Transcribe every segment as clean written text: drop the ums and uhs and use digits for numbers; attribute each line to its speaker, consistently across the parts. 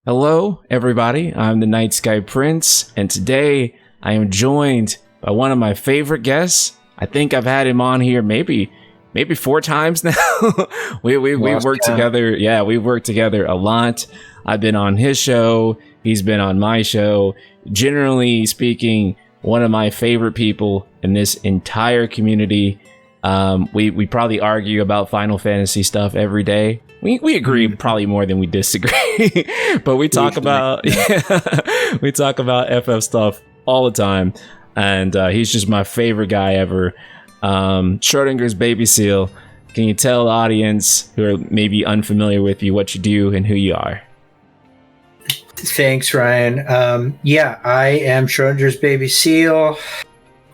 Speaker 1: Hello, everybody. I'm the Night Sky Prince, and today I am joined by one of my favorite guests. I think I've had him on here maybe 4 times now. we worked together. Yeah, we've worked together a lot. I've been on his show. He's been on my show. Generally speaking, one of my favorite people in this entire community. We probably argue about Final Fantasy stuff every day. We agree probably more than we disagree, but we talk about we talk about FF stuff all the time, and he's just my favorite guy ever. Schrodinger's Baby Seal. Can you tell the audience who are maybe unfamiliar with you what you do and who you are?
Speaker 2: Thanks, Ryan. I am Schrodinger's Baby Seal,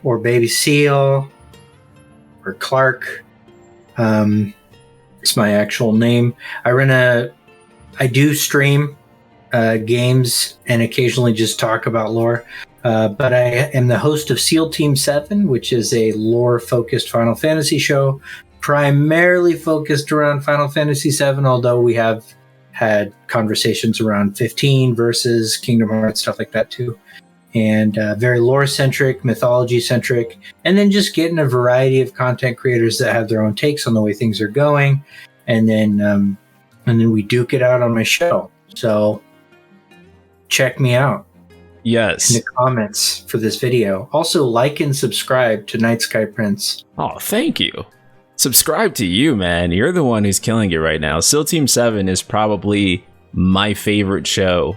Speaker 2: or Baby Seal, or Clark. It's my actual name. I do stream games and occasionally just talk about lore. But I am the host of SEAL Team 7, which is a lore-focused Final Fantasy show, primarily focused around Final Fantasy 7, although we have had conversations around 15 versus Kingdom Hearts, stuff like that too. And very lore-centric, mythology-centric, and then just getting a variety of content creators that have their own takes on the way things are going, and then we duke it out on my show. So check me out.
Speaker 1: Yes.
Speaker 2: In the comments for this video. Also, like and subscribe to Night Sky Prince.
Speaker 1: Oh, thank you. Subscribe to you, man. You're the one who's killing it right now. SEAL Team 7 is probably my favorite show,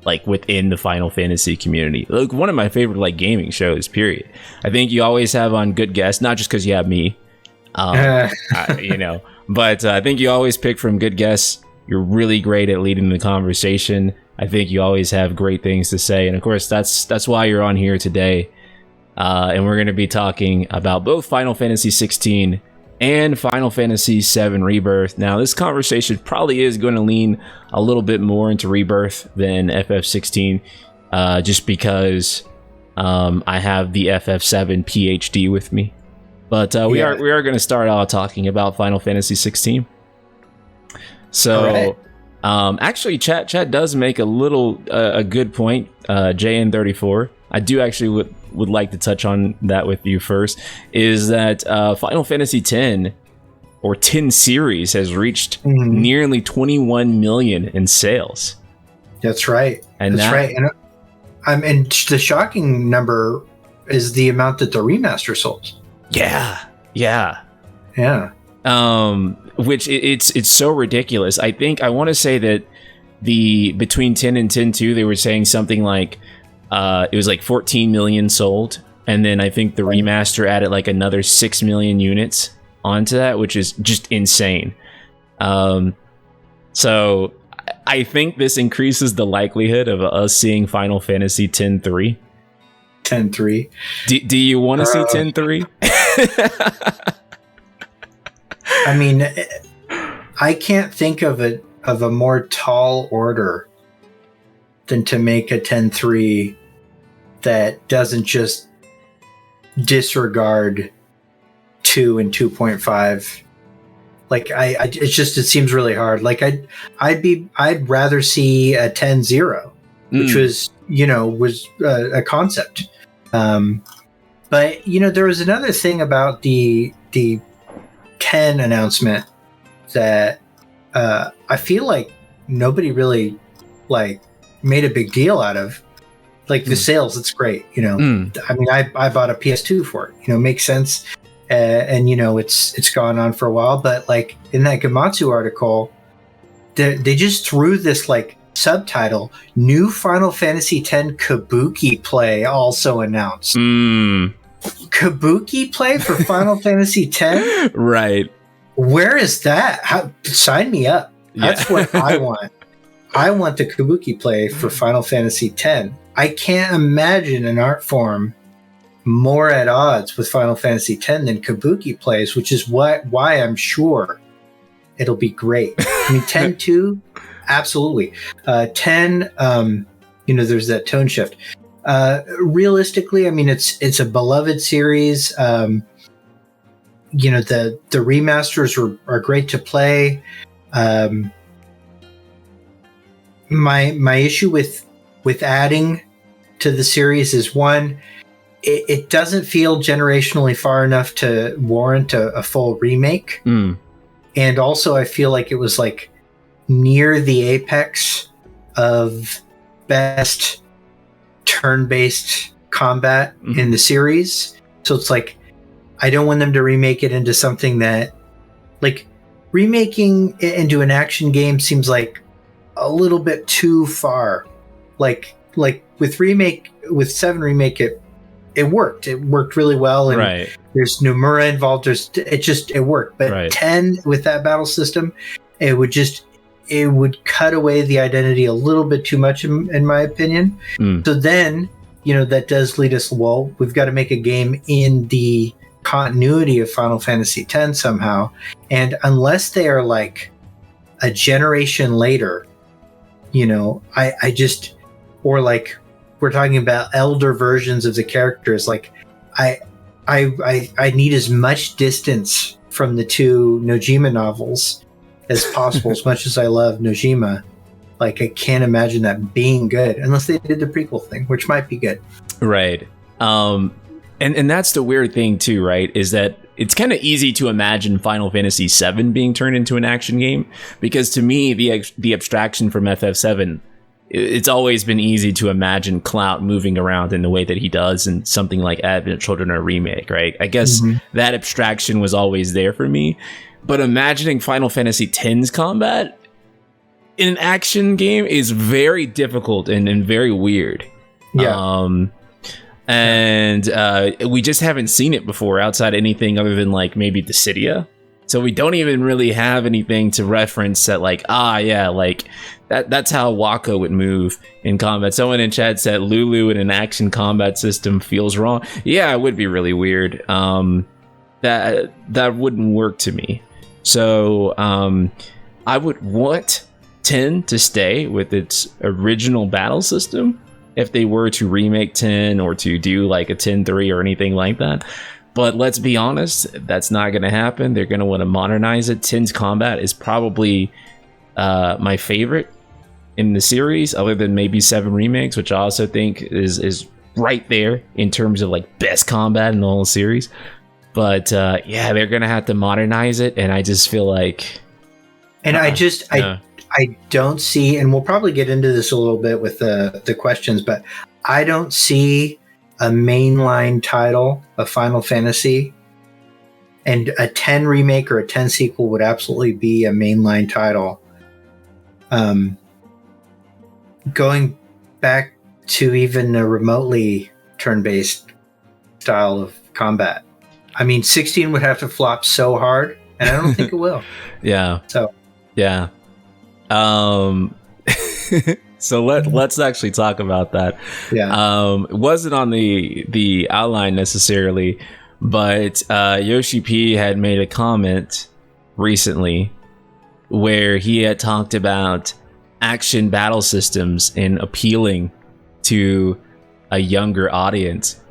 Speaker 1: like, within the Final Fantasy community. Like, one of my favorite, like, gaming shows, period. I think you always have on good guests, not just because you have me, but I think you always pick from good guests. You're really great at leading the conversation. I think you always have great things to say. And of course, that's why you're on here today. And we're going to be talking about both Final Fantasy 16 and Final Fantasy 7 Rebirth. Now, this conversation probably is going to lean a little bit more into Rebirth than FF16, just because I have the FF7 PhD with me. But we are going to start out talking about Final Fantasy 16. So, actually, chat does make a good point. JN34. I do actually would like to touch on that with you first, is that Final Fantasy X, or 10 series, has reached nearly 21 million in sales.
Speaker 2: That's right. And the shocking number is the amount that the remaster sold.
Speaker 1: Yeah. Which it's so ridiculous. I want to say that between 10 and 10.2, they were saying something like it was like 14 million sold, and then I think the remaster added like another 6 million units onto that, which is just insane. So I think this increases the likelihood of us seeing Final Fantasy 10.3.
Speaker 2: 10.3.
Speaker 1: Do you want to see 10.3?
Speaker 2: I mean, I can't think of a more tall order than to make a 10.3 that doesn't just disregard 2 and 2.5. Like it seems really hard. Like I'd rather see a 10.0, which was a concept. But there was another thing about the 10 announcement that I feel like nobody really made a big deal out of. Like the sales, it's great. I mean, I bought a PS2 for it. Makes sense. And it's gone on for a while. But like in that Gematsu article, they just threw this subtitle: "New Final Fantasy X Kabuki play also announced." Kabuki play for Final Fantasy X?
Speaker 1: Right.
Speaker 2: Where is that? Sign me up. That's what I want. I want the Kabuki play for Final Fantasy X. I can't imagine an art form more at odds with Final Fantasy X than Kabuki plays, which is why I'm sure it'll be great. I mean, 10.2, absolutely. 10, there's that tone shift. Realistically, I mean, it's a beloved series. The remasters are great to play. my issue with adding to the series is, one, it doesn't feel generationally far enough to warrant a full remake. And also I feel like it was like near the apex of best turn-based combat in the series. So it's like, I don't want them to remake it into something that, like, remaking it into an action game seems like a little bit too far. Like with 7 remake, it worked really well, and
Speaker 1: Right.
Speaker 2: there's Nomura involved. It worked. But
Speaker 1: Right.
Speaker 2: 10 with that battle system, it would cut away the identity a little bit too much, in my opinion. So then, that does lead us, well, we've got to make a game in the continuity of Final Fantasy X somehow. And unless they are like a generation later, I just, or like we're talking about elder versions of the characters, like I need as much distance from the 2 Nojima novels as possible. As much as I love Nojima, like, I can't imagine that being good unless they did the prequel thing, which might be good. Right.
Speaker 1: And that's the weird thing too, right? Is that it's kind of easy to imagine Final Fantasy VII being turned into an action game, because to me, the abstraction from FF7, it's always been easy to imagine Cloud moving around in the way that he does in something like Advent Children or Remake, right? I guess that abstraction was always there for me. But imagining Final Fantasy X's combat in an action game is very difficult and very weird.
Speaker 2: Yeah.
Speaker 1: And we just haven't seen it before outside anything other than like maybe Dissidia. So we don't even really have anything to reference that, like, like that's how Wako would move in combat. Someone in chat said Lulu in an action combat system feels wrong. Yeah, it would be really weird. That wouldn't work to me. So I would want 10 to stay with its original battle system if they were to remake 10 or to do like a 10-3 or anything like that. But let's be honest, that's not going to happen. They're going to want to modernize it. 10's combat is probably my favorite in the series, other than maybe 7 remakes, which I also think is right there in terms of like best combat in the whole series. But they're going to have to modernize it, and I just feel like...
Speaker 2: And I don't see, and we'll probably get into this a little bit with the questions, but I don't see a mainline title of Final Fantasy, and a 10 remake or a 10 sequel would absolutely be a mainline title. Going back to even a remotely turn-based style of combat. I mean, 16 would have to flop so hard, and I don't think it will.
Speaker 1: Yeah.
Speaker 2: So.
Speaker 1: Yeah. So let's actually talk about that.
Speaker 2: Yeah.
Speaker 1: It wasn't on the outline necessarily, but Yoshi P had made a comment recently where he had talked about action battle systems and appealing to a younger audience.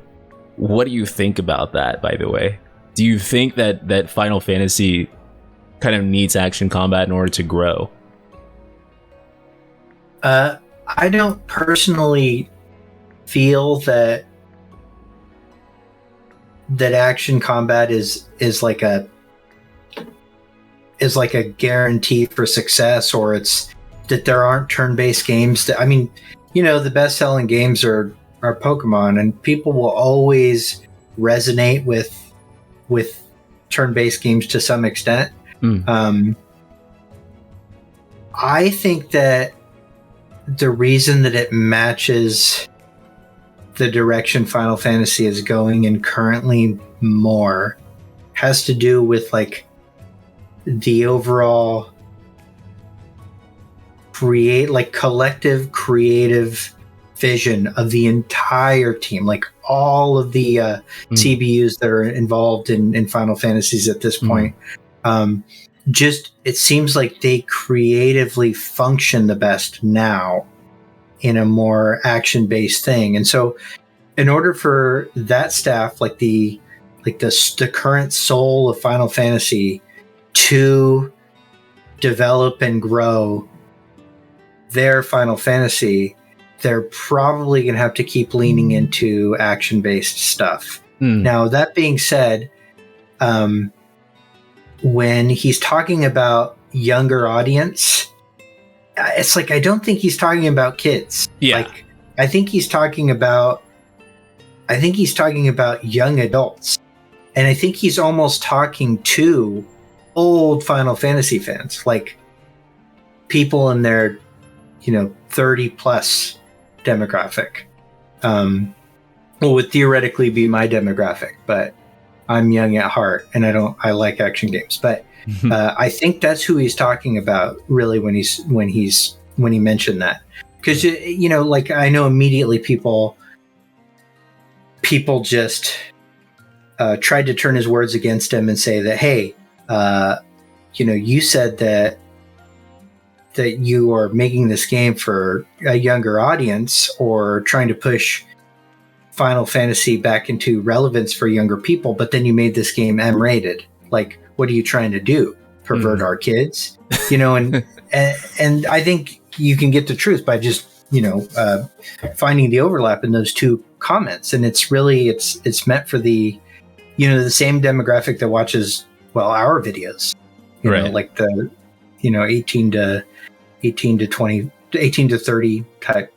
Speaker 1: What do you think about that, by the way? Do you think that Final Fantasy kind of needs action combat in order to grow?
Speaker 2: I don't personally feel that action combat is like a guarantee for success, or it's that there aren't turn-based games that, I mean, the best-selling games are Pokemon, and people will always resonate with turn-based games to some extent. I think that the reason that it matches the direction Final Fantasy is going in currently more has to do with like the overall collective creative vision of the entire team, like all of the CBUs that are involved in Final Fantasies at this point. Just, it seems like they creatively function the best now in a more action-based thing. And so in order for that staff, like the current soul of Final Fantasy, to develop and grow their Final Fantasy, they're probably going to have to keep leaning into action-based stuff. Now, that being said, when he's talking about younger audience, it's like I don't think he's talking about kids.
Speaker 1: Yeah.
Speaker 2: Like, I think he's talking about young adults. And I think he's almost talking to old Final Fantasy fans, like people in their, 30 plus demographic. Would theoretically be my demographic, but I'm young at heart and I like action games. But I think that's who he's talking about really when he mentioned that. Because, like I know immediately people just tried to turn his words against him and say that, hey, you said that you are making this game for a younger audience or trying to push Final Fantasy back into relevance for younger people, but then you made this game M-rated. Like, what are you trying to do? Pervert our kids? And I think you can get the truth by just, finding the overlap in those two comments. And it's really, it's meant for the, the same demographic that watches, our videos, like the, 18 to 20, 18 to 30 type,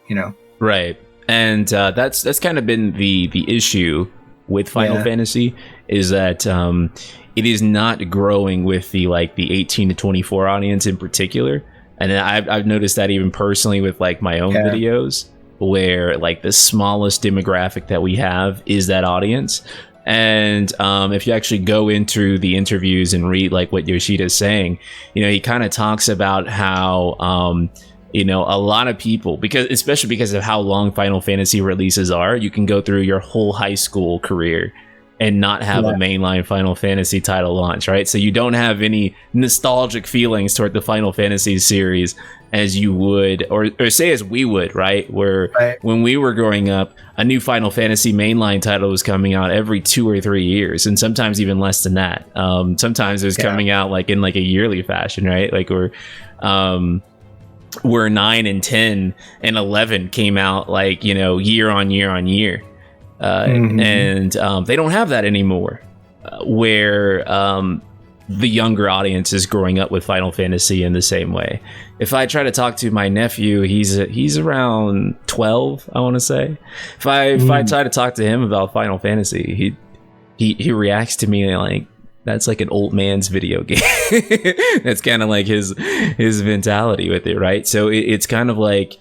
Speaker 1: Right. And that's kind of been the issue with Final Fantasy is that it is not growing with the 18 to 24 audience in particular. And I've noticed that even personally with like my own videos, where like the smallest demographic that we have is that audience. And if you actually go into the interviews and read like what Yoshida's saying, he kind of talks about how a lot of people, especially because of how long Final Fantasy releases are, you can go through your whole high school career and not have a mainline Final Fantasy title launch, right? So you don't have any nostalgic feelings toward the Final Fantasy series as you would, or say as we would, right? Where when we were growing up, a new Final Fantasy mainline title was coming out every 2 or 3 years, and sometimes even less than that. Sometimes it was coming out like in like a yearly fashion, right? Like where 9 and 10 and 11 came out like, year on year on year. And they don't have that anymore, where the younger audience is growing up with Final Fantasy in the same way. If I try to talk to my nephew, he's around 12, I want to say. If I try to talk to him about Final Fantasy, he reacts to me like, that's like an old man's video game. That's kind of like his mentality with it, right? So it's kind of like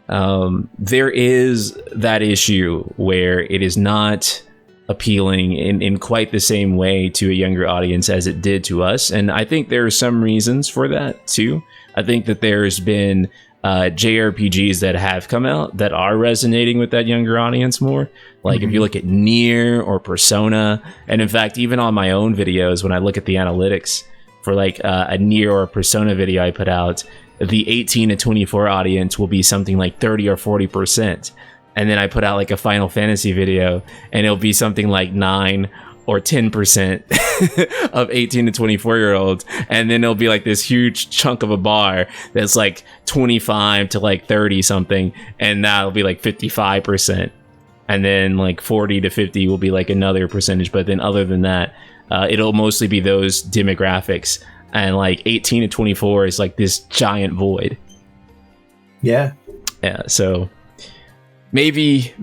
Speaker 1: there is that issue where it is not appealing in quite the same way to a younger audience as it did to us. And I think there are some reasons for that too. I think that there's been JRPGs that have come out that are resonating with that younger audience more. Like if you look at Nier or Persona, and in fact, even on my own videos, when I look at the analytics for like a Nier or a Persona video I put out, the 18 to 24 audience will be something like 30 or 40%. And then I put out like a Final Fantasy video and it'll be something like 9 or 10% of 18 to 24 year olds. And then it'll be like this huge chunk of a bar that's like 25 to like 30 something. And that'll be like 55%. And then like 40 to 50 will be like another percentage. But then other than that, it'll mostly be those demographics. And like 18 to 24 is like this giant void.
Speaker 2: Yeah.
Speaker 1: So maybe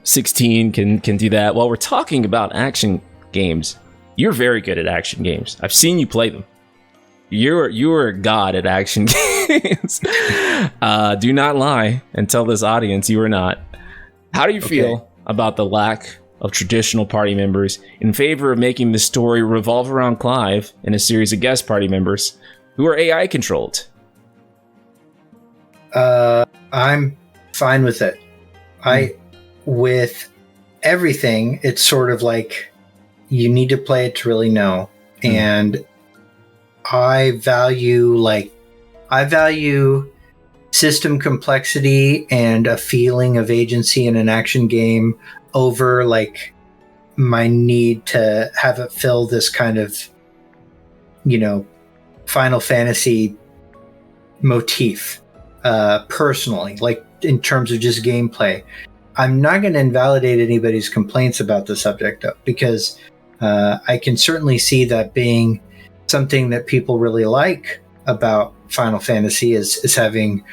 Speaker 1: 16 can do that. While we're talking about action games, you're very good at action games. I've seen you play them. You're a god at action games. Do not lie and tell this audience you are not. How do you feel about the lack of traditional party members in favor of making the story revolve around Clive and a series of guest party members who are AI controlled?
Speaker 2: I'm fine with it. With everything, it's sort of like you need to play it to really know. And I value system complexity and a feeling of agency in an action game over like my need to have it fill this kind of, Final Fantasy motif, personally, like in terms of just gameplay. I'm not going to invalidate anybody's complaints about the subject, though, because I can certainly see that being something that people really like about Final Fantasy is having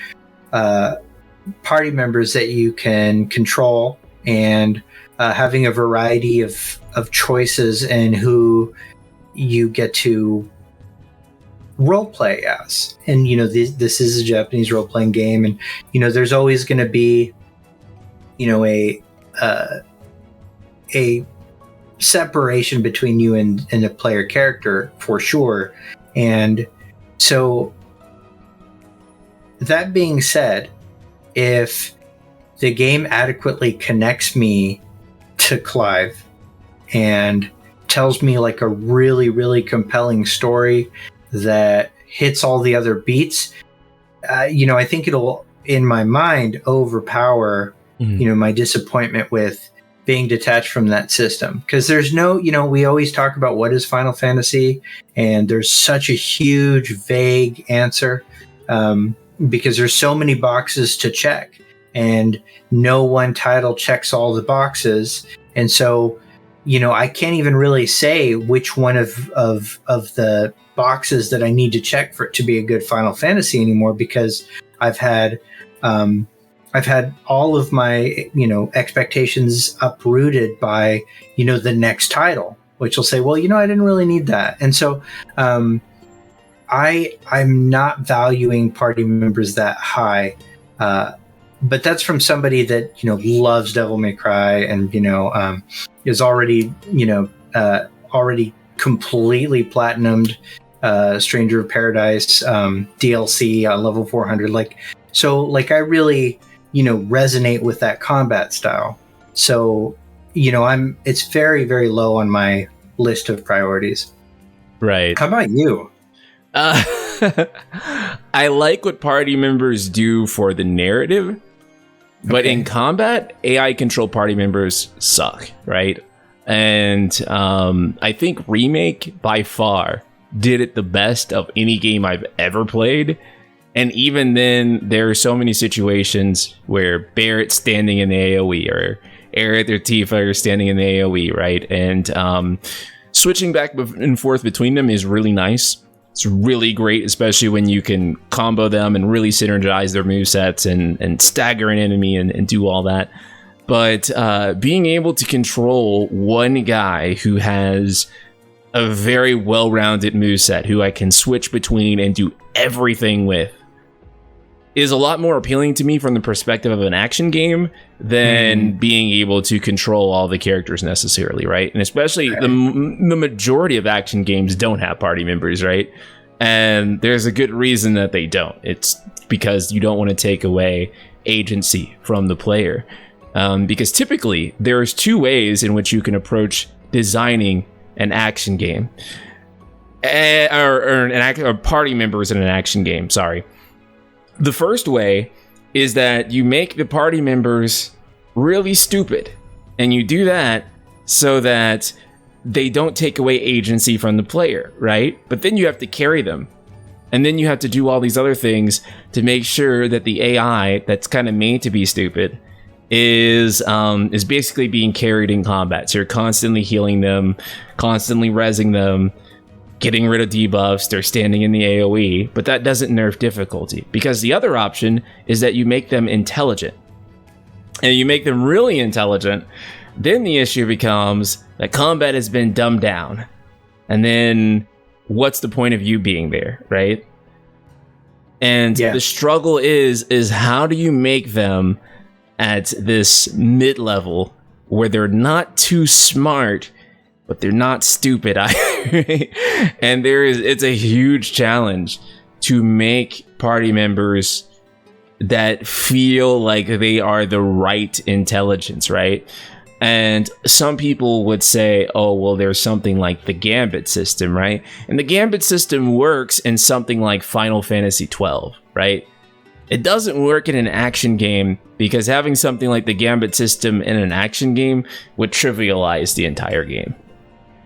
Speaker 2: party members that you can control, and having a variety of choices and who you get to role play as. And this is a Japanese role playing game, and there's always going to be a separation between you and a player character, for sure. And so, that being said, if the game adequately connects me to Clive and tells me like a really, really compelling story that hits all the other beats, I think it'll, in my mind, overpower my disappointment with being detached from that system. Because there's no, we always talk about what is Final Fantasy, and there's such a huge, vague answer, because there's so many boxes to check, and no one title checks all the boxes. And so, I can't even really say which one of the boxes that I need to check for it to be a good Final Fantasy anymore, because I've had all of my, expectations uprooted by, the next title, which will say, well, I didn't really need that. And so, I'm not valuing party members that high, but that's from somebody that, loves Devil May Cry and, is already, already completely platinumed, Stranger of Paradise, DLC, level 400. I really, resonate with that combat style. So, it's very, very low on my list of priorities.
Speaker 1: Right.
Speaker 2: How about you?
Speaker 1: I like what party members do for the narrative, but in combat, AI controlled party members suck, right? And I think Remake by far did it the best of any game I've ever played. And even then, there are so many situations where Barrett's standing in the AoE, or Aerith or Tifa are standing in the AoE, right? And switching back and forth between them is really nice. It's really great, especially when you can combo them and really synergize their movesets and stagger an enemy and do all that. But being able to control one guy who has a very well-rounded moveset, who I can switch between and do everything with, is a lot more appealing to me from the perspective of an action game than being able to control all the characters necessarily, right? And especially the majority of action games don't have party members, right? And there's a good reason that they don't. It's because you don't want to take away agency from the player. Because typically, there's two ways in which you can approach designing an action game. Or party members in an action game, sorry. The first way is that you make the party members really stupid. And you do that so that they don't take away agency from the player, right? But then you have to carry them. And then you have to do all these other things to make sure that the AI that's kind of made to be stupid is basically being carried in combat. So you're constantly healing them, constantly rezzing them, getting rid of debuffs, they're standing in the AoE, but that doesn't nerf difficulty, because the other option is that you make them intelligent. And you make them really intelligent, then the issue becomes that combat has been dumbed down. And then what's the point of you being there, right? And the struggle is how do you make them at this mid-level where they're not too smart, but they're not stupid either. And it's a huge challenge to make party members that feel like they are the right intelligence, right? And some people would say, oh, well, there's something like the Gambit system, right? And the Gambit system works in something like Final Fantasy 12, right? It doesn't work in an action game because having something like the Gambit system in an action game would trivialize the entire game.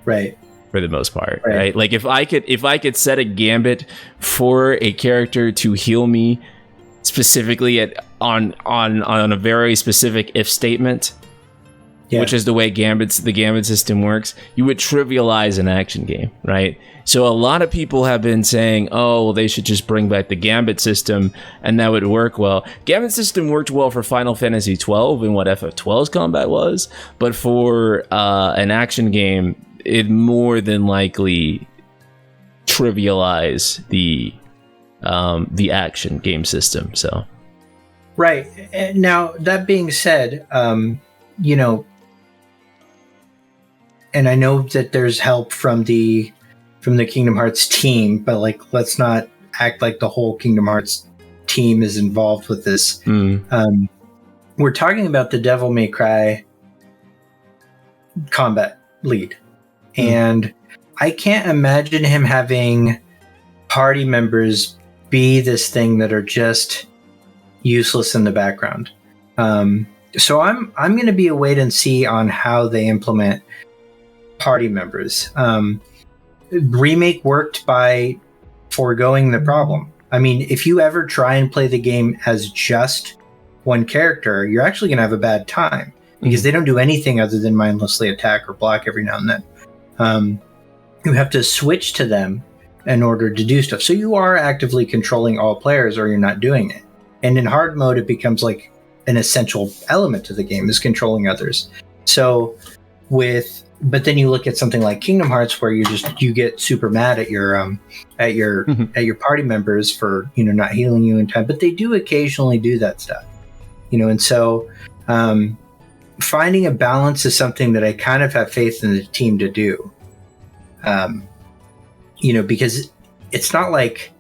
Speaker 2: Right.
Speaker 1: for the most part, right? Like if I could set a gambit for a character to heal me specifically on a very specific if statement, which is the way the gambit system works, you would trivialize an action game, right? So a lot of people have been saying, oh, well, they should just bring back the gambit system and that would work well. Gambit system worked well for Final Fantasy 12 and what FF12's combat was, but for an action game, it more than likely trivialize the action game system. So,
Speaker 2: right now, that being said, you know, and I know that there's help from the Kingdom Hearts team, but like, let's not act like the whole Kingdom Hearts team is involved with this. We're talking about the Devil May Cry combat lead. And I can't imagine him having party members be this thing that are just useless in the background. So I'm going to be a wait and see on how they implement party members. Remake worked by foregoing the problem. I mean, if you ever try and play the game as just one character, you're actually going to have a bad time because they don't do anything other than mindlessly attack or block every now and then. You have to switch to them in order to do stuff. So you are actively controlling all players or you're not doing it. And in hard mode, it becomes like an essential element to the game is controlling others. So but then you look at something like Kingdom Hearts where you get super mad at your party members for, you know, not healing you in time, but they do occasionally do that stuff, you know, and so, finding a balance is something that I kind of have faith in the team to do. You know, because it's not like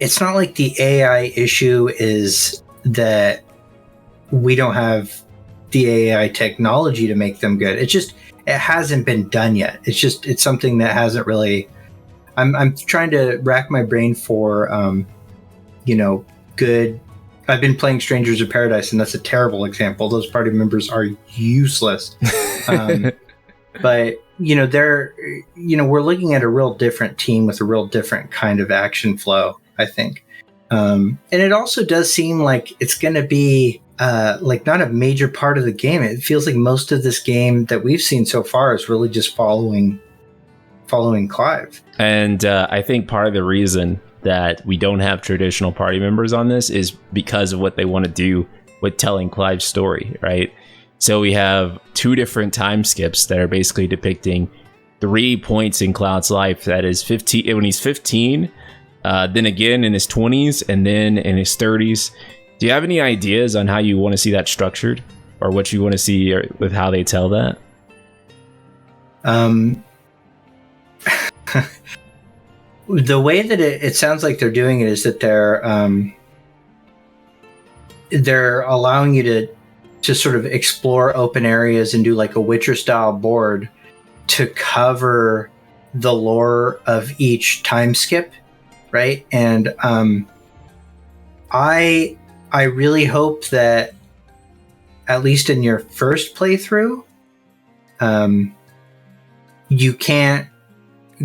Speaker 2: the AI issue is that we don't have the AI technology to make them good. It's just, it hasn't been done yet. It's something that hasn't really, I'm trying to rack my brain for, you know, good. I've been playing Strangers of Paradise, and that's a terrible example. Those party members are useless. But, you know, we're looking at a real different team with a real different kind of action flow, I think. And it also does seem like it's going to be like not a major part of the game. It feels like most of this game that we've seen so far is really just following Clive. And
Speaker 1: I think part of the reason that we don't have traditional party members on this is because of what they want to do with telling Clive's story, right? So we have 2 different time skips that are basically depicting 3 points in Cloud's life. That is 15 when he's 15, then again in his 20s, and then in his 30s. Do you have any ideas on how you want to see that structured, or what you want to see with how they tell that?
Speaker 2: The way that it sounds like they're doing it is that they're allowing you to sort of explore open areas and do like a Witcher style board to cover the lore of each time skip, right? And I really hope that at least in your first playthrough, you can't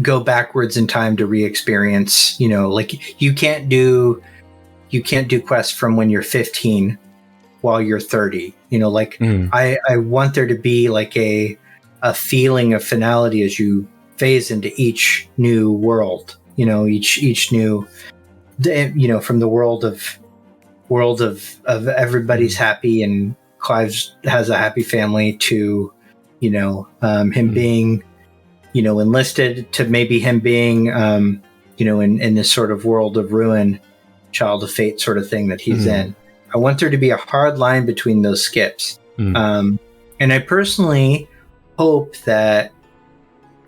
Speaker 2: go backwards in time to re-experience, you know, like you can't do quests from when you're 15 while you're 30, you know, like I want there to be like a feeling of finality as you phase into each new world, you know, each new, you know, from the world of everybody's happy and Clive has a happy family to, you know, him being, you know, enlisted to maybe him being, you know, in this sort of world of ruin, child of fate sort of thing that he's in. I want there to be a hard line between those skips. And I personally hope that,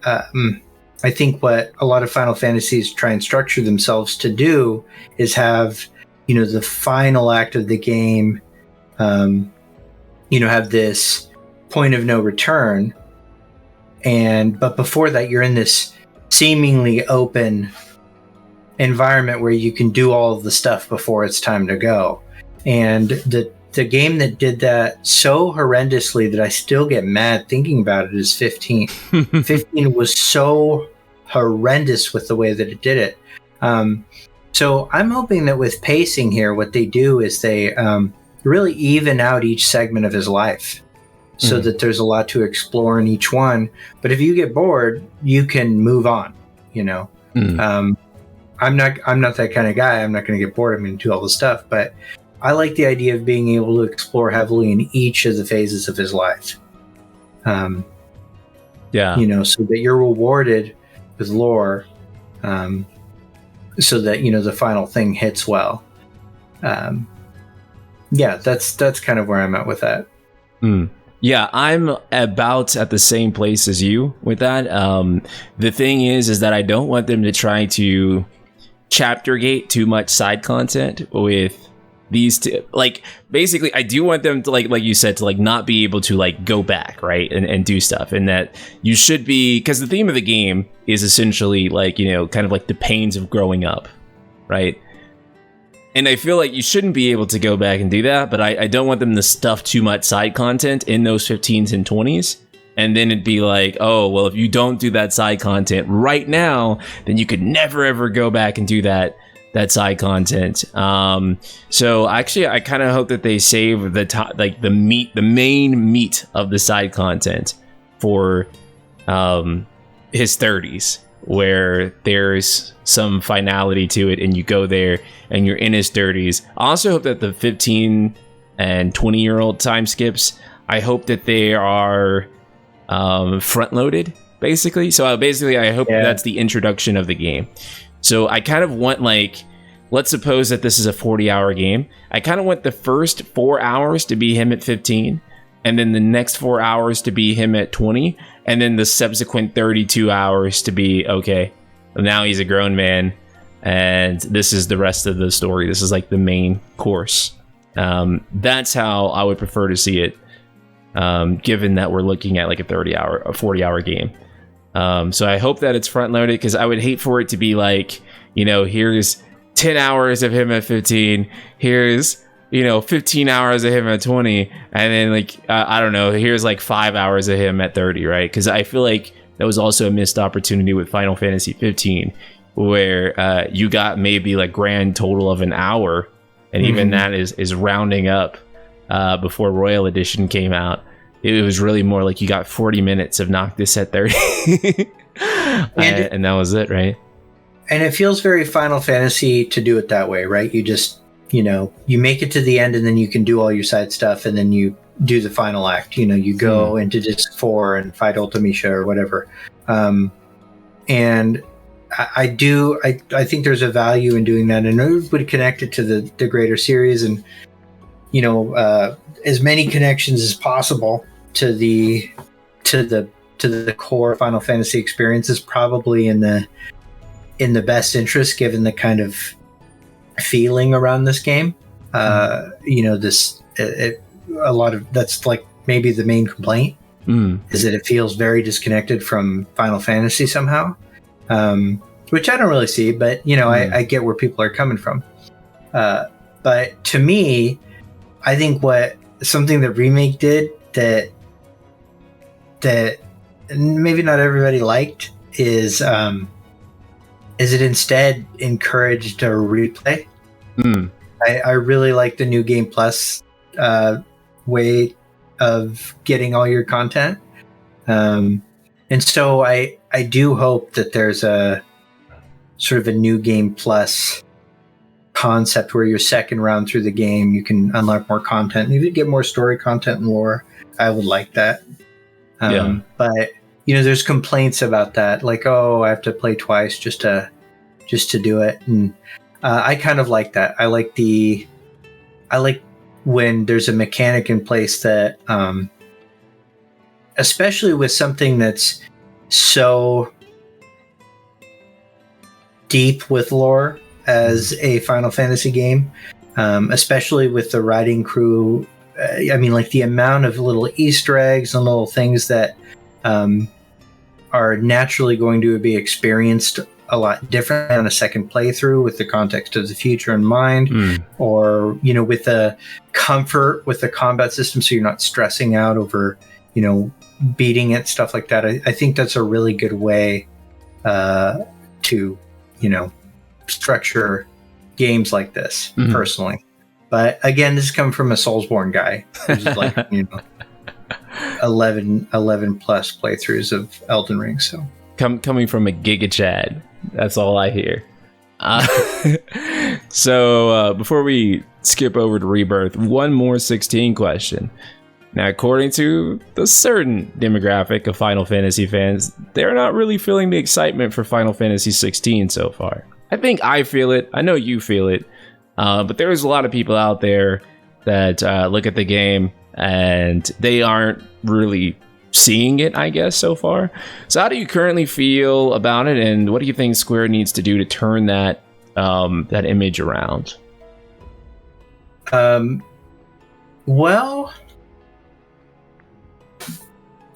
Speaker 2: I think what a lot of Final Fantasies try and structure themselves to do is have, you know, the final act of the game, you know, have this point of no return. But before that, you're in this seemingly open environment where you can do all of the stuff before it's time to go. And the the game that did that so horrendously that I still get mad thinking about it is 15. 15 was so horrendous with the way that it did it. So I'm hoping that with pacing here, what they do is they really even out each segment of his life so that there's a lot to explore in each one. But if you get bored, you can move on, you know. I'm not that kind of guy. I'm not going to get bored. I'm going to do all the stuff, but I like the idea of being able to explore heavily in each of the phases of his life.
Speaker 1: Yeah.
Speaker 2: You know, so that you're rewarded with lore, so that, you know, the final thing hits well. Yeah, that's kind of where I'm at with that.
Speaker 1: Yeah, I'm about at the same place as you with that. The thing is that I don't want them to try to chapter gate too much side content with these two. Like, basically, I do want them to, like you said, to like not be able to like go back, right, and do stuff. And that you should be, because the theme of the game is essentially like, you know, kind of like the pains of growing up, right? And I feel like you shouldn't be able to go back and do that, but I don't want them to stuff too much side content in those 15s and 20s. And then it'd be like, oh, well, if you don't do that side content right now, then you could never, ever go back and do that side content. So actually, I kind of hope that they save the top, like the main meat of the side content for his 30s, where there's some finality to it and you go there and you're in his 30s. I also hope that the 15 and 20-year-old time skips, I hope that they are front loaded, basically. So I hope that's the introduction of the game. So I kind of want, like, let's suppose that this is a 40-hour game. I kind of want the first 4 hours to be him at 15, and then the next 4 hours to be him at 20, and then the subsequent 32 hours to be, okay, now he's a grown man, and this is the rest of the story. This is like the main course. That's how I would prefer to see it, given that we're looking at like a 40-hour game. So I hope that it's front loaded, because I would hate for it to be like, you know, here's 10 hours of him at 15, here's, you know, 15 hours of him at 20, and then like I don't know, here's like 5 hours of him at 30, right? Because I feel like that was also a missed opportunity with Final Fantasy 15, where you got maybe like grand total of an hour, and even that is rounding up. Before Royal Edition came out, it was really more like you got 40 minutes of Noctis at 30. And that was it, right?
Speaker 2: And it feels very Final Fantasy to do it that way, right? You just, you know, you make it to the end and then you can do all your side stuff, and then you do the final act. You know, you go into Disc 4 and fight Ultimecia or whatever. And I think there's a value in doing that, and it would connect it to the greater series, and, you know, as many connections as possible to the core Final Fantasy experience is probably in the best interest, given the kind of feeling around this game. You know, a lot of that's like maybe the main complaint is that it feels very disconnected from Final Fantasy somehow, which I don't really see, but, you know, I get where people are coming from. But to me, I think something that Remake did that maybe not everybody liked is it instead encouraged a replay. I really like the New Game Plus way of getting all your content, and so I do hope that there's a sort of a New Game Plus concept where your second round through the game you can unlock more content, maybe get more story content and lore. I would like that. But, you know, there's complaints about that, like, oh, I have to play twice just to do it, and I kind of like that. I like when there's a mechanic in place that, especially with something that's so deep with lore as a Final Fantasy game, especially with the writing crew. I mean, like, the amount of little Easter eggs and little things that are naturally going to be experienced a lot different on a second playthrough with the context of the future in mind, or with the comfort with the combat system, so you're not stressing out over beating it, stuff like that. I think that's a really good way to structure games like this, personally. But again, this is coming from a Soulsborne guy who's like 11 plus playthroughs of Elden Ring. So
Speaker 1: coming from a Giga Chad, that's all I hear. So before we skip over to Rebirth, one more 16 question. Now, according to the certain demographic of Final Fantasy fans, they're not really feeling the excitement for Final Fantasy 16 so far. I think I feel it. I know you feel it. But there's a lot of people out there that look at the game and they aren't really seeing it, I guess, so far. So how do you currently feel about it, and what do you think Square needs to do to turn that image around?
Speaker 2: Well,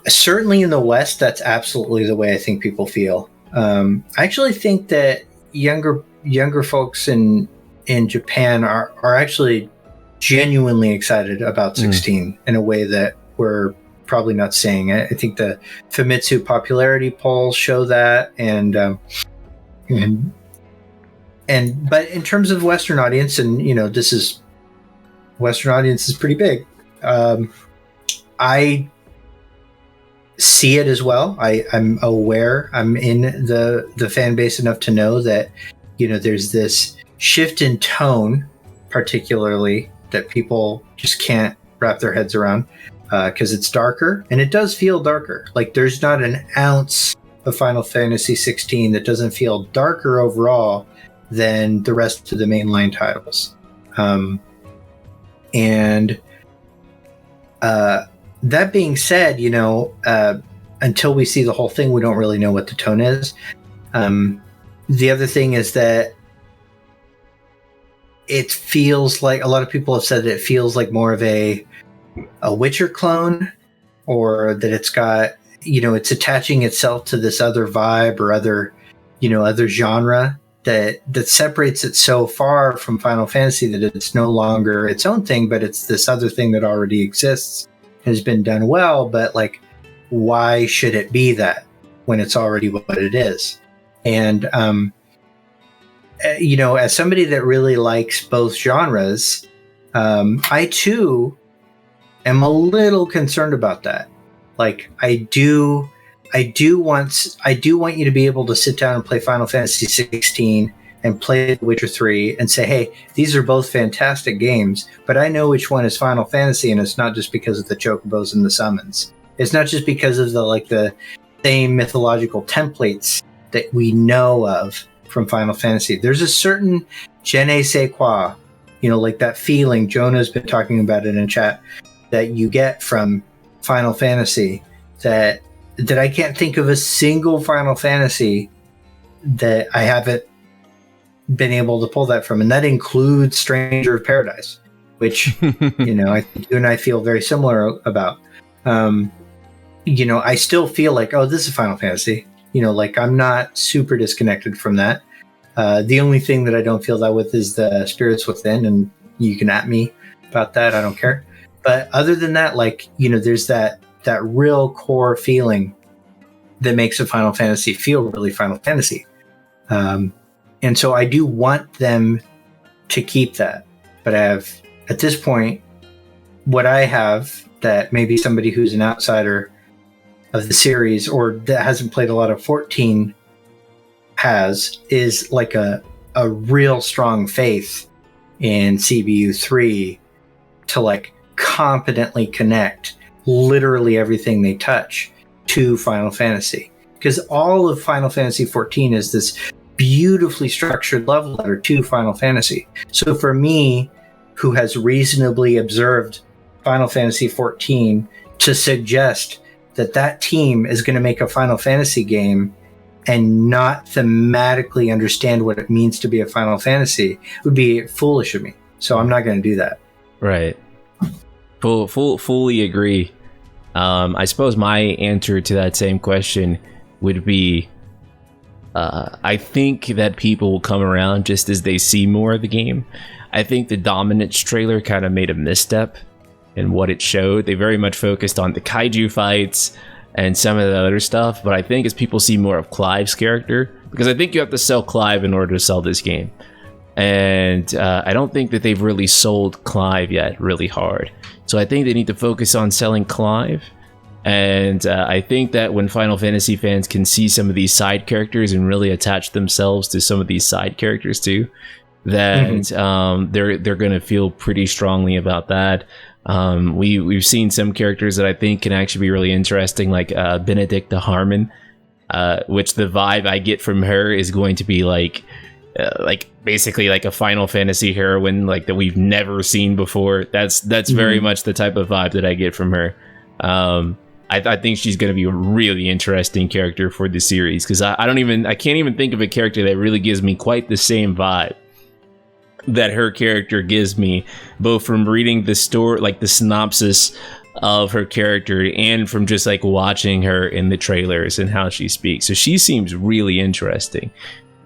Speaker 2: certainly in the West, that's absolutely the way I think people feel. I actually think that younger folks in Japan are actually genuinely excited about 16 in a way that we're probably not seeing. I think the Famitsu popularity polls show that, but in terms of Western audience, and Western audience is pretty big. I see it as well. I'm aware. I'm in the fan base enough to know that there's this shift in tone, particularly, that people just can't wrap their heads around, because it's darker, and it does feel darker. Like, there's not an ounce of Final Fantasy 16 that doesn't feel darker overall than the rest of the mainline titles. That being said, until we see the whole thing, we don't really know what the tone is. The other thing is that it feels like, a lot of people have said that it feels like more of a Witcher clone, or that it's got, it's attaching itself to this other vibe or other genre that separates it so far from Final Fantasy that it's no longer its own thing, but it's this other thing that already exists, has been done well. But like, why should it be that when it's already what it is? And as somebody that really likes both genres, I too am a little concerned about that. Like, I do want you to be able to sit down and play Final Fantasy 16 and play The Witcher 3 and say, hey, these are both fantastic games, but I know which one is Final Fantasy, and it's not just because of the chocobos and the summons. It's not just because of the same mythological templates that we know of from Final Fantasy. There's a certain je ne sais quoi, like that feeling, Jonah's been talking about it in chat, that you get from Final Fantasy that I can't think of a single Final Fantasy that I haven't been able to pull that from. And that includes Stranger of Paradise, which, I think you and I feel very similar about. I still feel like, oh, this is Final Fantasy. Like, I'm not super disconnected from that. The only thing that I don't feel that with is the Spirits Within, and you can at me about that. I don't care. But other than that, like, there's that real core feeling that makes a Final Fantasy feel really Final Fantasy. And so I do want them to keep that. But at this point, what I have that maybe somebody who's an outsider of the series or that hasn't played a lot of 14 is like a real strong faith in CBU 3 to like competently connect literally everything they touch to Final Fantasy, because all of Final Fantasy 14 is this beautifully structured love letter to Final Fantasy. So for me, who has reasonably observed Final Fantasy 14, to suggest that team is going to make a Final Fantasy game and not thematically understand what it means to be a Final Fantasy would be foolish of me. So I'm not going to do that.
Speaker 1: Right. Fully agree. I suppose my answer to that same question would be, I think that people will come around just as they see more of the game. I think the Dominance trailer kind of made a misstep in what it showed. They very much focused on the kaiju fights and some of the other stuff, but I think as people see more of Clive's character, because I think you have to sell Clive in order to sell this game, and I don't think that they've really sold Clive yet really hard. So I think they need to focus on selling Clive, and I think that when Final Fantasy fans can see some of these side characters and really attach themselves to some of these side characters too, that they're going to feel pretty strongly about that. We've seen some characters that I think can actually be really interesting, like Benedicta Harmon, which the vibe I get from her is going to be like basically like a Final Fantasy heroine, like that we've never seen before. That's very much the type of vibe that I get from her. I think she's going to be a really interesting character for the series, because I can't even think of a character that really gives me quite the same vibe that her character gives me, both from reading the story, like the synopsis of her character, and from just like watching her in the trailers and how she speaks. So she seems really interesting.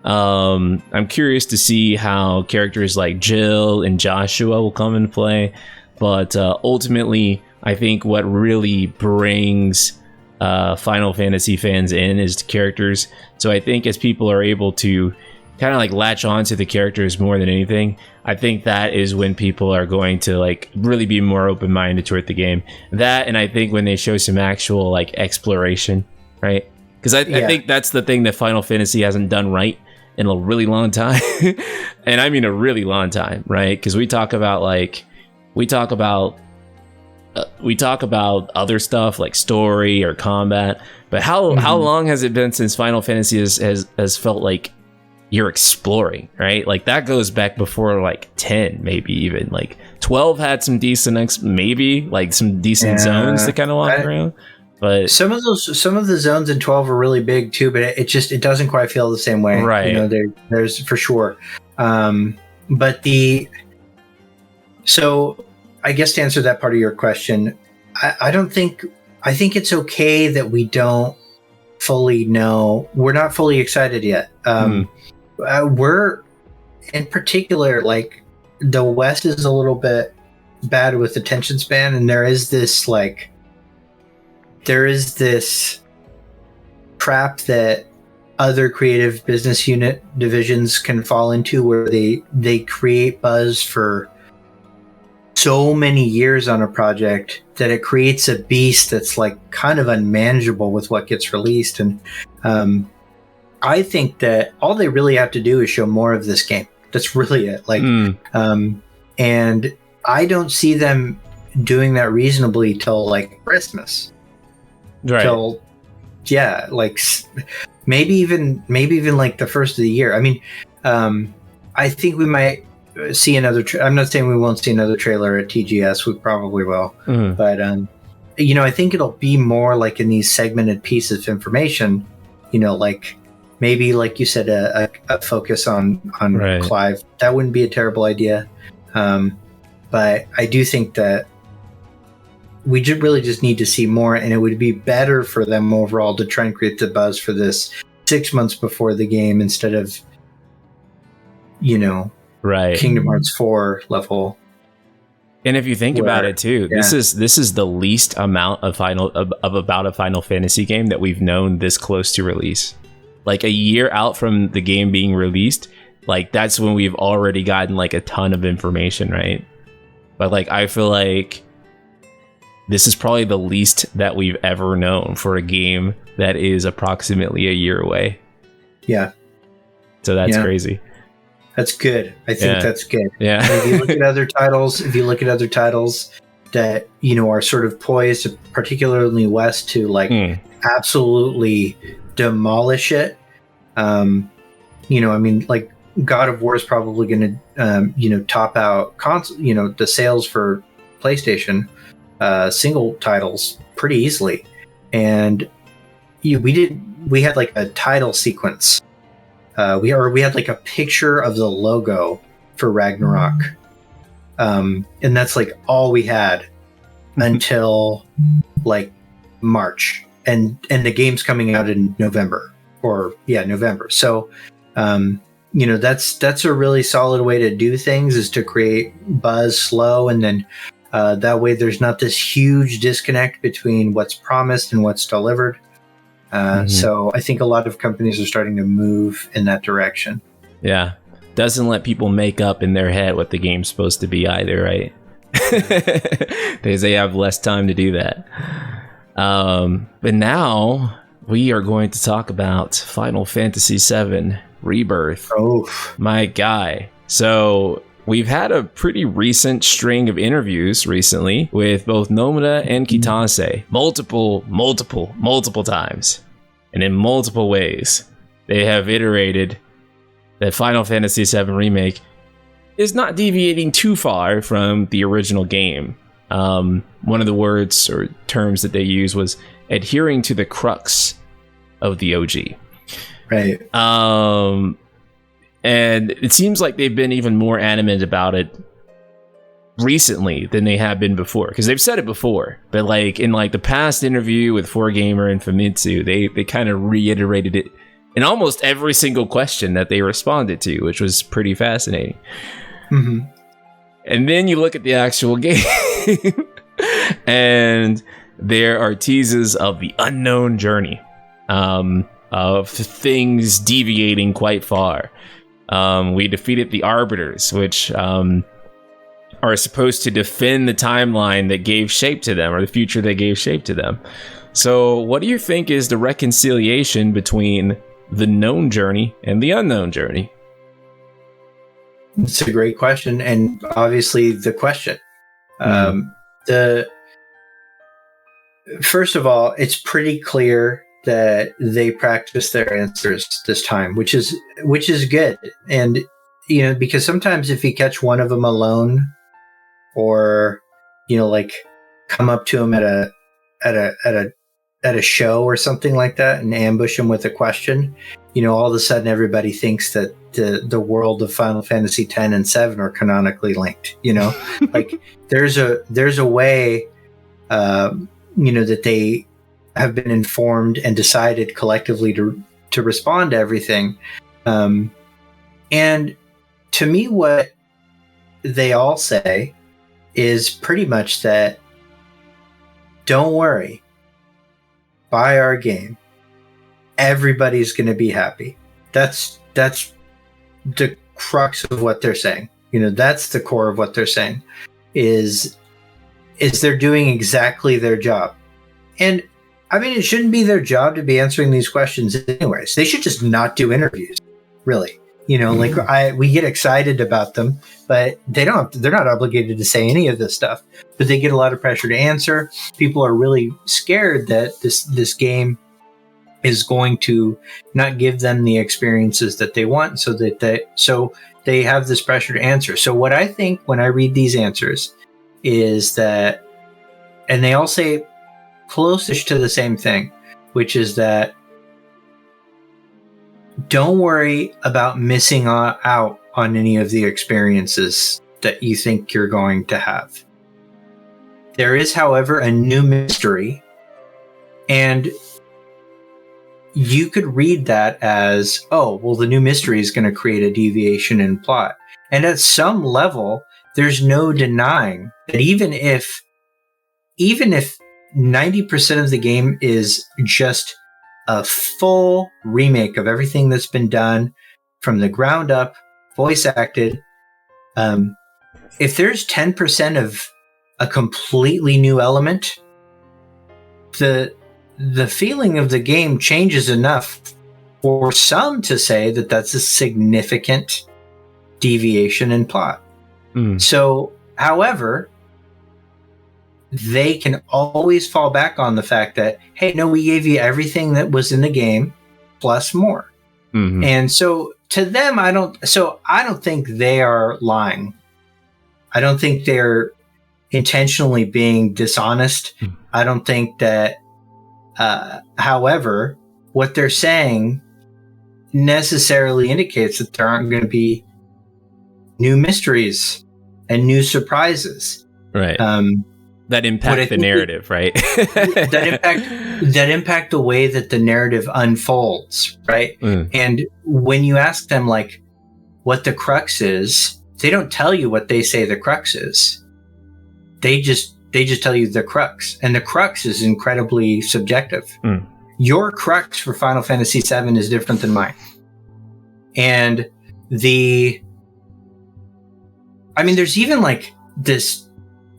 Speaker 1: I'm curious to see how characters like Jill and Joshua will come into play, but ultimately I think what really brings Final Fantasy fans in is the characters. So I think as people are able to kind of like latch on to the characters more than anything, I think that is when people are going to like really be more open-minded toward the game. That, and I think when they show some actual like exploration, right? Because I think that's the thing that Final Fantasy hasn't done right in a really long time. And I mean a really long time, right? Because we talk about other stuff like story or combat, but how long has it been since Final Fantasy has felt like you're exploring, right? Like that goes back before like 10, maybe even like 12 had some decent maybe like some decent zones to kind of walk around. But
Speaker 2: some of the zones in 12 are really big too, but it doesn't quite feel the same way,
Speaker 1: right?
Speaker 2: You know, there's for sure. So I guess to answer that part of your question, I think it's okay that we don't fully know. We're not fully excited yet. We're in particular, like the West is a little bit bad with attention span, and there is this trap that other creative business unit divisions can fall into, where they create buzz for so many years on a project that it creates a beast that's like kind of unmanageable with what gets released. And I think that all they really have to do is show more of this game. That's really it. Like, and I don't see them doing that reasonably till like Christmas.
Speaker 1: Right.
Speaker 2: Till, yeah, like maybe even like the first of the year. I mean, I think we might see another. I'm not saying we won't see another trailer at TGS. We probably will, but I think it'll be more like in these segmented pieces of information. Like maybe, like you said, a focus on right. Clive. That wouldn't be a terrible idea, but I do think that we really just need to see more, and it would be better for them overall to try and create the buzz for this 6 months before the game instead of,
Speaker 1: right,
Speaker 2: Kingdom Hearts 4 level.
Speaker 1: And if you think about it too, this is the least amount of about a Final Fantasy game that we've known this close to release. Like a year out from the game being released, like that's when we've already gotten like a ton of information, right? But like I feel like this is probably the least that we've ever known for a game that is approximately a year away. Yeah. So that's crazy.
Speaker 2: That's good. I think that's good.
Speaker 1: Yeah.
Speaker 2: If you look at other titles, that, are sort of poised, particularly West, to like absolutely demolish it. I mean, like God of War is probably going to, top out the sales for PlayStation single titles pretty easily. And we had like a title sequence. We had like a picture of the logo for Ragnarok. And that's like all we had until like March. And the game's coming out in November November. So, that's a really solid way to do things, is to create buzz slow, and then that way there's not this huge disconnect between what's promised and what's delivered. So I think a lot of companies are starting to move in that direction.
Speaker 1: Yeah. Doesn't let people make up in their head what the game's supposed to be either, right? Because they have less time to do that. But now we are going to talk about Final Fantasy VII Rebirth.
Speaker 2: Oh,
Speaker 1: my guy. So we've had a pretty recent string of interviews recently with both Nomura and Kitase. Multiple times. And in multiple ways, they have iterated that Final Fantasy VII Remake is not deviating too far from the original game. One of the words or terms that they used was adhering to the crux of the OG.
Speaker 2: Right.
Speaker 1: And it seems like they've been even more adamant about it recently than they have been before, because they've said it before, but like in like the past interview with 4Gamer and Famitsu, they kind of reiterated it in almost every single question that they responded to, which was pretty fascinating. And then you look at the actual game and there are teases of the unknown journey, of things deviating quite far. We defeated the Arbiters, which are supposed to defend the timeline that gave shape to them, or the future that gave shape to them. So what do you think is the reconciliation between the known journey and the unknown journey?
Speaker 2: It's a great question, and obviously the question. First of all, it's pretty clear that they practice their answers this time, which is good. And because sometimes if you catch one of them alone, or like come up to them at a show or something like that and ambush them with a question, all of a sudden everybody thinks that the world of Final Fantasy X and 7 are canonically linked. Like there's a way that they have been informed and decided collectively to respond to everything. And to me, what they all say is pretty much that, don't worry, buy our game. Everybody's going to be happy. That's the crux of what they're saying. That's the core of what they're saying, is they're doing exactly their job. And I mean, it shouldn't be their job to be answering these questions anyways. They should just not do interviews, really. We get excited about them, but they're not obligated to say any of this stuff, but they get a lot of pressure to answer. People are really scared that this game is going to not give them the experiences that they want, so they have this pressure to answer. So what I think when I read these answers is that, and they all say closest to the same thing, which is that don't worry about missing out on any of the experiences that you think you're going to have. There is, however, a new mystery, and you could read that as, oh, well, the new mystery is going to create a deviation in plot. And at some level, there's no denying that even if 90% of the game is just a full remake of everything that's been done from the ground up, voice acted, if there's 10% of a completely new element, the feeling of the game changes enough for some to say that that's a significant deviation in plot. So, however, they can always fall back on the fact that, hey, no, we gave you everything that was in the game plus more. And so to them, I don't think they are lying. I don't think they're intentionally being dishonest. I don't think that, however, what they're saying necessarily indicates that there aren't going to be new mysteries and new surprises.
Speaker 1: Right. that impact the narrative, right?
Speaker 2: that impact the way that the narrative unfolds, right? And when you ask them like what the crux is, they don't tell you what they say the crux is. They just tell you the crux, and the crux is incredibly subjective. Your crux for Final Fantasy VII is different than mine, and there's even like this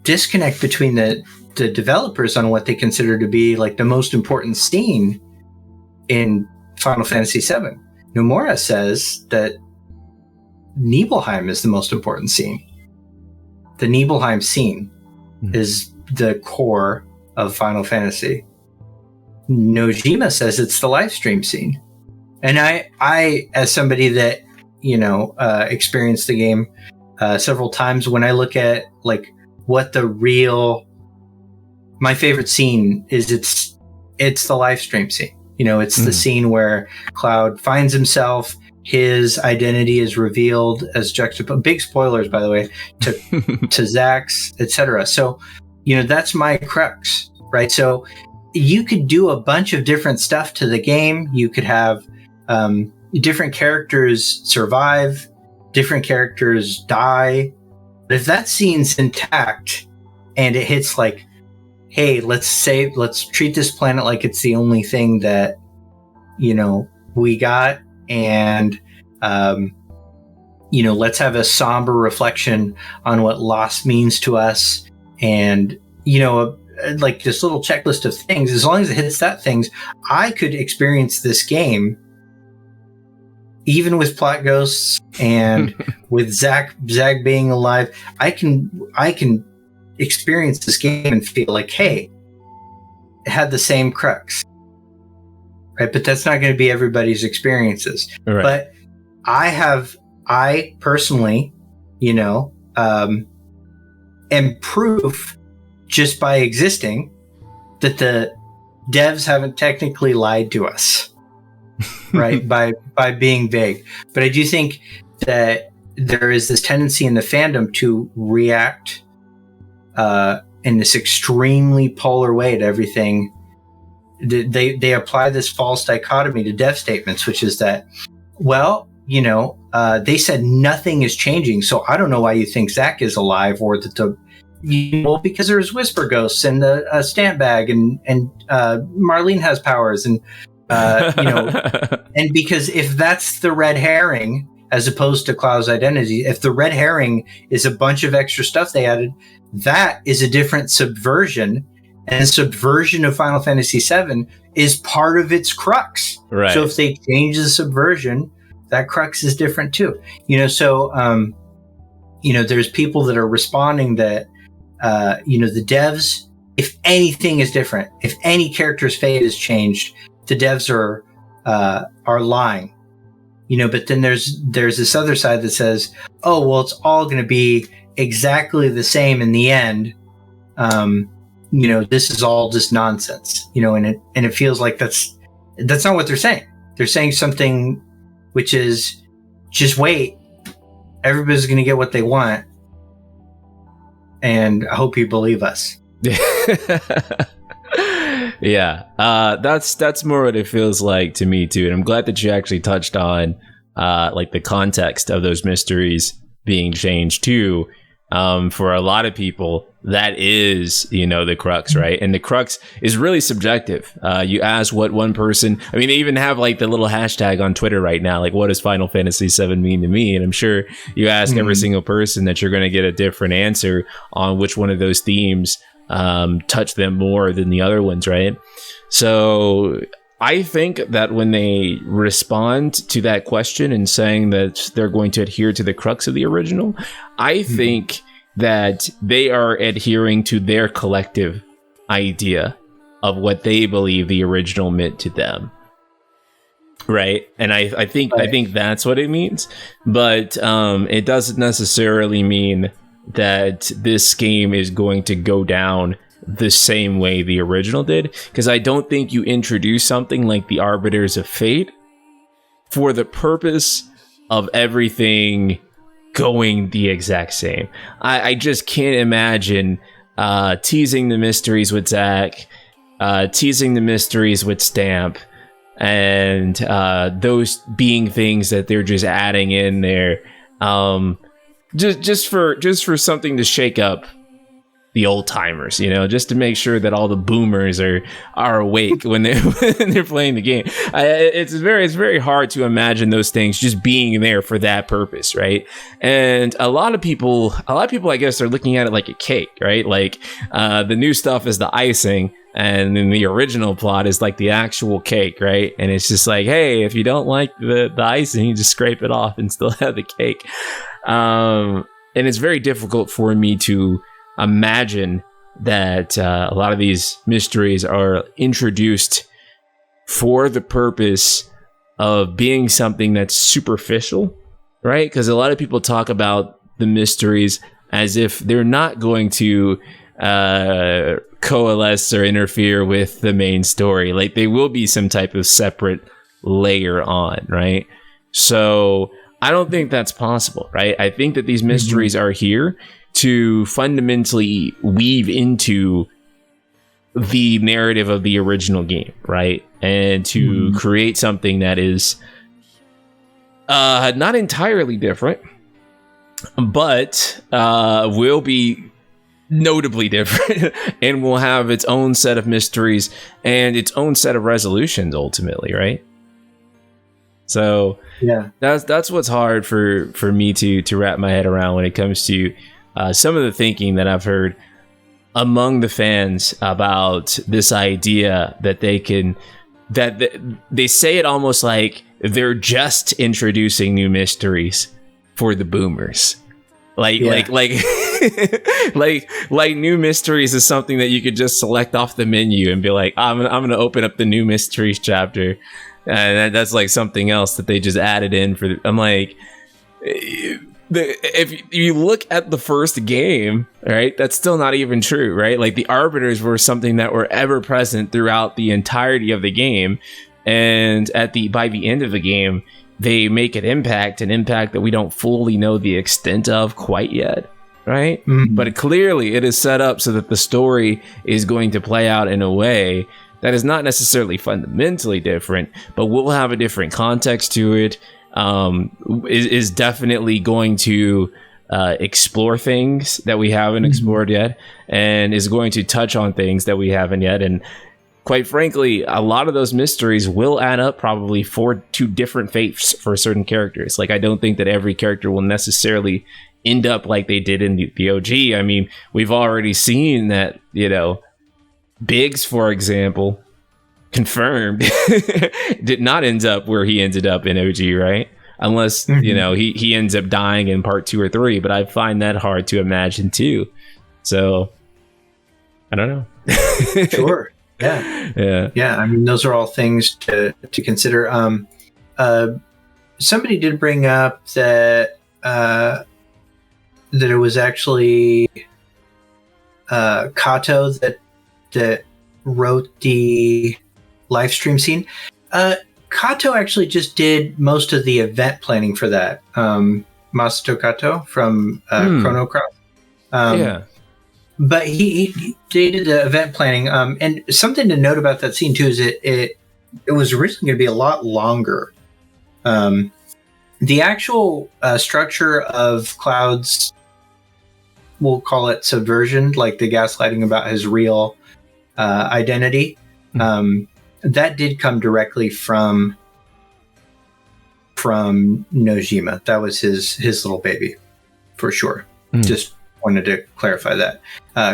Speaker 2: disconnect between the developers on what they consider to be like the most important scene in Final Fantasy VII. Nomura says that Nibelheim is the most important scene. The Nibelheim scene is the core of Final Fantasy. Nojima says it's the live stream scene. And I as somebody that, experienced the game several times, when I look at like what my favorite scene is, it's the live stream scene. It's the scene where Cloud finds himself, his identity is revealed as juxtaposed. Big spoilers, by the way, to Zack's, etc. So, that's my crux, right? So you could do a bunch of different stuff to the game. You could have different characters survive, different characters die. But if that scene's intact and it hits like, hey, let's treat this planet like it's the only thing that, we got. And, let's have a somber reflection on what loss means to us. And, like this little checklist of things, as long as it hits that things, I could experience this game even with plot ghosts and with Zack being alive. I can experience this game and feel like, hey, it had the same crux. Right, but that's not going to be everybody's experiences. Right. But I personally, am proof just by existing that the devs haven't technically lied to us, right? by being vague. But I do think that there is this tendency in the fandom to react in this extremely polar way to everything. They apply this false dichotomy to dev statements, which is that, well, they said nothing is changing, so I don't know why you think Zack is alive, or that because there's whisper ghosts and the stamp bag, and Marlene has powers, and and because if that's the red herring as opposed to Cloud's identity, if the red herring is a bunch of extra stuff they added, that is a different subversion. And subversion of Final Fantasy VII is part of its crux. Right. So if they change the subversion, that crux is different too. So there's people that are responding that the devs, if anything is different, if any character's fate is changed, the devs are lying. But then there's this other side that says, oh, well, it's all going to be exactly the same in the end. This is all just nonsense, and it feels like that's not what they're saying. They're saying something which is, just wait, everybody's going to get what they want. And I hope you believe us.
Speaker 1: Yeah. That's more what it feels like to me too. And I'm glad that you actually touched on, like the context of those mysteries being changed too. For a lot of people, that is, the crux, right? And the crux is really subjective. You ask what one person, they even have like the little hashtag on Twitter right now, like, what does Final Fantasy VII mean to me? And I'm sure you ask every single person that you're going to get a different answer on which one of those themes touch them more than the other ones, right? So I think that when they respond to that question and saying that they're going to adhere to the crux of the original, I think that they are adhering to their collective idea of what they believe the original meant to them. Right. And I think that's what it means. But it doesn't necessarily mean that this game is going to go down the same way the original did, because I don't think you introduce something like the Arbiters of Fate for the purpose of everything going the exact same. I just can't imagine teasing the mysteries with Zack, teasing the mysteries with Stamp, and those being things that they're just adding in there, just for something to shake up the old timers, just to make sure that all the boomers are awake when they're playing the game. It's very hard to imagine those things just being there for that purpose, right? And a lot of people, I guess, are looking at it like a cake, right? Like the new stuff is the icing, and then the original plot is like the actual cake, right? And it's just like, hey, if you don't like the icing, you just scrape it off and still have the cake. And it's very difficult for me to imagine that a lot of these mysteries are introduced for the purpose of being something that's superficial, right? Because a lot of people talk about the mysteries as if they're not going to coalesce or interfere with the main story. Like they will be some type of separate layer on, right? So I don't think that's possible, right? I think that these mysteries are here to fundamentally weave into the narrative of the original game, right? And to create something that is not entirely different, but will be notably different and will have its own set of mysteries and its own set of resolutions ultimately, right? So yeah, that's what's hard for me to wrap my head around when it comes to some of the thinking that I've heard among the fans about this idea that they say it almost like they're just introducing new mysteries for the boomers. Like new mysteries is something that you could just select off the menu and be like, I'm gonna open up the new mysteries chapter, and that's like something else that they just added in for. I'm like, if you look at the first game, right, that's still not even true, right? Like the arbiters were something that were ever present throughout the entirety of the game, and by the end of the game, they make an impact that we don't fully know the extent of quite yet, right? But clearly it is set up so that the story is going to play out in a way that is not necessarily fundamentally different, but will have a different context to it. Is definitely going to explore things that we haven't explored yet, and is going to touch on things that we haven't yet. And quite frankly, a lot of those mysteries will add up probably to different fates for certain characters. Like I don't think that every character will necessarily end up like they did in the OG. I mean, we've already seen that, Biggs, for example, confirmed did not end up where he ended up in OG, right? Unless he ends up dying in part 2 or 3, but I find that hard to imagine too. So I don't know.
Speaker 2: Sure. Yeah. I mean, those are all things to consider. Somebody did bring up that it was actually Kato that wrote the live stream scene. Kato actually just did most of the event planning for that. Masato Kato from Chrono Cross. But he did the event planning. And something to note about that scene too is it was originally going to be a lot longer. The actual structure of Cloud's, we'll call it subversion, like the gaslighting about his real identity. That did come directly from Nojima. That was his little baby, for sure. Just wanted to clarify that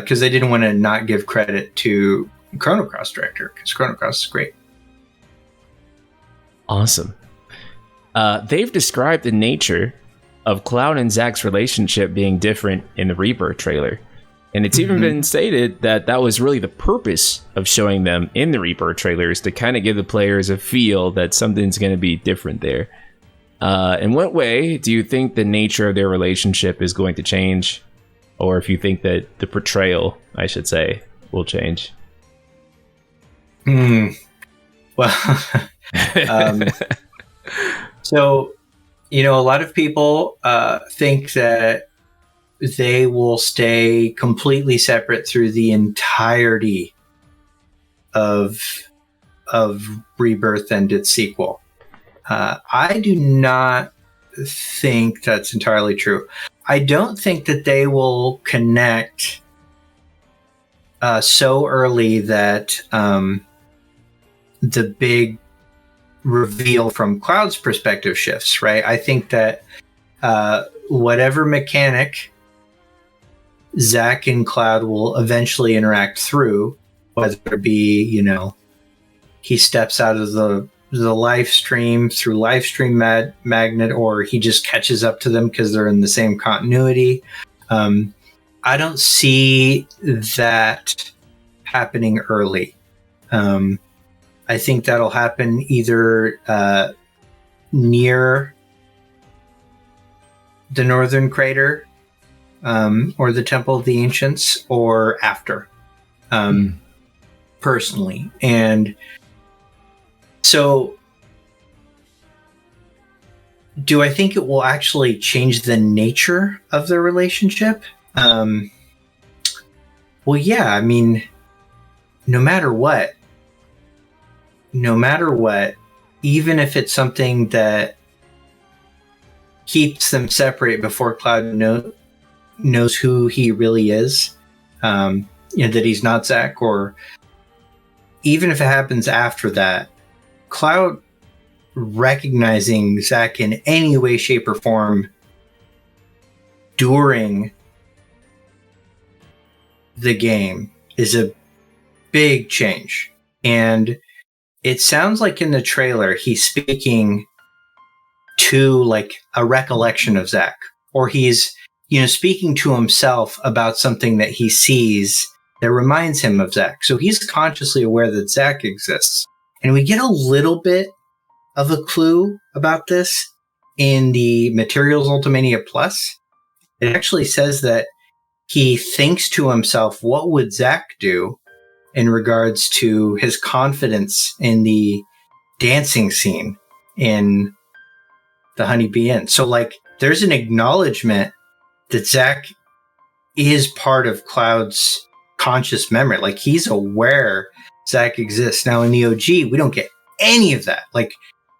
Speaker 2: because they didn't want to not give credit to Chrono Cross director, because Chrono Cross is great.
Speaker 1: Awesome. They've described the nature of Cloud and Zack's relationship being different in the Rebirth trailer. And it's even been stated that was really the purpose of showing them in the Rebirth trailers, to kind of give the players a feel that something's going to be different there. In what way do you think the nature of their relationship is going to change? Or if you think that the portrayal, I should say, will change?
Speaker 2: Well, so, a lot of people think that they will stay completely separate through the entirety of Rebirth and its sequel. I do not think that's entirely true. I don't think that they will connect so early that the big reveal from Cloud's perspective shifts, right? I think that whatever mechanic Zack and Cloud will eventually interact through, whether it be, he steps out of the live stream through live stream magnet, or he just catches up to them because they're in the same continuity. I don't see that happening early. I think that'll happen either near the Northern Crater or the Temple of the Ancients, or after, personally. And so, do I think it will actually change the nature of their relationship? Well, yeah, I mean, no matter what, even if it's something that keeps them separate before Cloud knows who he really is, that he's not Zack, or even if it happens after that, Cloud recognizing Zack in any way, shape, or form during the game is a big change. And it sounds like in the trailer he's speaking to like a recollection of Zack, or he's speaking to himself about something that he sees that reminds him of Zack. So he's consciously aware that Zack exists. And we get a little bit of a clue about this in the Materials Ultimania Plus. It actually says that he thinks to himself, what would Zack do in regards to his confidence in the dancing scene in the Honeybee Inn? So, like, there's an acknowledgement that Zack is part of Cloud's conscious memory. Like, he's aware Zack exists. Now, in the OG, we don't get any of that. Like,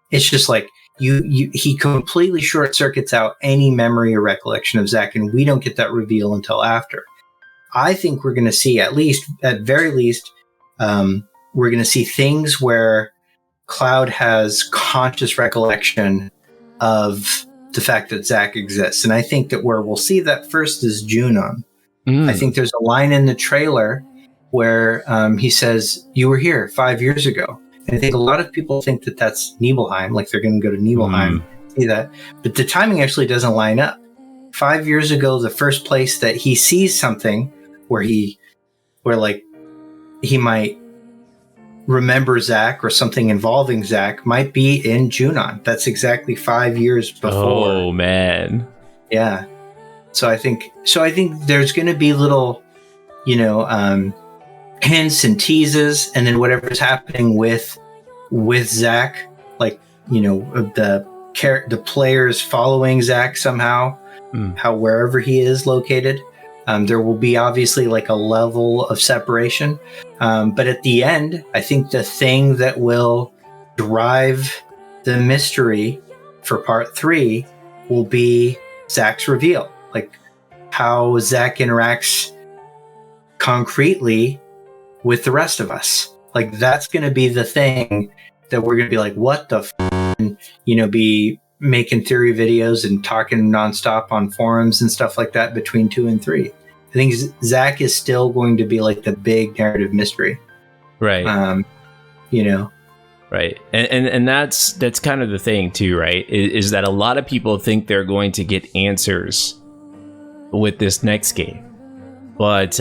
Speaker 2: it's just like he completely short circuits out any memory or recollection of Zack, and we don't get that reveal until after. I think we're going to see, at very least, we're going to see things where Cloud has conscious recollection of the fact that Zack exists. And I think that where we'll see that first is Junon. I think there's a line in the trailer where he says, "You were here 5 years ago." And I think a lot of people think that that's Nibelheim, like they're going to go to Nibelheim, see that. But the timing actually doesn't line up. 5 years ago, the first place that he sees something where he might remember Zack, or something involving Zack, might be in Junon. That's exactly 5 years before.
Speaker 1: Oh, man.
Speaker 2: Yeah. So I think there's going to be little, hints and teases, and then whatever's happening with Zack, like, the players following Zack somehow, wherever he is located. There will be obviously like a level of separation. But at the end, I think the thing that will drive the mystery for part 3 will be Zack's reveal. Like, how Zack interacts concretely with the rest of us. Like, that's going to be the thing that we're going to be like, what the f-? Be making theory videos and talking nonstop on forums and stuff like that between 2 and 3. I think Zack is still going to be like the big narrative mystery.
Speaker 1: Right.
Speaker 2: Right.
Speaker 1: And that's kind of the thing too, right? Is that a lot of people think they're going to get answers with this next game. But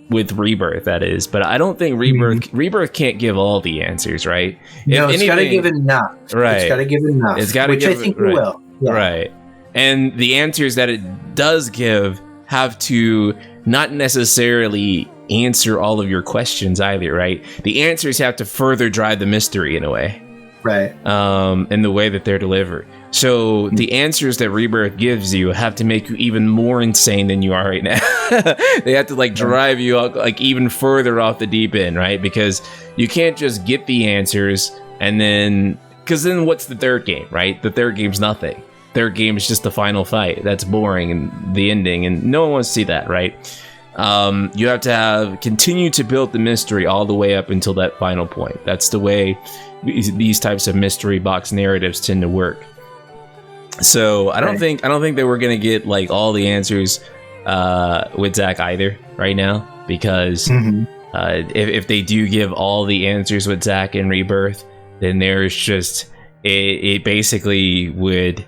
Speaker 1: with Rebirth, that is. But I don't think Rebirth can't give all the answers, right?
Speaker 2: No, it's got to give enough.
Speaker 1: Right.
Speaker 2: It's got to give enough.
Speaker 1: It's got to
Speaker 2: which
Speaker 1: give,
Speaker 2: I think
Speaker 1: right,
Speaker 2: it will. Yeah.
Speaker 1: Right. And the answers that it does give have to not necessarily answer all of your questions either, right? The answers have to further drive the mystery in a way.
Speaker 2: Right.
Speaker 1: In the way that they're delivered. So the answers that Rebirth gives you have to make you even more insane than you are right now. They have to like drive you out, like even further off the deep end, right? Because you can't just get the answers and then, because then what's the third game, right? The third game's nothing. Third game is just the final fight. That's boring, and the ending, and no one wants to see that, right? You have to continue to build the mystery all the way up until that final point. That's the way these types of mystery box narratives tend to work. So I don't think that we're gonna get like all the answers with Zack either right now, because if they do give all the answers with Zack in Rebirth, then there's just it basically would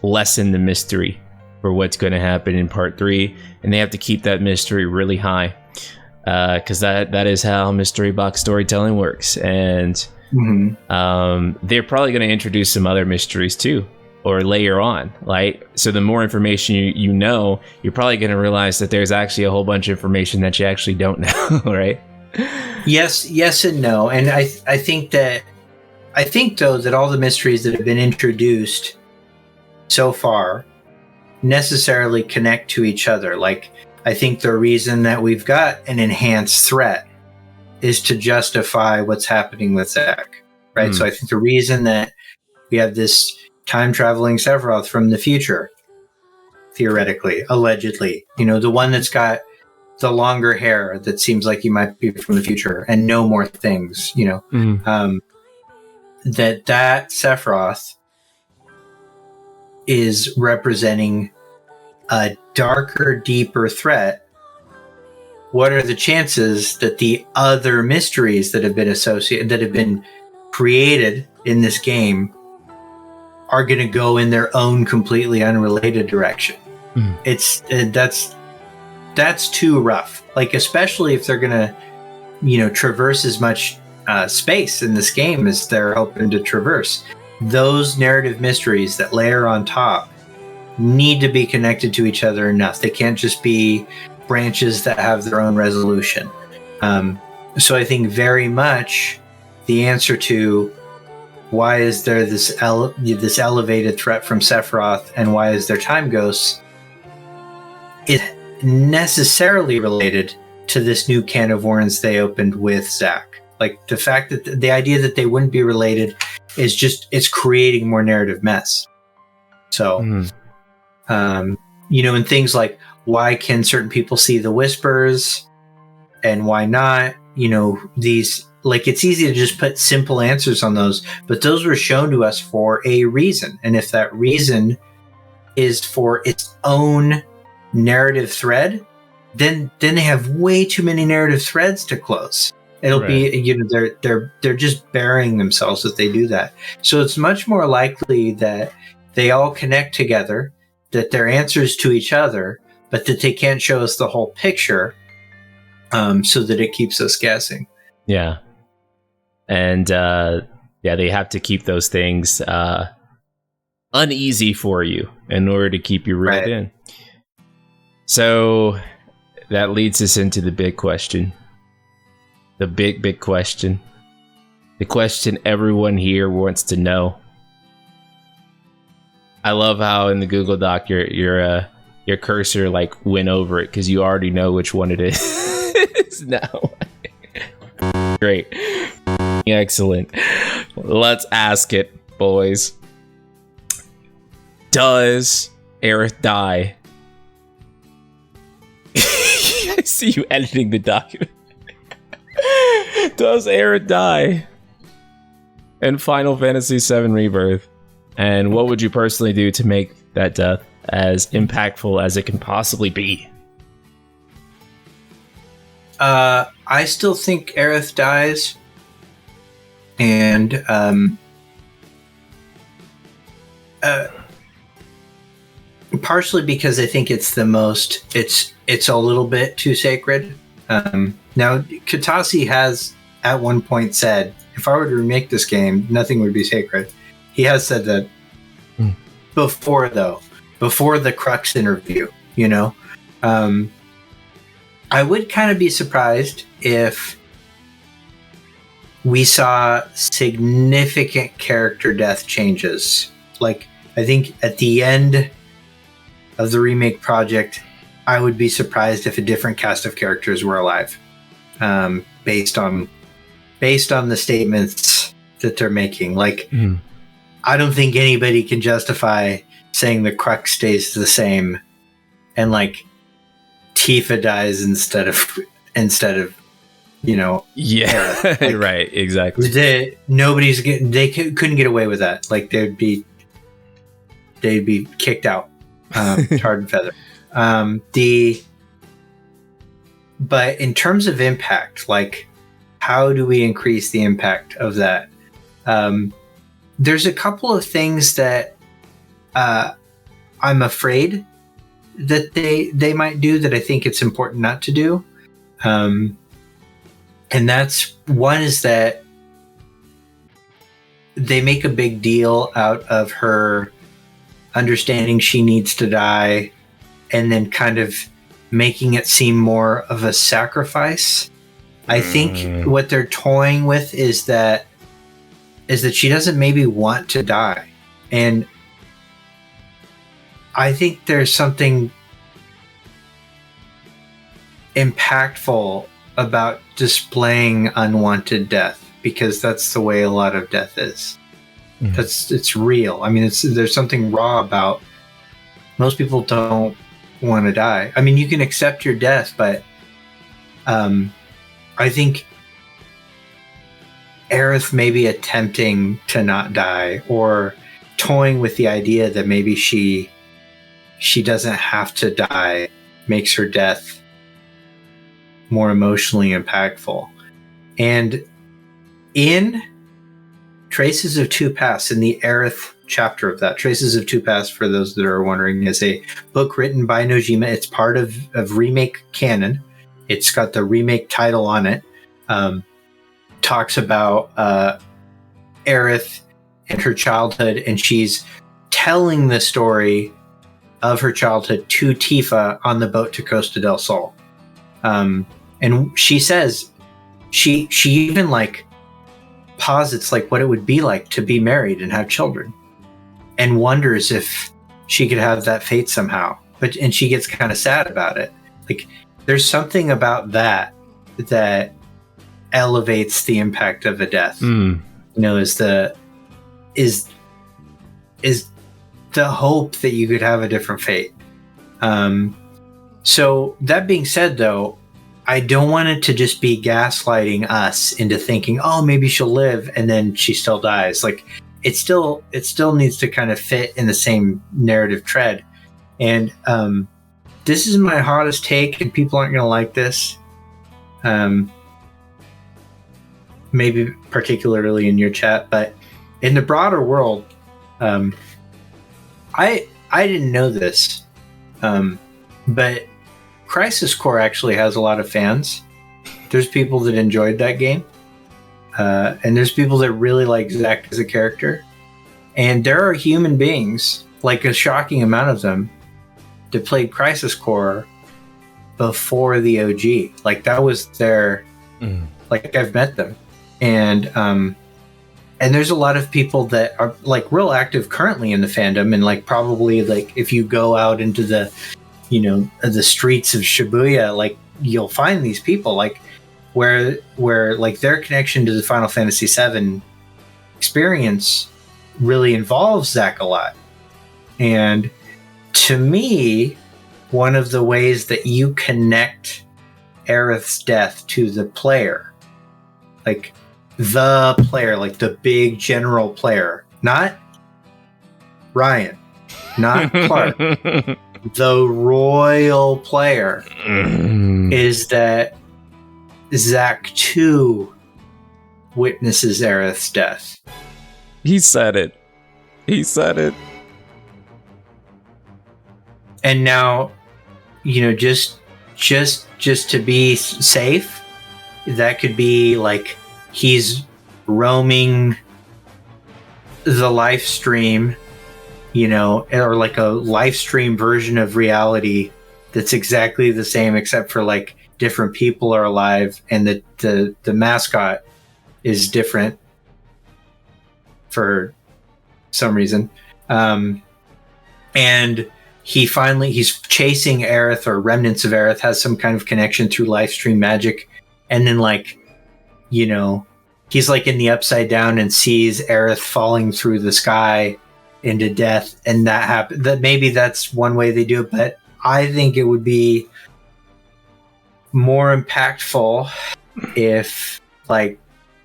Speaker 1: lessen the mystery for what's going to happen in part 3, and they have to keep that mystery really high, because that is how mystery box storytelling works. And they're probably going to introduce some other mysteries too, or layer on, right? So the more information you know, you're probably going to realize that there's actually a whole bunch of information that you actually don't know, right?
Speaker 2: Yes and no. And I think though that all the mysteries that have been introduced so far necessarily connect to each other. Like, I think the reason that we've got an enhanced threat is to justify what's happening with Zack, right? So I think the reason that we have this time-traveling Sephiroth from the future, theoretically, allegedly, the one that's got the longer hair that seems like he might be from the future and know more things, that Sephiroth is representing a darker, deeper threat. What are the chances that the other mysteries that have been created in this game are going to go in their own completely unrelated direction? That's too rough. Like, especially if they're going to, traverse as much space in this game as they're hoping to traverse. Those narrative mysteries that layer on top need to be connected to each other enough. They can't just be branches that have their own resolution. So I think very much the answer to why is there this elevated threat from Sephiroth and why is there time ghosts is necessarily related to this new can of worms they opened with Zack. Like, the fact that the idea that they wouldn't be related is just, it's creating more narrative mess. So, and things like, why can certain people see the whispers and why not? These, like, it's easy to just put simple answers on those, but those were shown to us for a reason. And if that reason is for its own narrative thread, then they have way too many narrative threads to close. It'll be, they're just burying themselves if they do that. So it's much more likely that they all connect together, that they're answers to each other, but that they can't show us the whole picture, so that it keeps us guessing.
Speaker 1: Yeah. And they have to keep those things uneasy for you in order to keep you reeled in. So that leads us into the big question. The big question. The question everyone here wants to know. I love how in the Google Doc your cursor like went over it because you already know which one it is now. Great. Excellent. Let's ask it, boys. Does Aerith die? I see you editing the document. Does Aerith die in Final Fantasy VII Rebirth? And what would you personally do to make that death as impactful as it can possibly be?
Speaker 2: I still think Aerith dies. And partially because I think it's the most, it's a little bit too sacred. Now, Katase has at one point said, if I were to remake this game, nothing would be sacred. He has said that before the Crux interview, I would kind of be surprised if we saw significant character death changes. Like, I think at the end of the remake project, I would be surprised if a different cast of characters were alive, based on the statements that they're making. Like, I don't think anybody can justify saying the Crux stays the same, and like Tifa dies instead of
Speaker 1: yeah,
Speaker 2: like,
Speaker 1: right, exactly.
Speaker 2: they couldn't get away with that. Like, they'd be kicked out, tarred and feathered. But in terms of impact, like, how do we increase the impact of that? There's a couple of things that I'm afraid that they might do that I think it's important not to do. And that's one is that they make a big deal out of her understanding she needs to die, and then kind of making it seem more of a sacrifice. I think what they're toying with is that she doesn't maybe want to die. And I think there's something impactful about displaying unwanted death, because that's the way a lot of death is. It's real. I mean, there's something raw about most people don't want to die. I mean, you can accept your death, but I think Aerith may be attempting to not die, or toying with the idea that maybe she doesn't have to die, makes her death more emotionally impactful. And in Traces of Two Paths, in the Aerith chapter of that, Traces of Two Paths, for those that are wondering, is a book written by Nojima. It's part of remake canon. It's got the remake title on it. Talks about Aerith and her childhood, and she's telling the story of her childhood to Tifa on the boat to Costa del Sol. And she says, she even like posits like what it would be like to be married and have children, and wonders if she could have that fate somehow. And she gets kind of sad about it. Like, there's something about that elevates the impact of a death. You know, is the hope that you could have a different fate. So that being said, though, I don't want it to just be gaslighting us into thinking, oh, maybe she'll live, and then she still dies. Like, it still needs to kind of fit in the same narrative tread. And this is my hottest take, and people aren't going to like this. Maybe particularly in your chat, but in the broader world, I didn't know this, but Crisis Core actually has a lot of fans. There's people that enjoyed that game, and there's people that really like Zack as a character. And there are human beings, like a shocking amount of them, that played Crisis Core before the OG. Like, that was their... Like, I've met them. And there's a lot of people that are like real active currently in the fandom, and like probably like if you go out into the, you know, the streets of Shibuya, like you'll find these people like where like their connection to the Final Fantasy VII experience really involves Zack a lot. And to me, one of the ways that you connect Aerith's death to the player, like the player, like the big general player, not Ryan, not Clark, the royal player, is that Zack too witnesses Aerith's death.
Speaker 1: He said it. He said it.
Speaker 2: And now, you know, just to be safe, that could be like he's roaming the live stream, you know, or like a live stream version of reality that's exactly the same, except for like different people are alive, and the mascot is different for some reason. And he's chasing Aerith, or remnants of Aerith, has some kind of connection through life stream magic. And then, like, you know, he's like in the upside down and sees Aerith falling through the sky into death. And that happened. That maybe that's one way they do it, but I think it would be more impactful if, like,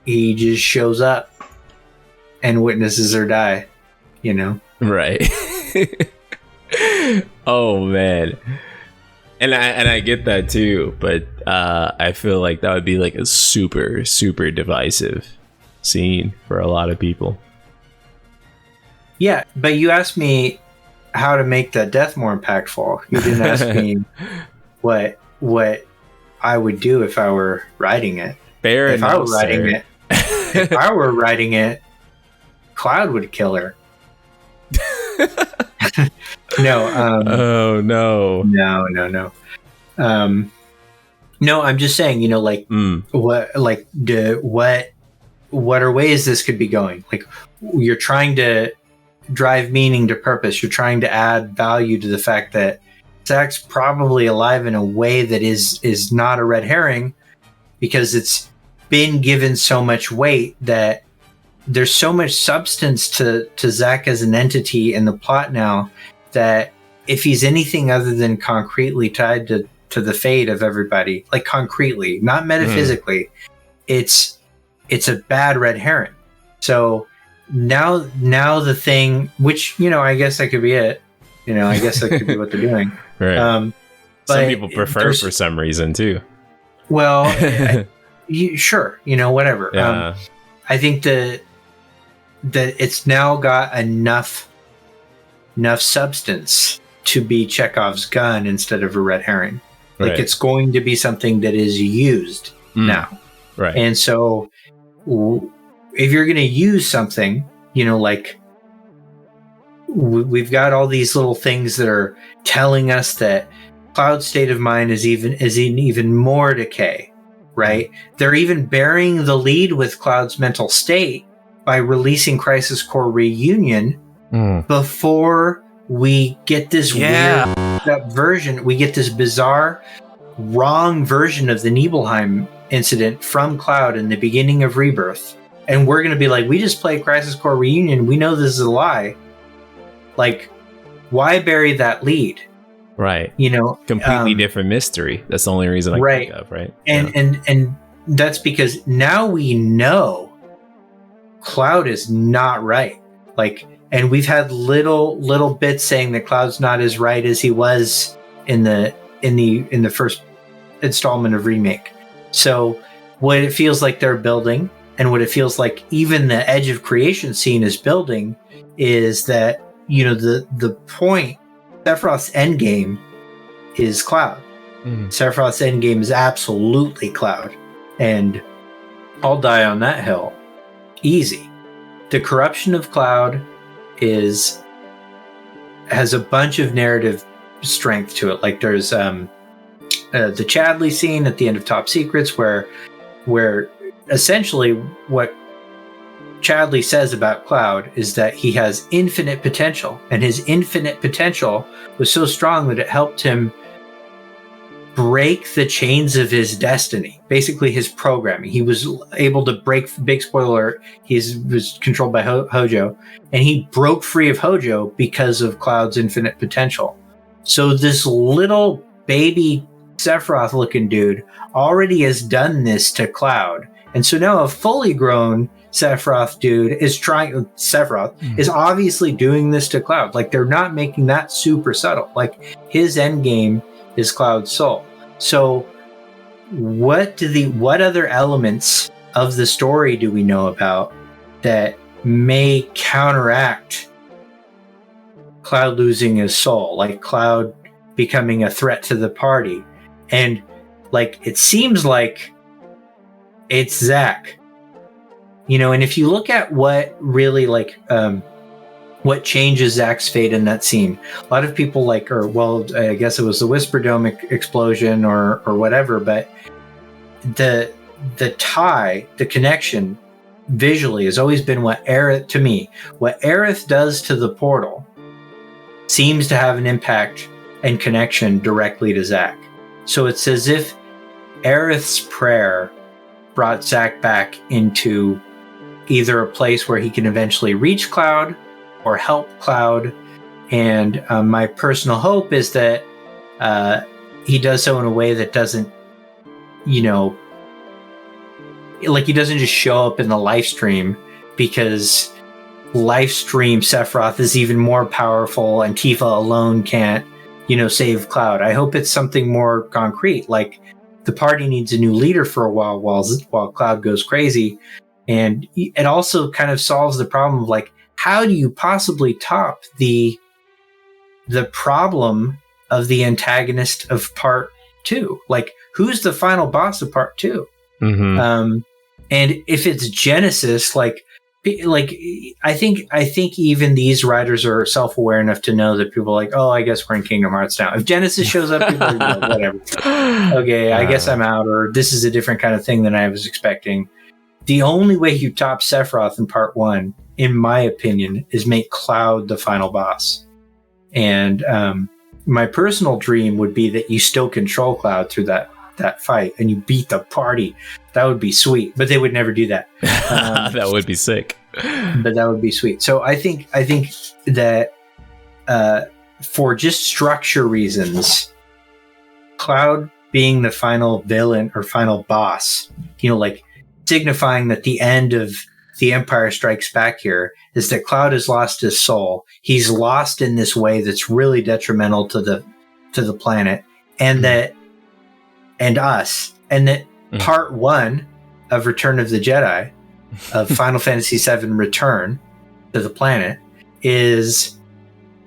Speaker 2: he just shows up and witnesses her die, you know?
Speaker 1: Right. Oh man. And I get that too, but I feel like that would be like a super, super divisive scene for a lot of people.
Speaker 2: Yeah, but you asked me how to make that death more impactful. You didn't ask me what I would do if I were writing it. If I were writing it, Cloud would kill her. No.
Speaker 1: Oh no.
Speaker 2: No. No, I'm just saying, you know, like what are ways this could be going? Like, you're trying to drive meaning to purpose. You're trying to add value to the fact that Zack's probably alive in a way that is not a red herring, because it's been given so much weight that there's so much substance to Zack as an entity in the plot now, that if he's anything other than concretely tied to the fate of everybody, like concretely, not metaphysically, it's a bad red herring. So now the thing, which, you know, I guess that could be it. You know, I guess that could be what they're doing.
Speaker 1: Right. Some people prefer for some reason too.
Speaker 2: Well, sure, you know, whatever.
Speaker 1: Yeah.
Speaker 2: I think that it's now got enough substance to be Chekhov's gun instead of a red herring. Like,
Speaker 1: Right.
Speaker 2: it's going to be something that is used now.
Speaker 1: Right.
Speaker 2: And so if you're going to use something, you know, like, we've got all these little things that are telling us that Cloud's state of mind is in even more decay, right? They're even burying the lead with Cloud's mental state by releasing Crisis Core Reunion before we get this weird version. We get this bizarre, wrong version of the Nibelheim incident from Cloud in the beginning of Rebirth. And we're going to be like, we just played Crisis Core Reunion. We know this is a lie. Like, why bury that lead?
Speaker 1: Right.
Speaker 2: You know,
Speaker 1: completely different mystery. That's the only reason I think of, right?
Speaker 2: And that's because now we know Cloud is not right. Like, and we've had little bits saying that Cloud's not as right as he was in the first installment of Remake. So what it feels like they're building, and what it feels like even the Edge of Creation scene is building, is that, you know, the point, Sephiroth's endgame is Cloud. Sephiroth's endgame is absolutely Cloud. And I'll die on that hill. Easy. The corruption of Cloud has a bunch of narrative strength to it. Like, there's the Chadley scene at the end of Top Secrets where essentially what Chadley says about Cloud is that he has infinite potential, and his infinite potential was so strong that it helped him break the chains of his destiny, basically his programming. He was able to break, big spoiler, was controlled by Hojo, and he broke free of Hojo because of Cloud's infinite potential. So this little baby Sephiroth looking dude already has done this to Cloud. And so now a fully grown Sephiroth dude is is obviously doing this to Cloud. Like, they're not making that super subtle. Like, his end game is Cloud's soul. So what other elements of the story do we know about that may counteract Cloud losing his soul? Like, Cloud becoming a threat to the party. And, like, it seems like it's Zack, you know. And if you look at what really, like, what changes Zack's fate in that scene, a lot of people I guess it was the Whisper Dome explosion or whatever, but the tie, the connection visually has always been what Aerith does to the portal seems to have an impact and connection directly to Zack. So it's as if Aerith's prayer brought Zack back into either a place where he can eventually reach Cloud or help Cloud. And my personal hope is that he does so in a way that doesn't, like he doesn't just show up in the live stream, because live stream Sephiroth is even more powerful and Tifa alone can't, save Cloud. I hope it's something more concrete, like the party needs a new leader for a while Cloud goes crazy. And it also kind of solves the problem of like, how do you possibly top the problem of the antagonist of part 2? Like, who's the final boss of part 2?
Speaker 1: Mm-hmm.
Speaker 2: And if it's Genesis, like I think even these writers are self-aware enough to know that people are like, oh, I guess we're in Kingdom Hearts now. If Genesis shows up, people are like, whatever. Okay, I guess I'm out, or this is a different kind of thing than I was expecting. The only way you top Sephiroth in part 1, in my opinion, is make Cloud the final boss. And my personal dream would be that you still control Cloud through that fight and you beat the party. That would be sweet, but they would never do that.
Speaker 1: That would be sick.
Speaker 2: But that would be sweet. So I think that for just structure reasons, Cloud being the final villain or final boss, like signifying that the end of The Empire Strikes Back here is that Cloud has lost his soul. He's lost in this way that's really detrimental to the planet, and and us, and that part 1 of Return of the Jedi, of Final Fantasy VII Return to the planet, is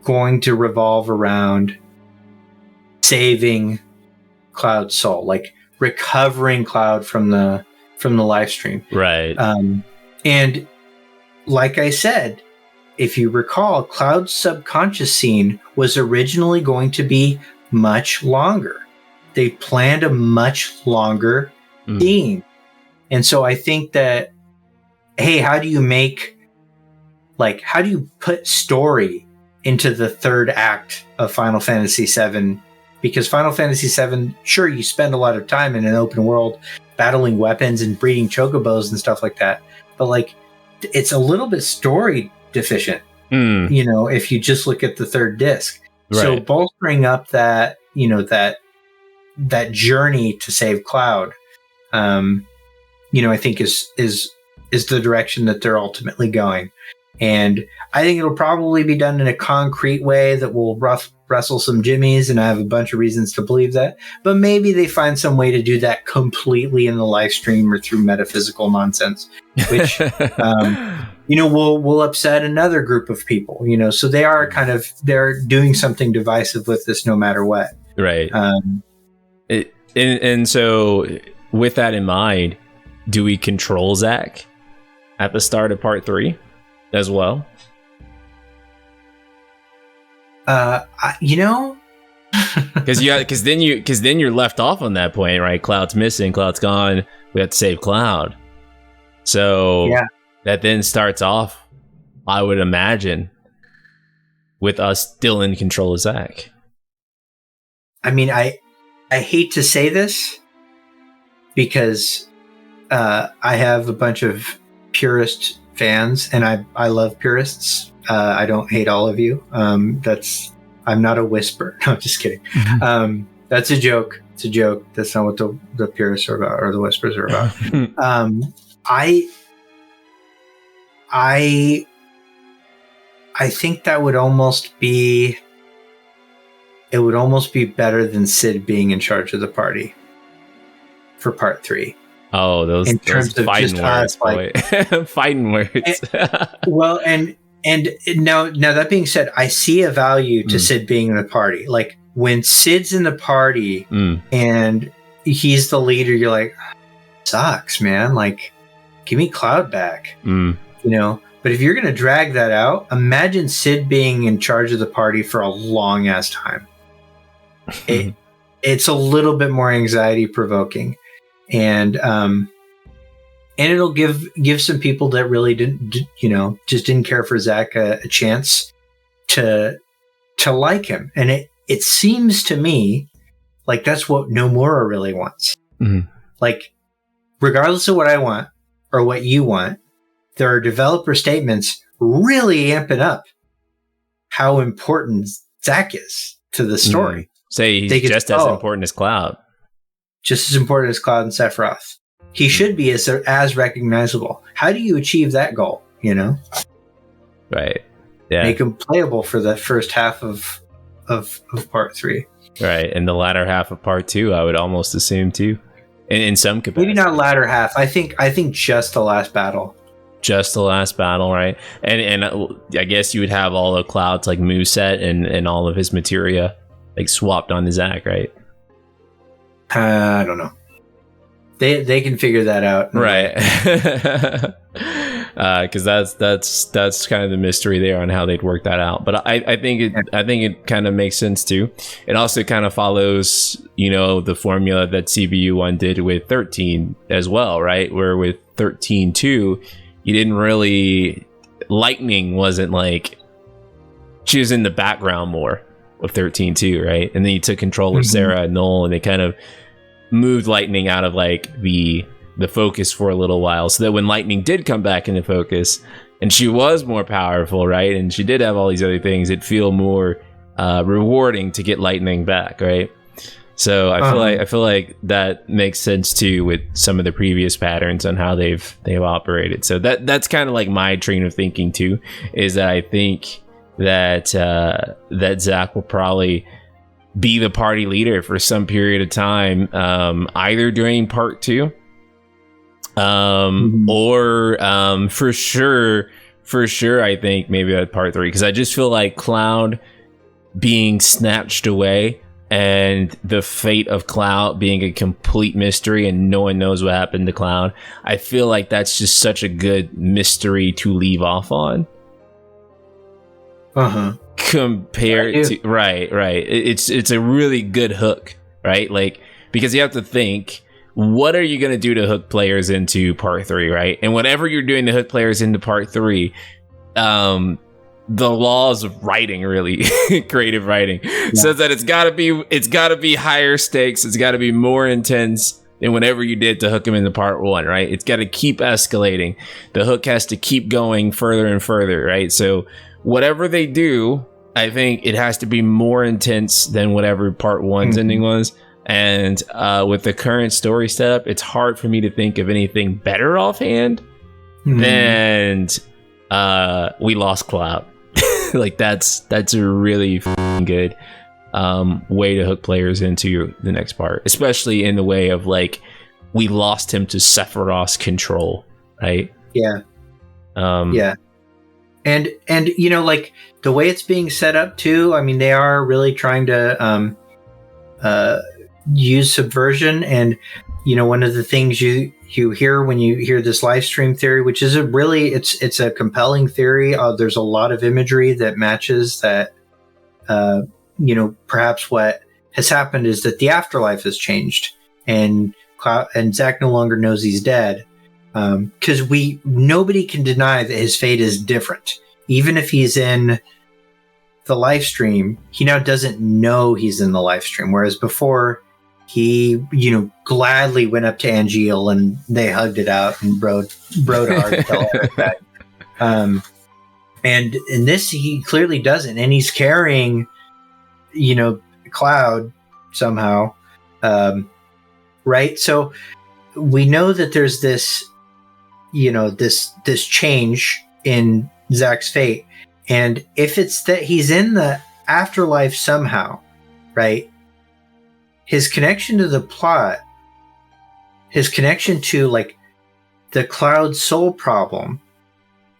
Speaker 2: going to revolve around saving Cloud's soul, like recovering Cloud from the live stream.
Speaker 1: Right.
Speaker 2: And like I said, if you recall, Cloud's subconscious scene was originally going to be much longer. They planned a much longer scene. And so I think that, hey, how do you put story into the third act of Final Fantasy VII? Because Final Fantasy VII, sure, you spend a lot of time in an open world battling weapons and breeding chocobos and stuff like that. But like, it's a little bit story deficient, if you just look at the third disc. Right. So bolstering up that, that journey to save Cloud, I think is the direction that they're ultimately going. And I think it'll probably be done in a concrete way that will wrestle some jimmies, and I have a bunch of reasons to believe that. But maybe they find some way to do that completely in the live stream or through metaphysical nonsense, which will upset another group of people. So they are they're doing something divisive with this, no matter what.
Speaker 1: Right. And so, with that in mind, do we control Zack at the start of part 3 as well? Because then you're left off on that point, right? Cloud's missing, Cloud's gone. We have to save Cloud. So that then starts off, I would imagine, with us still in control of Zack.
Speaker 2: I mean, I hate to say this because I have a bunch of purist fans, and I love purists. I don't hate all of you. I'm not a whisper. No, just kidding. Mm-hmm. That's a joke. It's a joke. That's not what the purists are about, or the whispers are about. I think that would almost be. It would almost be better than Sid being in charge of the party for part 3.
Speaker 1: Oh, those fighting words, fighting words.
Speaker 2: Well, and now that being said, I see a value to Sid being in the party. Like when Sid's in the party and he's the leader, you're like, sucks, man. Like, give me Cloud back. But if you're gonna drag that out, imagine Sid being in charge of the party for a long ass time. It's a little bit more anxiety provoking, and and it'll give some people that really just didn't care for Zach a chance to like him. And it seems to me like that's what Nomura really wants.
Speaker 1: Mm-hmm.
Speaker 2: Like, regardless of what I want or what you want, there are developer statements really amping up how important Zach is to the story.
Speaker 1: Mm-hmm. Say he's just as important as Cloud.
Speaker 2: Just as important as Cloud and Sephiroth. He should be as recognizable. How do you achieve that goal?
Speaker 1: Right. Yeah.
Speaker 2: Make him playable for the first half of part 3.
Speaker 1: Right, and the latter half of part 2, I would almost assume too, in some capacity.
Speaker 2: Maybe not latter half. I think just the last battle.
Speaker 1: Just the last battle, right? And I guess you would have all of Cloud's like moveset and all of his materia like swapped onto Zack, right?
Speaker 2: I don't know. They can figure that out,
Speaker 1: right? Because that's kind of the mystery there on how they'd work that out. But I think it kind of makes sense too. It also kind of follows, the formula that CBU1 did with 13 as well, right? Where with 13.2, you didn't really, Lightning wasn't like, she was in the background more of 13.2, right? And then you took control of Sarah and Noel, and they kind of moved Lightning out of like the focus for a little while, so that when Lightning did come back into focus and she was more powerful, right, and she did have all these other things, it'd feel more rewarding to get Lightning back, right? So I feel like that makes sense too with some of the previous patterns on how they've operated. So that's kind of like my train of thinking too, is that I think that that Zack will probably be the party leader for some period of time, either during part 2, or for sure I think maybe at part 3, because I just feel like Cloud being snatched away and the fate of Cloud being a complete mystery and no one knows what happened to Cloud, I feel like that's just such a good mystery to leave off on. Compared to right, it's a really good hook, right? Like, because you have to think, what are you going to do to hook players into part 3, right? And whatever you're doing to hook players into part 3, the laws of writing, really creative writing, says that it's got to be higher stakes, it's got to be more intense than whatever you did to hook them into part 1, right? It's got to keep escalating. The hook has to keep going further and further, right? So whatever they do, I think it has to be more intense than whatever part 1's ending was. And with the current story setup, it's hard for me to think of anything better offhand than we lost Cloud. Like that's a really good way to hook players into the next part, especially in the way of like, we lost him to Sephiroth's control, right?
Speaker 2: Yeah. And like the way it's being set up too, I mean, they are really trying to use subversion. And one of the things you hear when you hear this live stream theory, which is it's a compelling theory. There's a lot of imagery that matches that. Perhaps what has happened is that the afterlife has changed, and Zack no longer knows he's dead. Because nobody can deny that his fate is different. Even if he's in the live stream, he now doesn't know he's in the live stream. Whereas before, he gladly went up to Angeal and they hugged it out and broed hard till Eric died. And in this, he clearly doesn't, and he's carrying, Cloud somehow, right? So we know that there's this. This change in Zack's fate, and if it's that he's in the afterlife somehow, right, his connection to the plot, his connection to like the Cloud soul problem,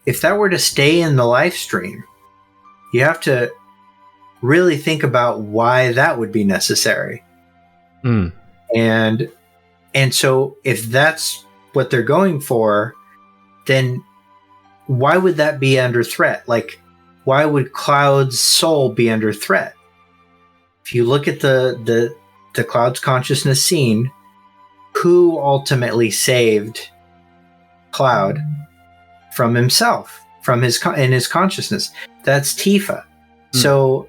Speaker 2: if that were to stay in the live stream, you have to really think about why that would be necessary. And so if that's what they're going for, then why would that be under threat? Like, why would Cloud's soul be under threat? If you look at the Cloud's consciousness scene, who ultimately saved Cloud from himself, from his in his consciousness. That's Tifa. So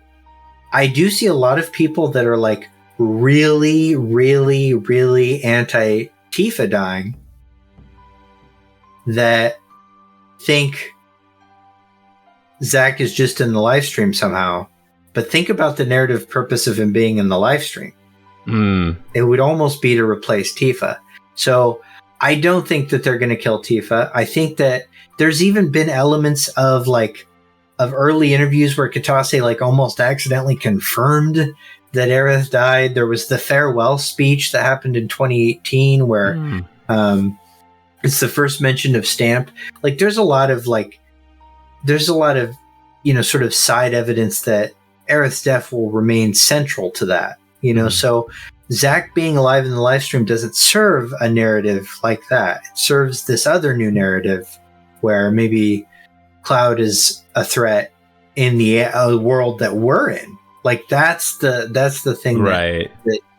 Speaker 2: I do see a lot of people that are like really, really, really anti Tifa dying that think Zack is just in the live stream somehow. But think about the narrative purpose of him being in the live stream. It would almost be to replace Tifa. So I don't think that they're going to kill Tifa. I think that there's even been elements of early interviews where Kitase like almost accidentally confirmed that Aerith died. There was the farewell speech that happened in 2018 where it's the first mention of Stamp. Like there's a lot of sort of side evidence that Aerith's death will remain central to that. So Zack being alive in the live stream doesn't serve a narrative like that. It serves this other new narrative where maybe Cloud is a threat in the world that we're in. Like that's the thing
Speaker 1: right.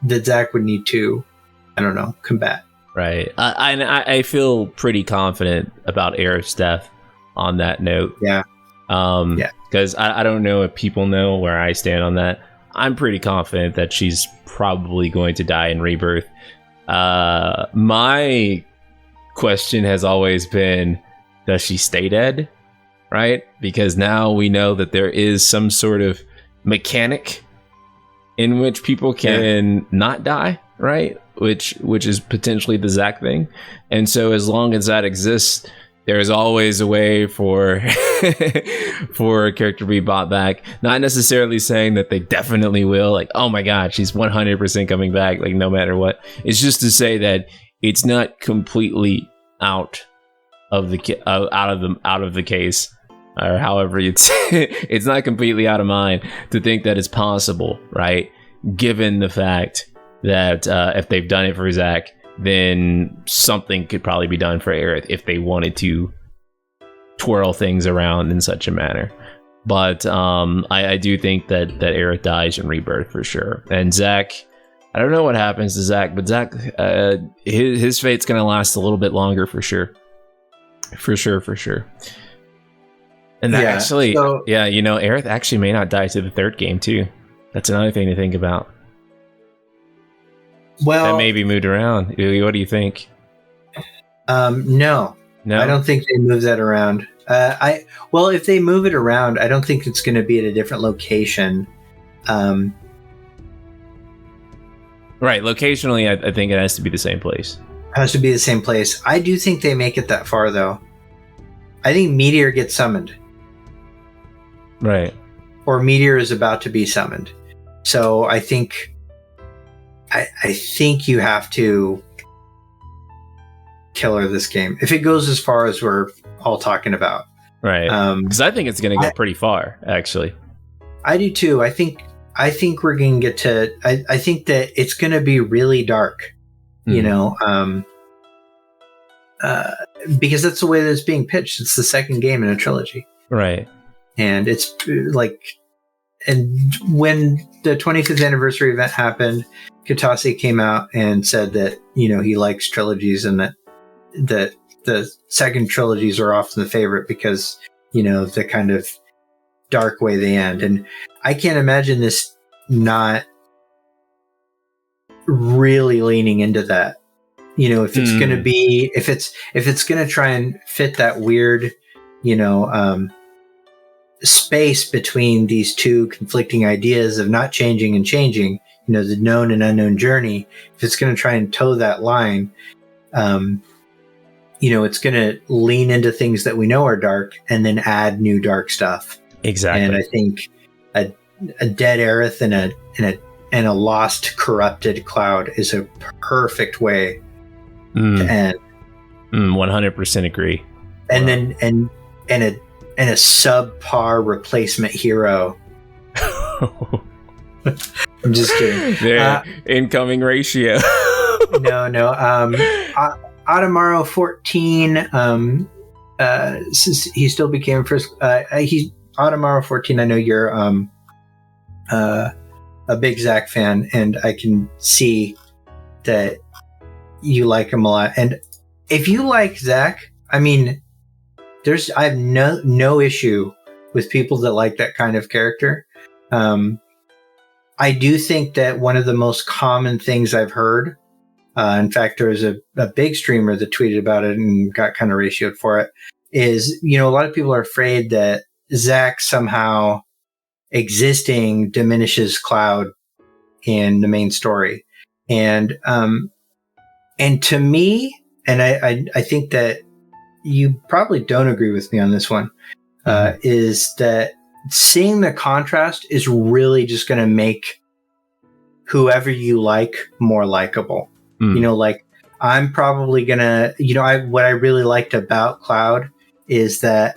Speaker 2: that Zack would need to, I don't know, combat.
Speaker 1: Right. I feel pretty confident about Aerith's death on that note.
Speaker 2: Yeah.
Speaker 1: Because I don't know if people know where I stand on that. I'm pretty confident that she's probably going to die in Rebirth. My question has always been, does she stay dead? Right? Because now we know that there is some sort of mechanic in which people can not die, right? Which is potentially the Zack thing. And so as long as that exists, there's always a way for for a character to be brought back. Not necessarily saying that they definitely will, like, oh my god, she's 100% coming back, like no matter what. It's just to say that it's not completely out of the case, or however you'd say it. It's not completely out of mind to think that it's possible, right? Given the fact that if they've done it for Zack, then something could probably be done for Aerith if they wanted to twirl things around in such a manner. But I do think that Aerith dies in Rebirth for sure. And Zack, I don't know what happens to Zack, but Zack, his fate's going to last a little bit longer for sure. For sure. And that Aerith actually may not die to the third game too. That's another thing to think about.
Speaker 2: Well,
Speaker 1: that may be moved around. What do you think?
Speaker 2: No, I don't think they move that around. If they move it around, I don't think it's going to be at a different location.
Speaker 1: Right, locationally, I think it has to be the same place.
Speaker 2: It has to be the same place. I do think they make it that far, though. I think Meteor gets summoned.
Speaker 1: Right.
Speaker 2: Or Meteor is about to be summoned. So I think you have to kill her this game if it goes as far as we're all talking about.
Speaker 1: Right. Because I think it's going to go pretty far, actually.
Speaker 2: I do too. I think we're going to get to. I think that it's going to be really dark. Because that's the way that it's being pitched. It's the second game in a trilogy.
Speaker 1: Right.
Speaker 2: And it's like, and when the 25th anniversary event happened, Kitase came out and said that, he likes trilogies and that the second trilogies are often the favorite because, the kind of dark way they end. And I can't imagine this not really leaning into that. If it's going to be, if it's going to try and fit that weird, space between these two conflicting ideas of not changing and changing, the known and unknown journey, if it's going to try and toe that line, it's going to lean into things that we know are dark and then add new dark stuff.
Speaker 1: Exactly.
Speaker 2: And I think a dead Aerith and a lost, corrupted Cloud is a perfect way to end.
Speaker 1: 100% agree.
Speaker 2: And then a subpar replacement hero. I'm just kidding.
Speaker 1: Incoming ratio.
Speaker 2: No. Automaro 14. Since he still became first. He's Automaro 14. I know you're a big Zack fan, and I can see that you like him a lot. And if you like Zack, I mean, I have no issue with people that like that kind of character. I do think that one of the most common things I've heard, in fact, there was a big streamer that tweeted about it and got kind of ratioed for it, is, you know, a lot of people are afraid that Zack somehow existing diminishes Cloud in the main story. And to me, and I think that you probably don't agree with me on this one, is that seeing the contrast is really just going to make whoever you like more likable. You know, like, I'm probably going to, you know, what I really liked about Cloud is that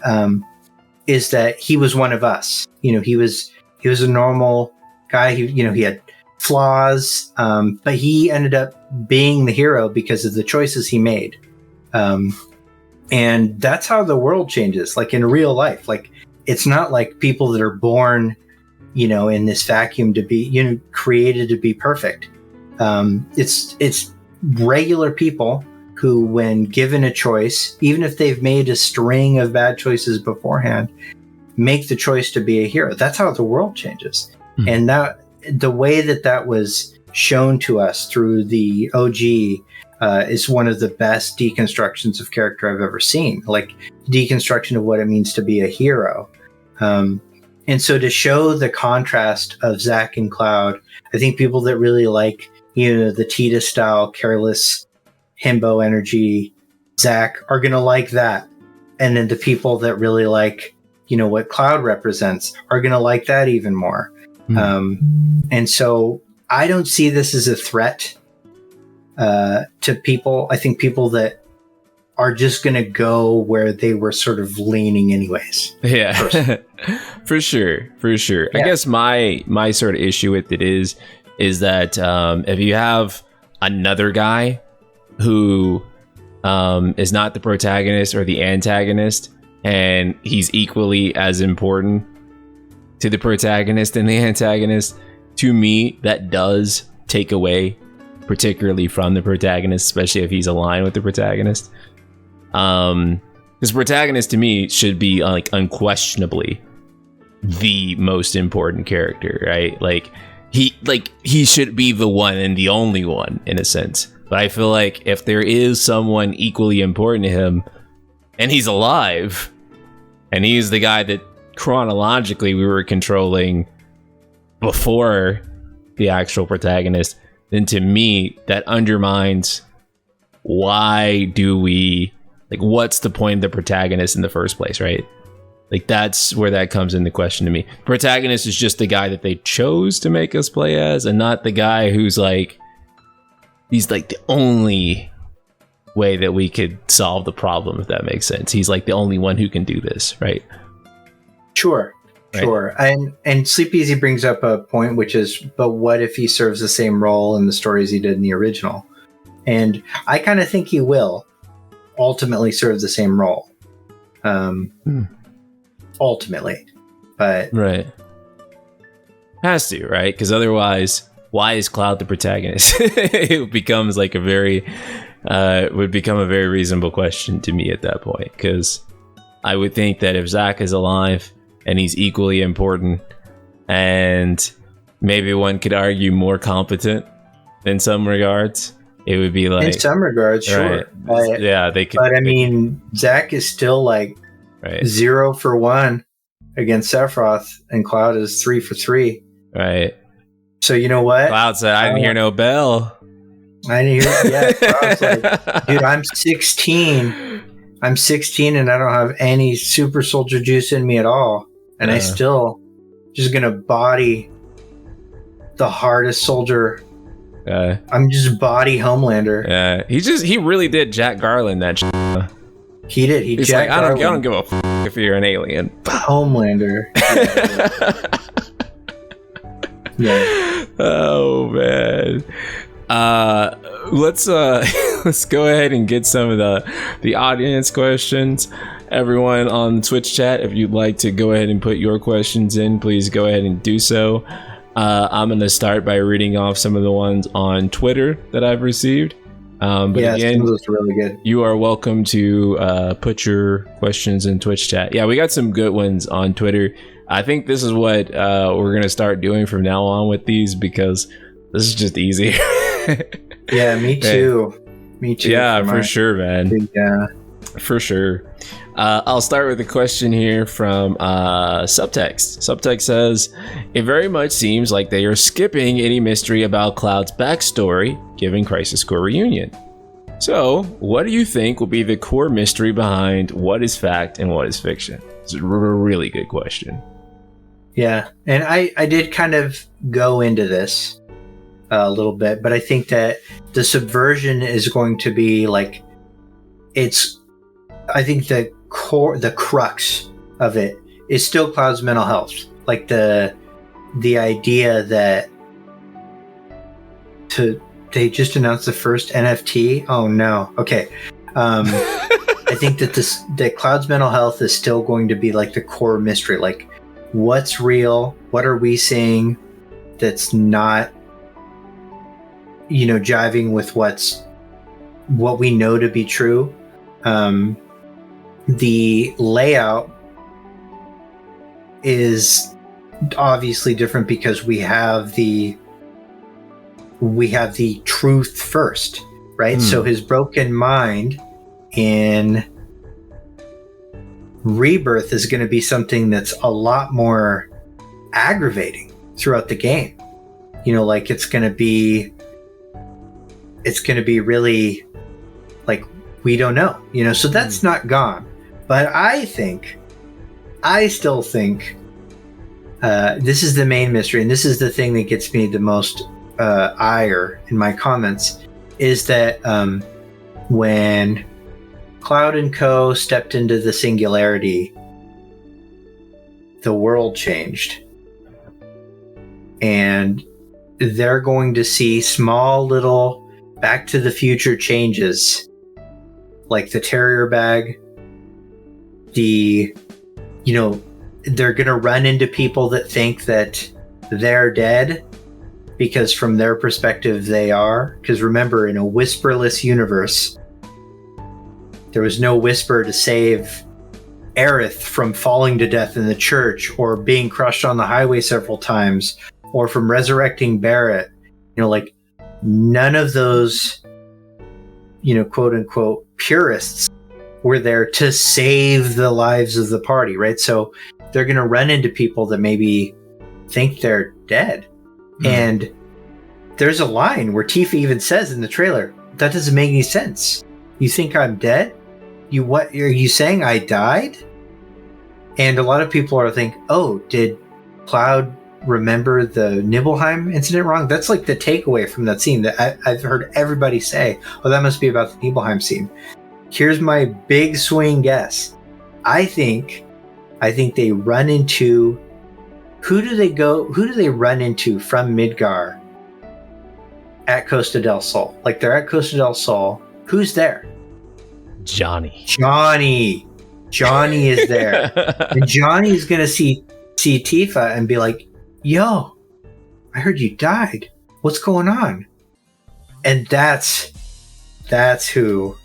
Speaker 2: he was one of us. You know, he was a normal guy. He had flaws, but he ended up being the hero because of the choices he made. And that's how the world changes, like in real life. Like, it's not like people that are born, you know, in this vacuum to be, you know, created to be perfect. It's regular people who, when given a choice, even if they've made a string of bad choices beforehand, make the choice to be a hero. That's how the world changes. And that the way that was shown to us through the OG is one of the best deconstructions of character I've ever seen. Like, deconstruction of what it means to be a hero. And so to show the contrast of Zack and Cloud, I think people that really like, you know, the Tita style, careless, himbo energy Zack are going to like that. And then the people that really like, you know, what Cloud represents are going to like that even more. And so I don't see this as a threat to people. I think people that are just going to go where they were sort of leaning anyways.
Speaker 1: Yeah, for sure. Yeah. I guess my sort of issue with it is that if you have another guy who is not the protagonist or the antagonist, and he's equally as important to the protagonist and the antagonist, to me, that does take away particularly from the protagonist, especially if he's aligned with the protagonist. This protagonist to me should be like unquestionably the most important character, right? Like he should be the one and the only one in a sense. But I feel like if there is someone equally important to him and he's alive and he's the guy that chronologically we were controlling before the actual protagonist, then to me that undermines why do we, like, what's the point of the protagonist in the first place, right? Like, that's where that comes into question to me. Protagonist is just the guy that they chose to make us play as, and not the guy who's like, he's like the only way that we could solve the problem, if that makes sense. He's like the only one who can do this, right?
Speaker 2: Sure. And Sleep Easy brings up a point, which is, but what if he serves the same role in the stories he did in the original? And I kind of think he will ultimately serve the same role. Ultimately. But
Speaker 1: right. Has to, right? Because otherwise, why is Cloud the protagonist? It becomes like would become a very reasonable question to me at that point. Because I would think that if Zack is alive and he's equally important, and maybe one could argue more competent in some regards, it would be like,
Speaker 2: in some regards, sure.
Speaker 1: Right. Yeah, they could.
Speaker 2: But I mean, Zack is still like 0 for 1 against Sephiroth, and Cloud is 3 for 3.
Speaker 1: Right.
Speaker 2: So you know what?
Speaker 1: Cloud said, "I didn't hear no bell."
Speaker 2: I didn't hear. Yeah, Cloud's like, dude, I'm 16. I'm 16, and I don't have any super soldier juice in me at all, and I still just gonna body the hardest soldier. I'm just body Homelander.
Speaker 1: Yeah, he really did Jack Garland that shit.
Speaker 2: He did. He's
Speaker 1: like, I don't give a f- if you're an alien.
Speaker 2: Homelander. Yeah.
Speaker 1: Oh man. Let's go ahead and get some of the audience questions. Everyone on the Twitch chat, if you'd like to go ahead and put your questions in, please go ahead and do so. I'm going to start by reading off some of the ones on Twitter that I've received. But
Speaker 2: yeah,
Speaker 1: again,
Speaker 2: some of those are really good.
Speaker 1: you are welcome to put your questions in Twitch chat. Yeah, we got some good ones on Twitter. I think this is what we're going to start doing from now on with these, because this is just easy.
Speaker 2: Yeah, me too. Me too.
Speaker 1: Yeah, for sure, man.
Speaker 2: Yeah.
Speaker 1: For sure. I'll start with a question here from Subtext. Subtext says, it very much seems like they are skipping any mystery about Cloud's backstory, given Crisis Core Reunion. So, what do you think will be the core mystery behind what is fact and what is fiction? It's a really good question.
Speaker 2: Yeah, and I did kind of go into this a little bit, but I think that the subversion is going to be like, I think the crux of it is still Cloud's mental health. Like the idea that they just announced the first NFT. Oh no. Okay. I think that Cloud's mental health is still going to be like the core mystery. Like, what's real? What are we seeing that's not, jiving with what we know to be true? The layout is obviously different because we have the truth first, right? So his broken mind in Rebirth is going to be something that's a lot more aggravating throughout the game. Like it's going to be really like, we don't know, so that's not gone. But I still think this is the main mystery, and this is the thing that gets me the most ire in my comments, is that when Cloud and Co. stepped into the singularity, the world changed. And they're going to see small little Back to the Future changes, like the Terrier bag. They're going to run into people that think that they're dead, because from their perspective they are. Because remember, in a whisperless universe, there was no whisper to save Aerith from falling to death in the church, or being crushed on the highway several times, or from resurrecting Barrett. Like, none of those, quote unquote purists were there to save the lives of the party, right? So they're going to run into people that maybe think they're dead. And there's a line where Tifa even says in the trailer, that doesn't make any sense. You think I'm dead? What are you saying? I died? And a lot of people are thinking, oh, did Cloud remember the Nibelheim incident wrong? That's like the takeaway from that scene that I've heard everybody say, oh, that must be about the Nibelheim scene. Here's my big swing guess. I think they run into, who do they run into from Midgar at Costa del Sol? Like, they're at Costa del Sol. Who's there?
Speaker 1: Johnny
Speaker 2: is there. And Johnny is going to see Tifa and be like, yo, I heard you died. What's going on? And that's who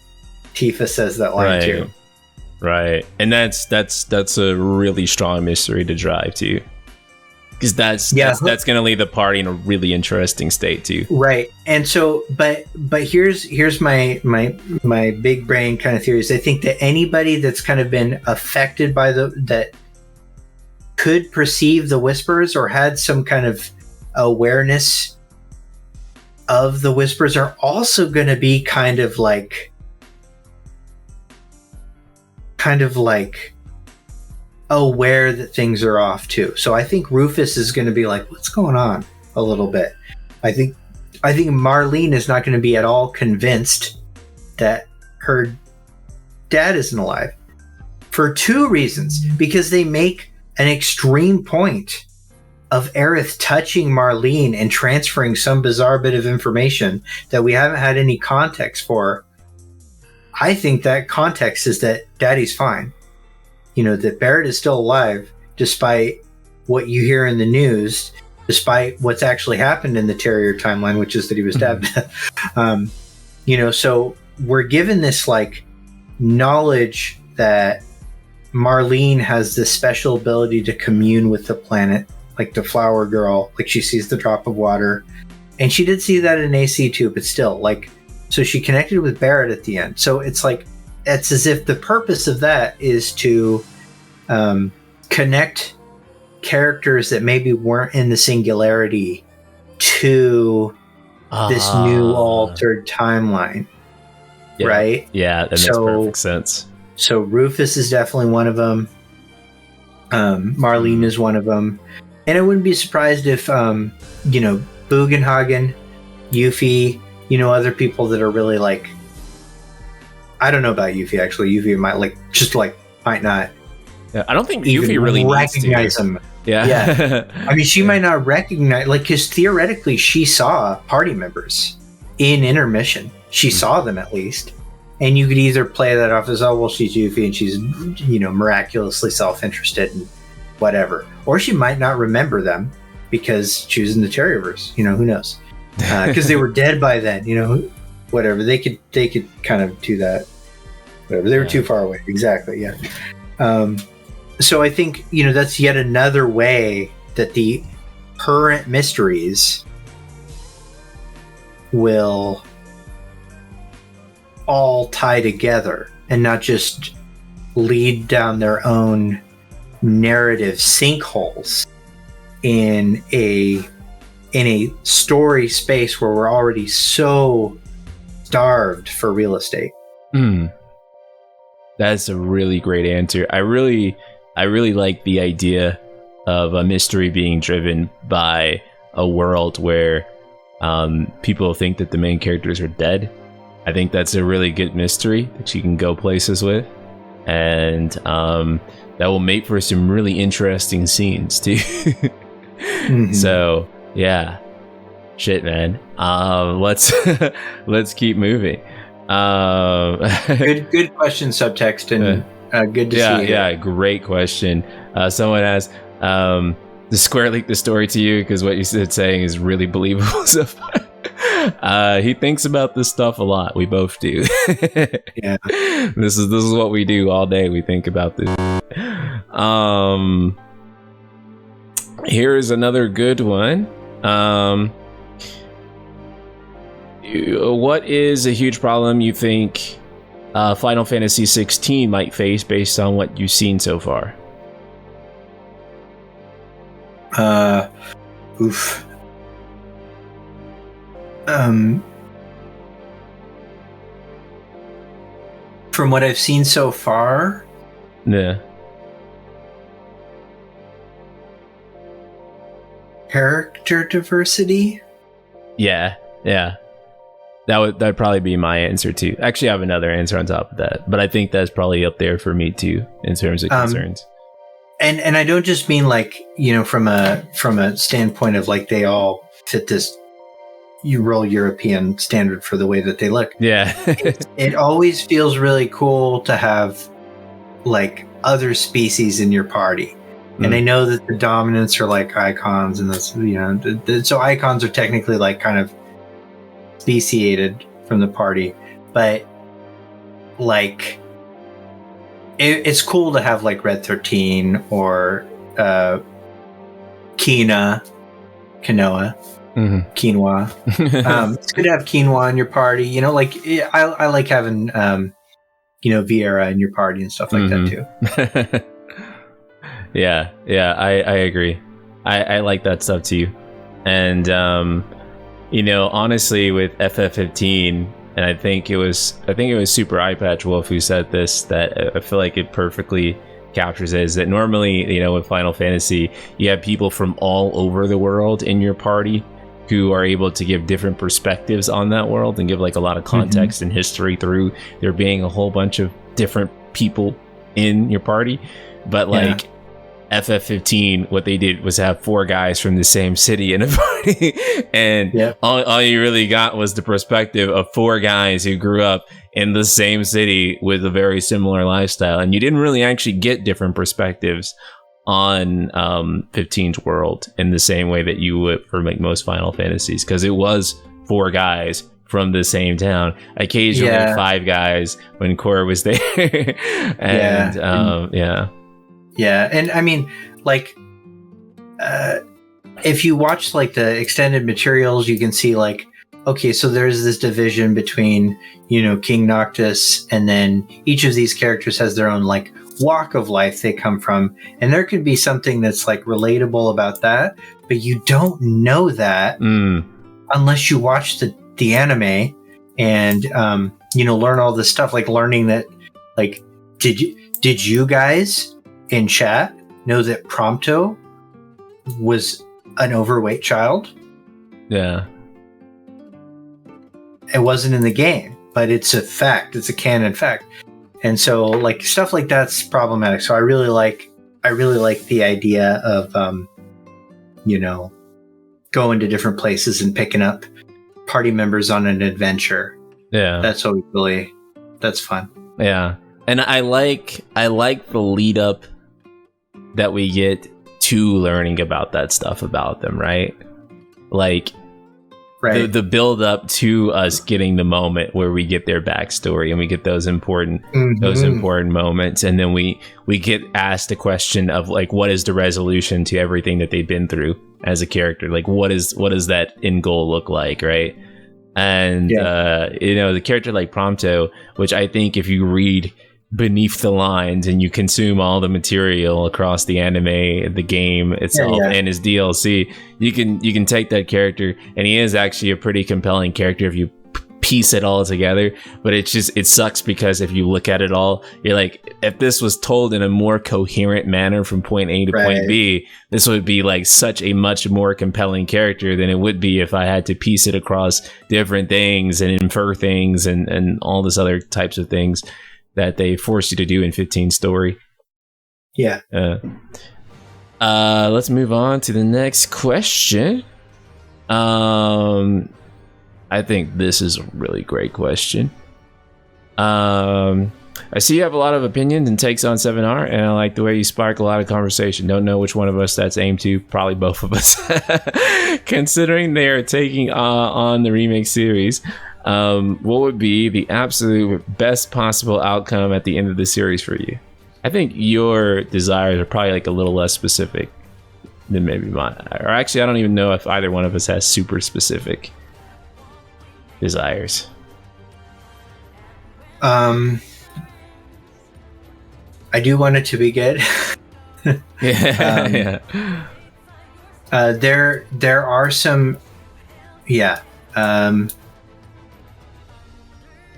Speaker 2: Tifa says that line to.
Speaker 1: Right. And that's a really strong mystery to drive to. Because that's going to leave the party in a really interesting state too.
Speaker 2: Right. And so, but here's my big brain kind of theories. I think that anybody that's kind of been affected by that could perceive the whispers or had some kind of awareness of the whispers are also going to be kind of like aware that things are off too. So I think Rufus is going to be like, what's going on a little bit. I think Marlene is not going to be at all convinced that her dad isn't alive, for two reasons. Because they make an extreme point of Aerith touching Marlene and transferring some bizarre bit of information that we haven't had any context for. I think that context is that Daddy's fine. That Barrett is still alive, despite what you hear in the news, despite what's actually happened in the Terrier timeline, which is that he was stabbed. So we're given this like knowledge that Marlene has this special ability to commune with the planet, like the flower girl, like she sees the drop of water. And she did see that in AC too, but still, like, so she connected with Barrett at the end. So it's like, it's as if the purpose of that is to connect characters that maybe weren't in the singularity to this new altered timeline.
Speaker 1: Yeah.
Speaker 2: Right?
Speaker 1: Yeah, that makes perfect sense.
Speaker 2: So Rufus is definitely one of them. Marlene is one of them. And I wouldn't be surprised if, Bugenhagen, Yuffie, other people that are really like, I don't know about Yuffie actually. Yuffie might not.
Speaker 1: Yeah, I don't think Yuffie really
Speaker 2: recognize him. Yeah. I mean, she might not recognize, like, because theoretically she saw party members in intermission. She saw them at least. And you could either play that off as, oh, well, she's Yuffie and she's, miraculously self-interested and whatever. Or she might not remember them because she was in the Terrierverse. Who knows? Because they were dead by then, whatever. They could kind of do that. Whatever. They were too far away. Exactly, yeah. So I think, that's yet another way that the current mysteries will all tie together and not just lead down their own narrative sinkholes in a story space where we're already so starved for real estate.
Speaker 1: That's a really great answer. I really like the idea of a mystery being driven by a world where people think that the main characters are dead. I think that's a really good mystery that you can go places with, and that will make for some really interesting scenes too. So yeah, shit, man. Let's keep moving.
Speaker 2: Good question, subtext, and good to see you.
Speaker 1: Yeah, great question. Someone asked, does Square leak the story to you? Because what you said saying is really believable so far. He thinks about this stuff a lot. We both do.
Speaker 2: Yeah.
Speaker 1: This is what we do all day. We think about this. Here's another good one. What is a huge problem you think Final Fantasy 16 might face based on what you've seen so far?
Speaker 2: From what I've seen so far,
Speaker 1: yeah,
Speaker 2: character diversity.
Speaker 1: Yeah. That'd probably be my answer too. Actually, I have another answer on top of that, but I think that's probably up there for me too in terms of concerns.
Speaker 2: And I don't just mean like, from a standpoint of like they all fit this Euro European standard for the way that they look.
Speaker 1: Yeah.
Speaker 2: it always feels really cool to have like other species in your party. And I know that the dominants are like icons, and that's, so icons are technically like kind of speciated from the party, but like it's cool to have like Red 13 or Quinoa. It's good to have Quinoa in your party. I like having Viera in your party and stuff like that too.
Speaker 1: Yeah, I agree. I like that stuff too. And honestly, with FF15, and I think it was Super Eye Patch Wolf who said this, that I feel like it perfectly captures it, is that normally, with Final Fantasy, you have people from all over the world in your party who are able to give different perspectives on that world and give like a lot of context and history through there being a whole bunch of different people in your party. But like FF15, what they did was have 4 guys from the same city in a party, and all you really got was the perspective of 4 guys who grew up in the same city with a very similar lifestyle, and you didn't really actually get different perspectives on 15's world in the same way that you would for like most Final Fantasies, because it was 4 guys from the same town. Occasionally, Five Guys when Korra was there, and
Speaker 2: yeah. And I mean, like, if you watch like the extended materials, you can see like, okay, so there's this division between, you know, King Noctis, and then each of these characters has their own like walk of life they come from, and there could be something that's like relatable about that, but you don't know that unless you watch the anime and you know, learn all this stuff, like learning that, like, did you guys in chat know that Prompto was an overweight child?
Speaker 1: Yeah.
Speaker 2: It wasn't in the game, but it's a fact. It's a canon fact. And so like stuff like that's problematic. So I really like the idea of you know, going to different places and picking up party members on an adventure.
Speaker 1: Yeah.
Speaker 2: That's fun.
Speaker 1: Yeah. And I like the lead up that we get to learning about that stuff about them, right? Like,
Speaker 2: right.
Speaker 1: The build up to us getting the moment where we get their backstory and we get those important moments, and then we get asked a question of like, what is the resolution to everything that they've been through as a character? Like, what does that end goal look like, right? And you know, the character like Prompto, which I think if you read beneath the lines and you consume all the material across the anime, the game itself, and his DLC, you can take that character, and he is actually a pretty compelling character if you piece it all together. But it sucks because if you look at it all, you're like, if this was told in a more coherent manner from point A to point B, this would be like such a much more compelling character than it would be if I had to piece it across different things and infer things and all this other types of things that they force you to do in 15 story.
Speaker 2: Yeah.
Speaker 1: Let's move on to the next question. I think this is a really great question. I see you have a lot of opinions and takes on 7R, and I like the way you spark a lot of conversation. Don't know which one of us that's aimed to. Probably both of us. Considering they are taking on the remake series, what would be the absolute best possible outcome at the end of the series for you? I think your desires are probably like a little less specific than maybe mine. Or actually, I don't even know if either one of us has super specific desires.
Speaker 2: I do want it to be good.
Speaker 1: Yeah.
Speaker 2: There are some,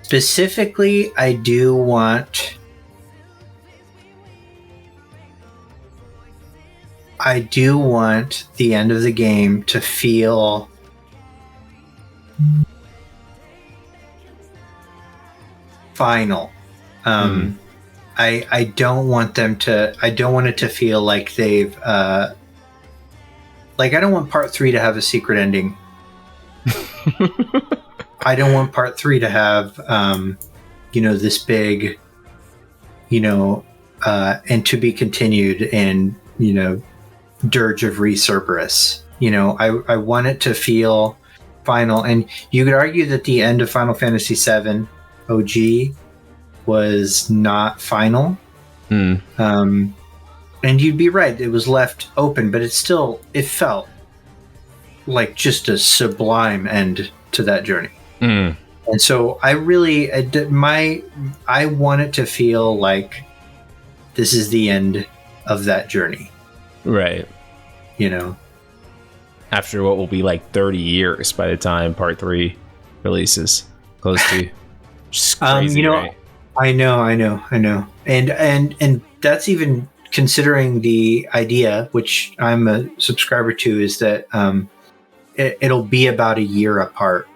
Speaker 2: specifically, I do want the end of the game to feel final. I don't want it to feel like they've like, I don't want part 3 to have a secret ending. I don't want part 3 to have this big, and to be continued, and dirge of Recerberus. I want it to feel final. And you could argue that the end of Final Fantasy VII OG was not final. And you'd be right, it was left open, but it felt like just a sublime end to that journey. And so I want it to feel like this is the end of that journey,
Speaker 1: right? After what will be like 30 years by the time part 3 releases, close to. Just crazy, right?
Speaker 2: I know, and that's even considering the idea, which I'm a subscriber to, is that it'll be about a year apart.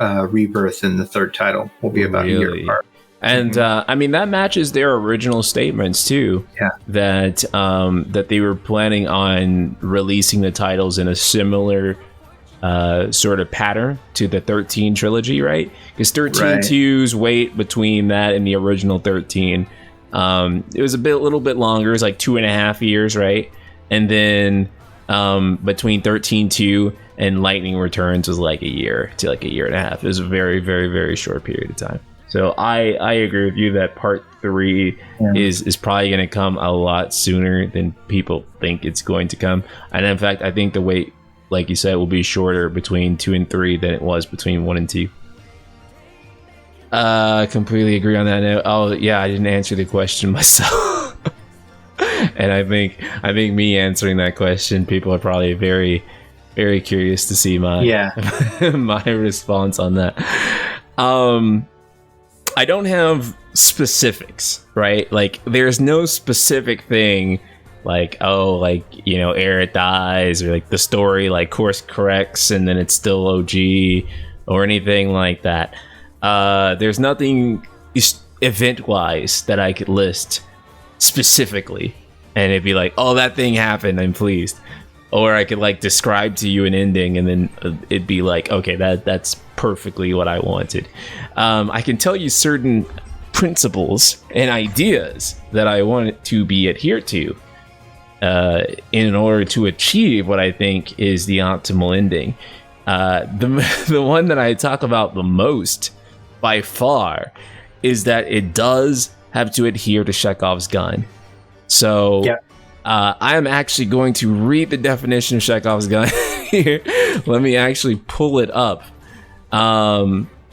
Speaker 2: Rebirth and the third title will be about a year apart. And
Speaker 1: I mean, that matches their original statements too.
Speaker 2: Yeah.
Speaker 1: That they were planning on releasing the titles in a similar sort of pattern to the 13 trilogy, right? Because 13-2's wait between that and the original 13, it was a little bit longer. It was like 2.5 years, right? And then between 13-2 and Lightning Returns was like a year to like a year and a half. It was a very, very, very short period of time. So I agree with you that part 3 is probably going to come a lot sooner than people think it's going to come. And in fact, I think the wait, like you said, will be shorter between 2 and 3 than it was between 1 and 2. Completely agree on that note. Oh yeah, I didn't answer the question myself. And I think me answering that question, people are probably very, very curious to see my my response on that. I don't have specifics, right? Like, there's no specific thing like, oh, like, you know, Aerith dies, or like the story like course corrects and then it's still OG or anything like that. There's nothing event-wise that I could list specifically and it'd be like, oh, that thing happened, I'm pleased. Or I could like describe to you an ending and then it'd be like, okay, that's perfectly what I wanted. I can tell you certain principles and ideas that I want it to be adhered to in order to achieve what I think is the optimal ending. The one that I talk about the most by far is that it does have to adhere to Chekhov's gun. So I am actually going to read the definition of Chekhov's gun here. Let me actually pull it up,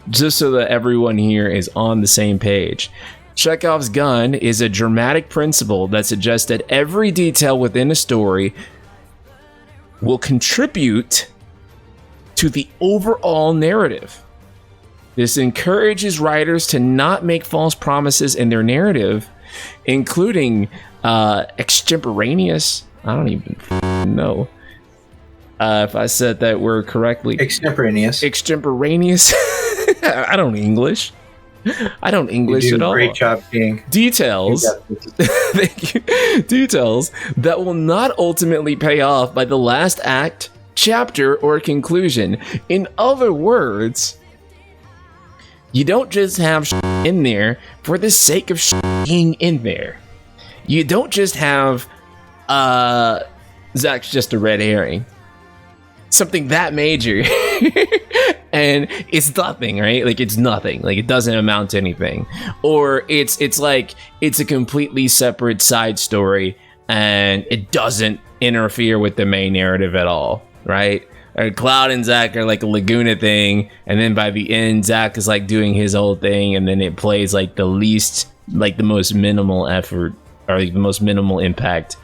Speaker 1: just so that everyone here is on the same page. Chekhov's gun is a dramatic principle that suggests that every detail within a story will contribute to the overall narrative. This encourages writers to not make false promises in their narrative, including extemporaneous. I don't even know if I said that word correctly.
Speaker 2: Extemporaneous.
Speaker 1: I don't English. I don't English at all.
Speaker 2: Great job, King.
Speaker 1: Details. Thank you. Details that will not ultimately pay off by the last act, chapter, or conclusion. In other words, you don't just have in there for the sake of being in there. You don't just have Zach's just a red herring. Something that major. And it's nothing, right? Like, it's nothing. Like, it doesn't amount to anything. Or it's like it's a completely separate side story and it doesn't interfere with the main narrative at all, right? Or Cloud and Zach are like a Laguna thing, and then by the end, Zach is like doing his old thing, and then it plays like the least, like the most minimal effort, or like the most minimal impact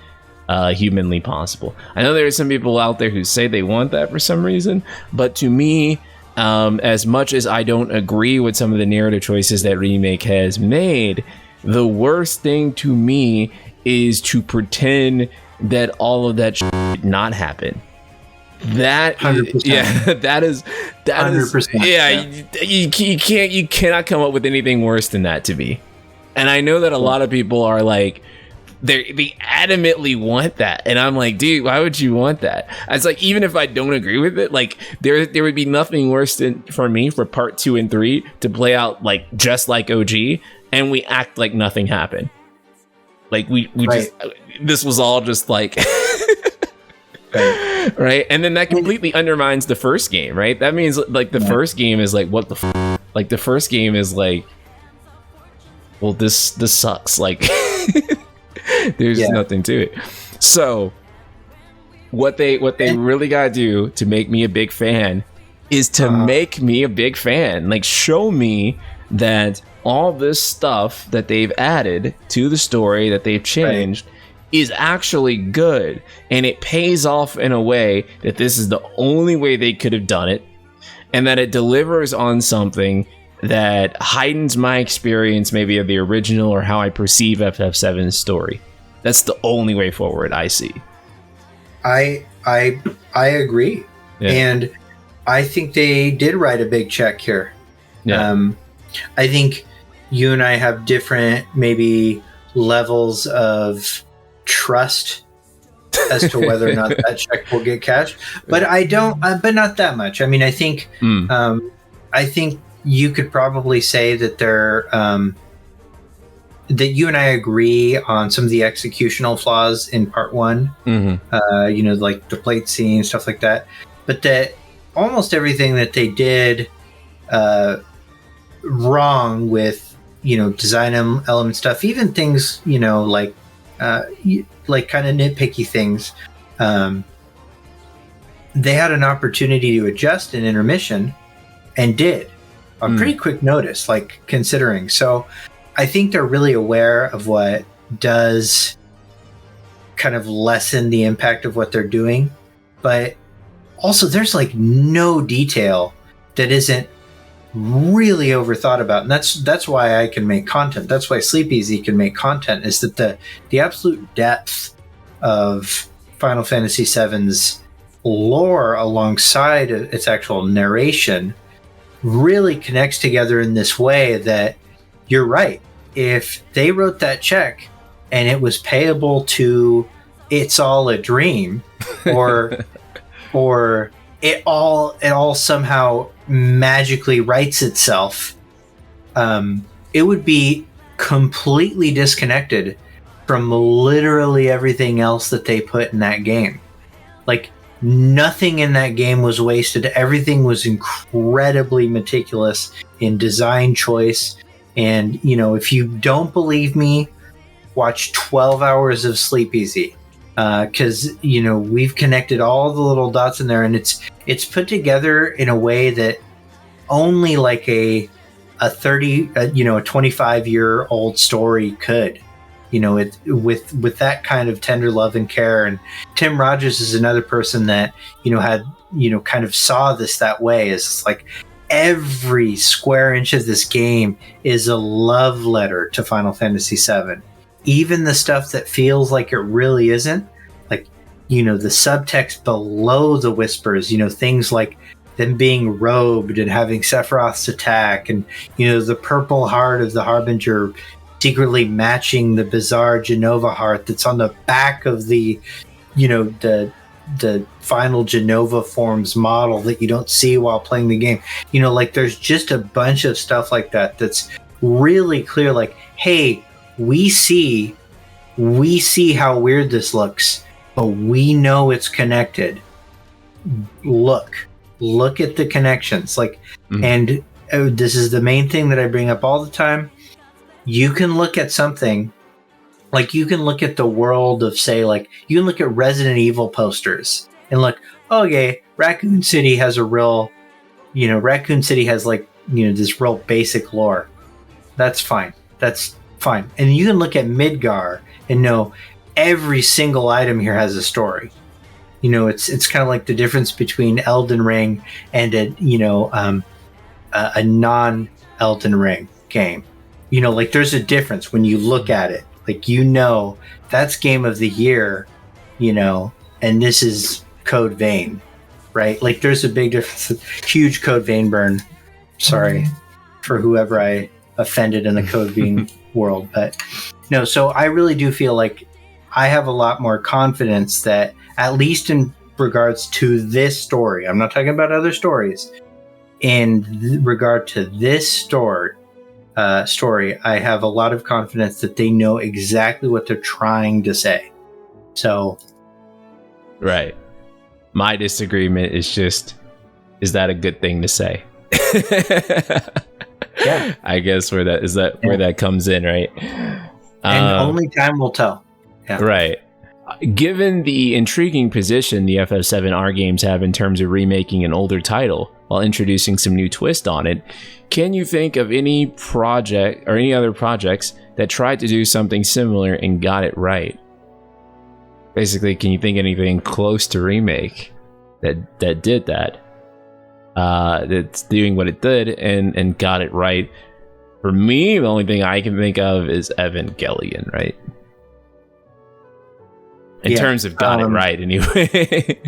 Speaker 1: humanly possible. I know there are some people out there who say they want that for some reason, but to me, as much as I don't agree with some of the narrative choices that Remake has made, the worst thing to me is to pretend that all of that did not happen. That
Speaker 2: 100%.
Speaker 1: Yeah, that is 100%. Yeah, you cannot come up with anything worse than that to me. And I know that a lot of people are like, they adamantly want that, and I'm like, dude, why would you want that? It's like, even if I don't agree with it, like there would be nothing worse than for me for part 2 and 3 to play out like just like OG, and we act like nothing happened. Like we right. Just this was all just like right, and then that completely undermines the first game, right? That means like the first game is like, what the like the first game is like, well, this sucks, like there's nothing to it. So what they really gotta do to make me a big fan is to make me a big fan. Like, show me that all this stuff that they've added to the story, that they've changed, is actually good, and it pays off in a way that this is the only way they could have done it, and that it delivers on something that heightens my experience maybe of the original or how I perceive FF7's story. That's the only way forward I see.
Speaker 2: I agree. Yeah. And I think they did write a big check here. Yeah. I think you and I have different maybe levels of trust as to whether or not that check will get cashed. But I don't, but not that much. I mean, I think I think you could probably say that they're that you and I agree on some of the executional flaws in part one, like the plate scene, stuff like that, but that almost everything that they did wrong with, design element stuff, even things, like kind of nitpicky things, they had an opportunity to adjust in intermission and did on pretty quick notice, like considering. So I think they're really aware of what does kind of lessen the impact of what they're doing. But also there's like no detail that isn't really overthought about. And that's why I can make content. That's why Sleep Easy can make content, is that the absolute depth of Final Fantasy VII's lore alongside its actual narration really connects together in this way that you're right. If they wrote that check and it was payable to It's All a Dream, or it all somehow magically writes itself, it would be completely disconnected from literally everything else that they put in that game. Like, nothing in that game was wasted. Everything was incredibly meticulous in design choice. And, if you don't believe me, watch 12 hours of Sleep Easy. Because, we've connected all the little dots in there, and it's put together in a way that only like a 25-year-old story could. With that kind of tender love and care. And Tim Rogers is another person that, had, kind of saw this that way. It's like every square inch of this game is a love letter to Final Fantasy VII. Even the stuff that feels like it really isn't, like, the subtext below the whispers, things like them being robed and having Sephiroth's attack, and, the purple heart of the Harbinger secretly matching the bizarre Genova heart that's on the back of the final Genova forms model that you don't see while playing the game. There's just a bunch of stuff like that that's really clear. Like, hey, we see how weird this looks, but we know it's connected. Look at the connections. And this is the main thing that I bring up all the time. You can look at something, like you can look at the world of, say, like you can look at Resident Evil posters and look, oh yeah, Raccoon City has this real basic lore. That's fine. And you can look at Midgar and know every single item here has a story. It's kind of like the difference between Elden Ring and a non-Elden Ring game. There's a difference when you look at it. Like, that's Game of the Year, and this is Code Vein, right? Like, there's a big difference. Huge Code Vein burn. Sorry for whoever I offended in the Code Vein world. But no, so I really do feel like I have a lot more confidence that, at least in regards to this story, I'm not talking about other stories, in regard to this story, I have a lot of confidence that they know exactly what they're trying to say. So,
Speaker 1: right. My disagreement is just, is that a good thing to say?
Speaker 2: Yeah,
Speaker 1: I guess where that comes in, right?
Speaker 2: And only time will tell. Yeah.
Speaker 1: Right. Given the intriguing position the FF7R games have in terms of remaking an older title while introducing some new twist on it, can you think of any project or any other projects that tried to do something similar and got it right? Basically, can you think anything close to remake that did that? That's doing what it did and got it right. For me, the only thing I can think of is Evangelion, right? In terms of got it right, anyway.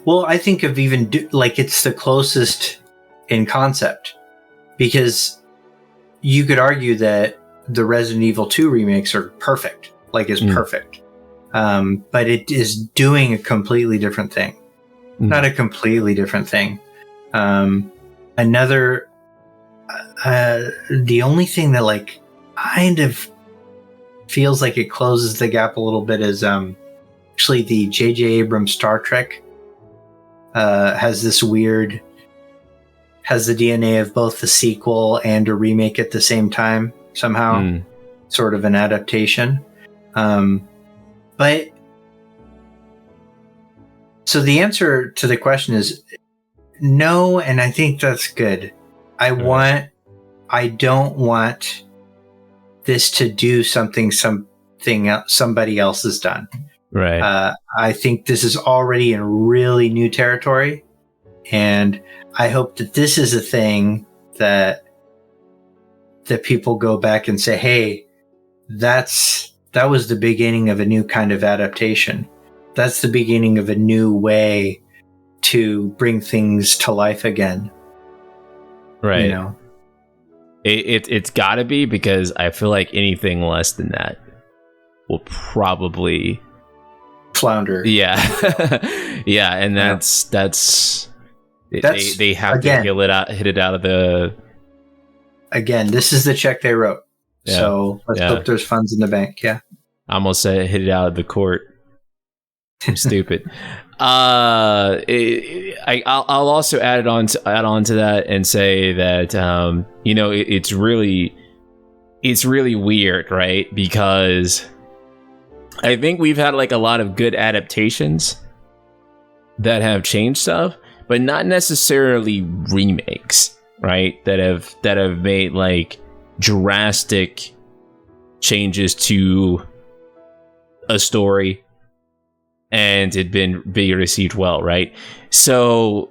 Speaker 2: Well, I think of even it's the closest in concept, because you could argue that the Resident Evil 2 remakes are perfect, perfect. But it is doing a completely different thing. Not a completely different thing. The only thing that kind of feels like it closes the gap a little bit is actually the J.J. Abrams Star Trek has the DNA of both the sequel and a remake at the same time somehow, sort of an adaptation. But so the answer to the question is no, and I think that's good. I don't want this to do something somebody else has done.
Speaker 1: Right.
Speaker 2: I think this is already in really new territory, and I hope that this is a thing that people go back and say, "Hey, that was the beginning of a new kind of adaptation. That's the beginning of a new way to bring things to life again."
Speaker 1: Right.
Speaker 2: You know?
Speaker 1: It's got to be, because I feel like anything less than that will probably
Speaker 2: flounder.
Speaker 1: Yeah. Yeah, and that's they have to hit it out of the. Again,
Speaker 2: this is the check they wrote. Yeah. So let's hope there's funds in the bank. Yeah.
Speaker 1: I almost said hit it out of the court. I'm stupid. I'll also add on to that and say that it's really weird, right? Because I think we've had like a lot of good adaptations that have changed stuff, but not necessarily remakes, right? That have made like drastic changes to a story and it'd been received well, right? So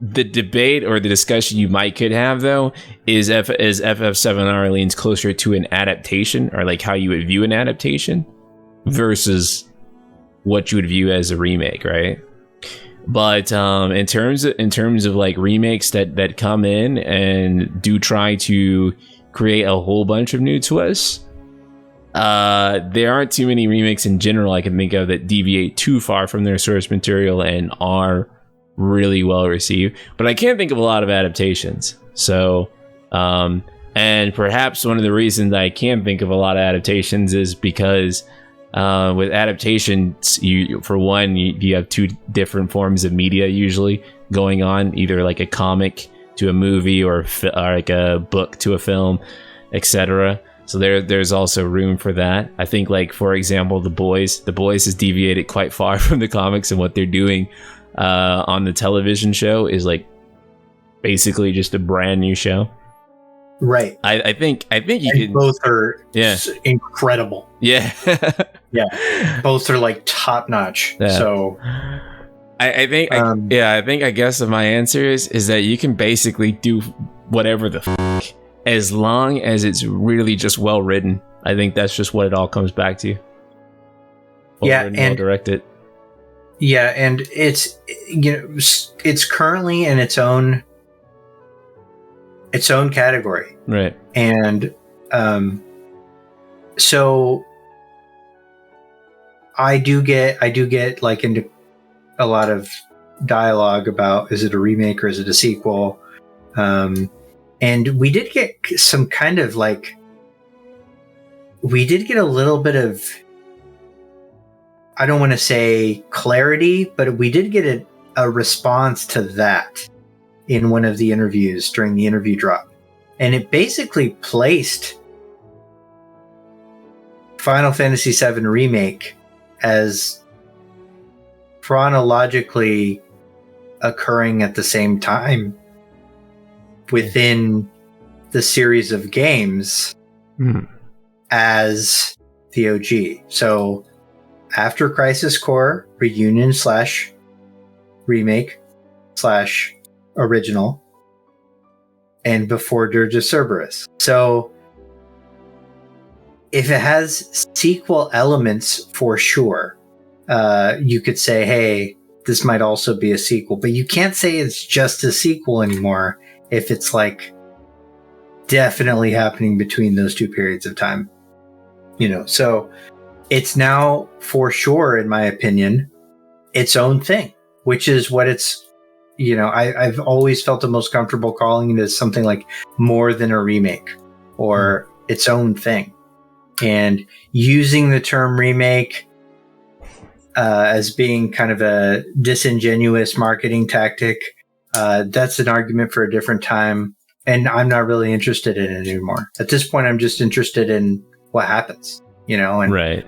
Speaker 1: the debate or the discussion you could have though is FF7R leans closer to an adaptation, or like how you would view an adaptation versus what you would view as a remake, right? But in terms of like remakes that come in and do try to create a whole bunch of new twists, there aren't too many remakes in general I can think of that deviate too far from their source material and are really well received. But I can't think of a lot of adaptations. So, and perhaps one of the reasons I can't think of a lot of adaptations is because with adaptations, you have two different forms of media usually going on, either like a comic to a movie or like a book to a film, etc. So there's also room for that. I think, like, for example, The Boys has deviated quite far from the comics, and what they're doing on the television show is like basically just a brand new show.
Speaker 2: Right.
Speaker 1: I think you can.
Speaker 2: Both are incredible.
Speaker 1: Yeah.
Speaker 2: Yeah. Both are like top notch. Yeah. So
Speaker 1: I think I guess my answer is that you can basically do whatever the f***, as long as it's really just well written. I think that's just what it all comes back to.
Speaker 2: And
Speaker 1: well directed.
Speaker 2: Yeah, and it's currently in its own category,
Speaker 1: right?
Speaker 2: And so I do get like into a lot of dialogue about, is it a remake or is it a sequel? And we did get some kind of like, we did get a little bit of, I don't want to say clarity, but we did get a response to that in one of the interviews during the interview drop. And it basically placed Final Fantasy VII Remake as chronologically occurring at the same time within the series of games as the OG. So after Crisis Core, Reunion / Remake / Original, and before Dirge of Cerberus. So if it has sequel elements, for sure, you could say, hey, this might also be a sequel, but you can't say it's just a sequel anymore if it's like definitely happening between those two periods of time. So it's now for sure, in my opinion, its own thing, which is what it's, I've always felt the most comfortable calling it as something like more than a remake or its own thing. And using the term remake as being kind of a disingenuous marketing tactic, that's an argument for a different time. And I'm not really interested in it anymore. At this point, I'm just interested in what happens, you know, and
Speaker 1: Right.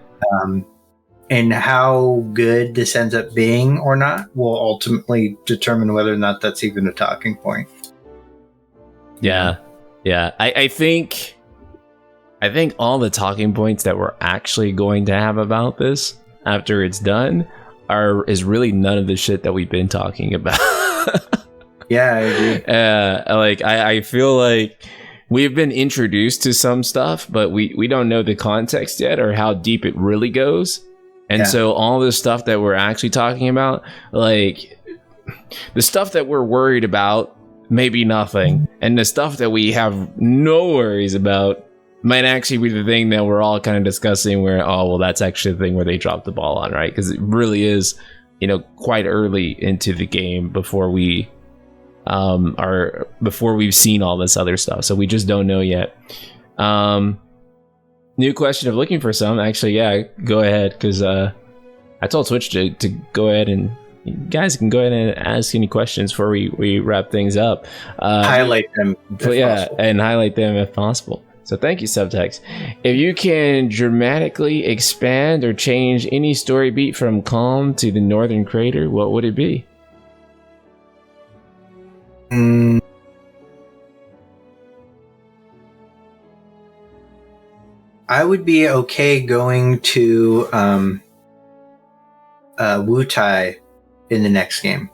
Speaker 2: And how good this ends up being or not will ultimately determine whether or not that's even a talking point.
Speaker 1: Yeah. Yeah. I think all the talking points that we're actually going to have about this after it's done is really none of the shit that we've been talking about.
Speaker 2: Yeah, I agree.
Speaker 1: Like I feel like we've been introduced to some stuff, but we don't know the context yet or how deep it really goes. And so all the stuff that we're actually talking about, like the stuff that we're worried about, maybe nothing. And the stuff that we have no worries about might actually be the thing that we're all kind of discussing where, oh, well, that's actually the thing where they dropped the ball on, right? Because it really is, you know, quite early into the game before we before we've seen all this other stuff. So we just don't know yet. New question of looking for some. Actually, yeah, go ahead, because I told Twitch to go ahead, and you guys can go ahead and ask any questions before we wrap things up.
Speaker 2: Highlight them.
Speaker 1: And highlight them if possible. So thank you, Subtext. If you can dramatically expand or change any story beat from Calm to the Northern Crater, what would it be?
Speaker 2: I would be okay going to Wutai in the next game.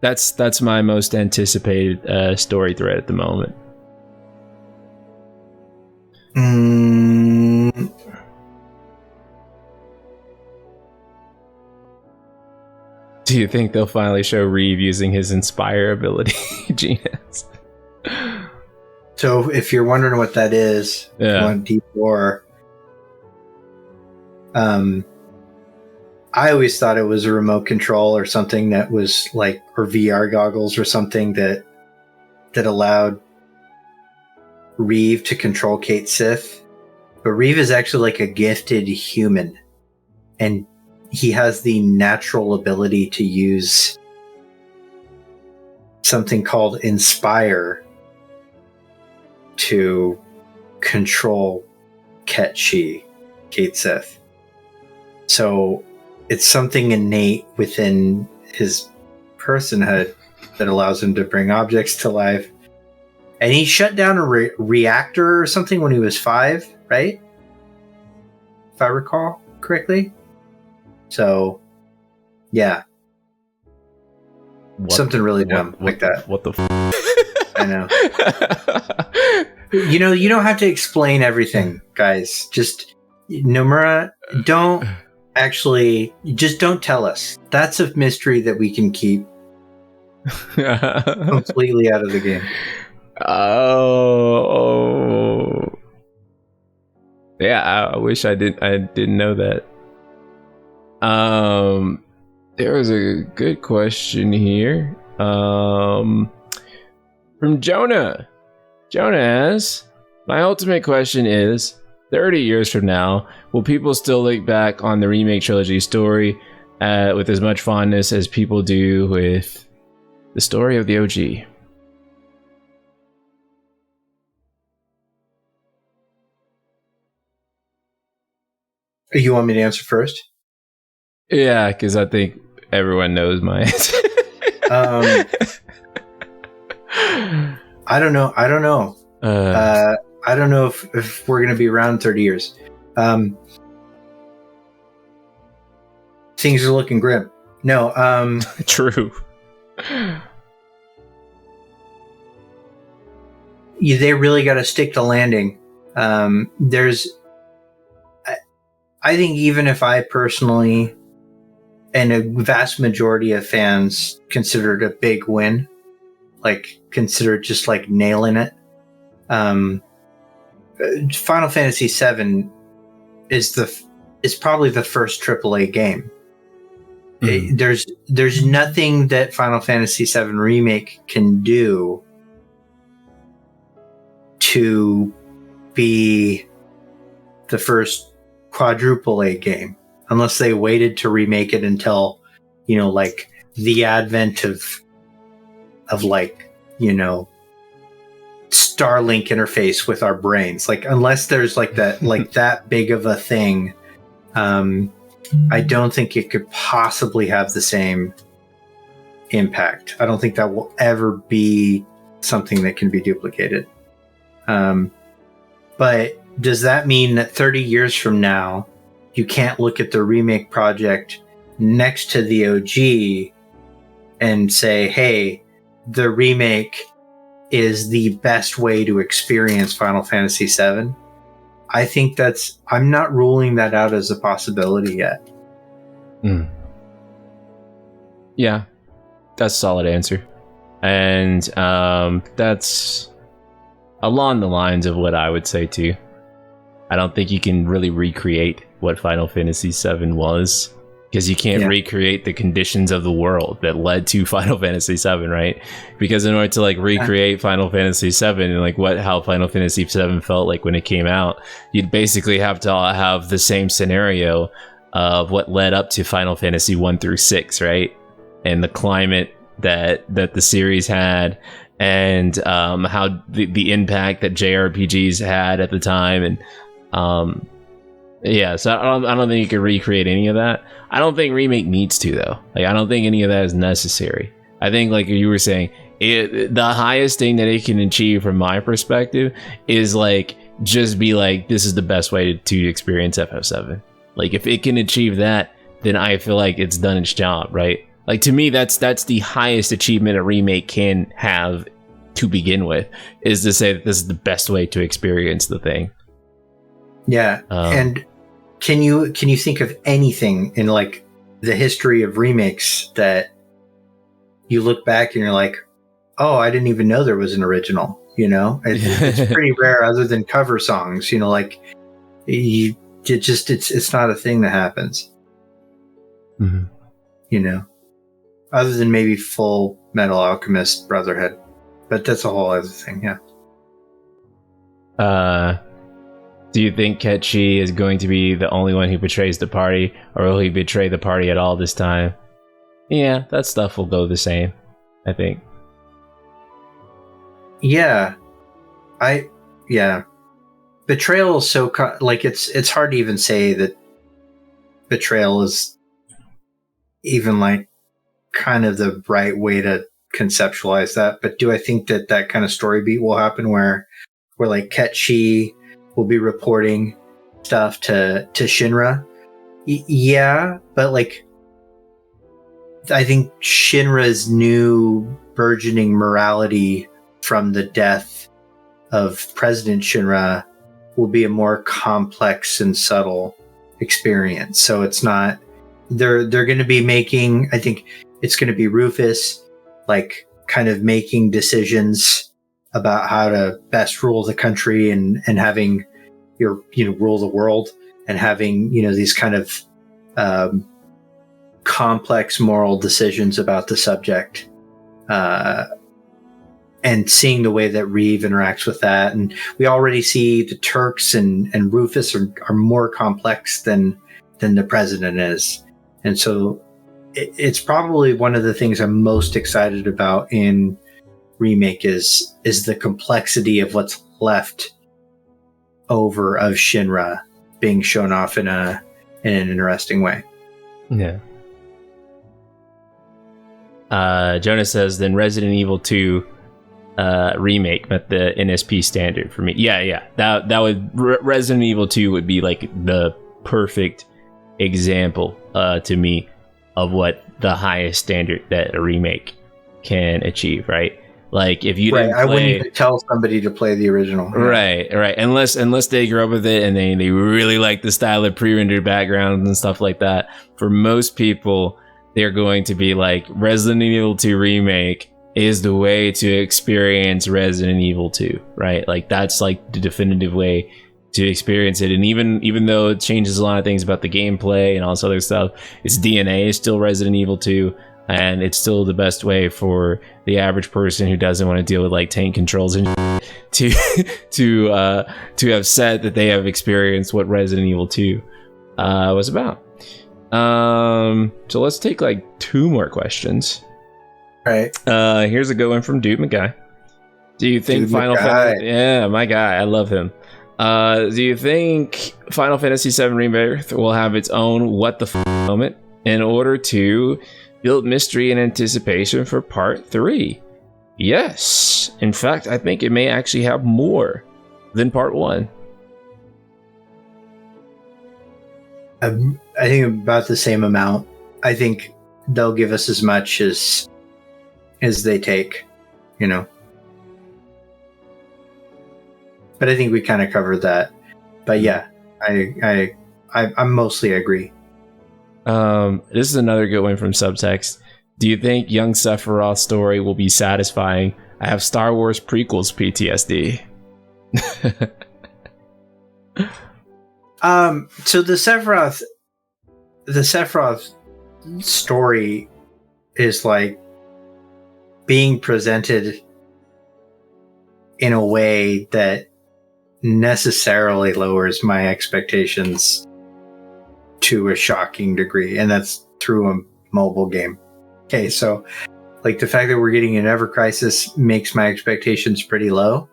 Speaker 1: That's my most anticipated story thread at the moment. Do you think they'll finally show Reeve using his Inspire ability, Genius?
Speaker 2: So if you're wondering what that is, on D4, I always thought it was a remote control or something that was like, or VR goggles or something that allowed Reeve to control Cait Sith. But Reeve is actually like a gifted human, and he has the natural ability to use something called Inspire to control Cait Sith. So it's something innate within his personhood that allows him to bring objects to life. And he shut down a reactor or something when he was 5, right? If I recall correctly. So, yeah. Something really dumb like that.
Speaker 1: What the
Speaker 2: I know. You know, you don't have to explain everything, guys. Just, Nomura, don't tell us. That's a mystery that we can keep completely out of the game.
Speaker 1: Oh. Yeah, I wish I didn't know that. There was a good question here. From Jonah. Jonah asks, my ultimate question is, 30 years from now, will people still look back on the remake trilogy story with as much fondness as people do with the story of the OG?
Speaker 2: You want me to answer first?
Speaker 1: Yeah, because I think everyone knows my answer.
Speaker 2: I don't know. I don't know if we're going to be around 30 years. Things are looking grim. No.
Speaker 1: True.
Speaker 2: They really got to stick to landing. I think even if I personally, and a vast majority of fans, consider it a big win, like consider it just like nailing it. Final Fantasy VII is probably the first AAA game. There's nothing that Final Fantasy VII Remake can do to be the first quadruple A game unless they waited to remake it until, you know, like the advent of like, you know, Starlink interface with our brains. Like, unless there's like that, like that big of a thing, I don't think it could possibly have the same impact. I don't think that will ever be something that can be duplicated. But does that mean that 30 years from now, you can't look at the remake project next to the OG and say, hey, the remake is the best way to experience Final Fantasy VII? I think I'm not ruling that out as a possibility yet.
Speaker 1: Yeah, that's a solid answer. And that's along the lines of what I would say too. I don't think you can really recreate what Final Fantasy VII was, because you can't recreate the conditions of the world that led to Final Fantasy VII, right? Because in order to like recreate Final Fantasy VII and like how Final Fantasy VII felt like when it came out, you'd basically have to have the same scenario of what led up to Final Fantasy 1 through 6, right? And the climate that the series had, and how the impact that JRPGs had at the time, and so I don't think you can recreate any of that. I don't think remake needs to, though. Like, I don't think any of that is necessary. I think, like you were saying, the highest thing that it can achieve from my perspective is like just be like, this is the best way to experience FF7. Like, if it can achieve that, then I feel like it's done its job, right? Like, to me, that's the highest achievement a remake can have to begin with, is to say that this is the best way to experience the thing.
Speaker 2: Yeah, and can you think of anything in like the history of remakes that you look back and you're like, oh, I didn't even know there was an original? You know, it's pretty rare, other than cover songs. You know, like it's not a thing that happens.
Speaker 1: Mm-hmm.
Speaker 2: You know, other than maybe Full Metal Alchemist Brotherhood, but that's a whole other thing. Yeah.
Speaker 1: Do you think Ketchi is going to be the only one who betrays the party, or will he betray the party at all this time? Yeah, that stuff will go the same, I think.
Speaker 2: Yeah. Betrayal is so like it's hard to even say that betrayal is even like kind of the right way to conceptualize that. But do I think that kind of story beat will happen where like Ketchi will be reporting stuff to Shinra? Yeah, but like I think Shinra's new burgeoning morality from the death of President Shinra will be a more complex and subtle experience. So it's not, they're going to be making, I think it's going to be Rufus like kind of making decisions about how to best rule the country and having rule the world, and having, these kind of complex moral decisions about the subject, and seeing the way that Reeve interacts with that. And we already see the Turks and Rufus are more complex than the president is. And so it's probably one of the things I'm most excited about in remake is the complexity of what's left over of Shinra being shown off in an interesting way.
Speaker 1: Yeah. Jonah says, then Resident Evil 2 remake met the NSP standard for me. Yeah. That would Resident Evil 2 would be like the perfect example to me of what the highest standard that a remake can achieve, right? Like, if you didn't play,
Speaker 2: I wouldn't even tell somebody to play the original.
Speaker 1: Right. Unless they grew up with it and they really like the style of pre-rendered backgrounds and stuff like that. For most people, they're going to be like, Resident Evil 2 remake is the way to experience Resident Evil 2, right? Like, that's like the definitive way to experience it. And even though it changes a lot of things about the gameplay and all this other stuff, its DNA is still Resident Evil 2. And it's still the best way for the average person who doesn't want to deal with like tank controls and to to have said that they have experienced what Resident Evil 2 was about. So let's take like 2 more questions.
Speaker 2: All right.
Speaker 1: Here's a good one from Dude McGuy. Do you think
Speaker 2: Dude
Speaker 1: Final
Speaker 2: McGuy.
Speaker 1: Fantasy? Yeah, my guy. I love him. Do you think Final Fantasy VII Rebirth will have its own what the f moment in order to build mystery and anticipation for Part 3? Yes. In fact, I think it may actually have more than Part 1.
Speaker 2: I think about the same amount. I think they'll give us as much as they take, you know. But I think we kind of covered that. But yeah, I mostly agree.
Speaker 1: This is another good one from Subtext. Do you think young Sephiroth's story will be satisfying? I have Star Wars prequels PTSD.
Speaker 2: So the Sephiroth story is like being presented in a way that necessarily lowers my expectations to a shocking degree, and that's through a mobile game. Okay, so like the fact that we're getting an Ever Crisis makes my expectations pretty low,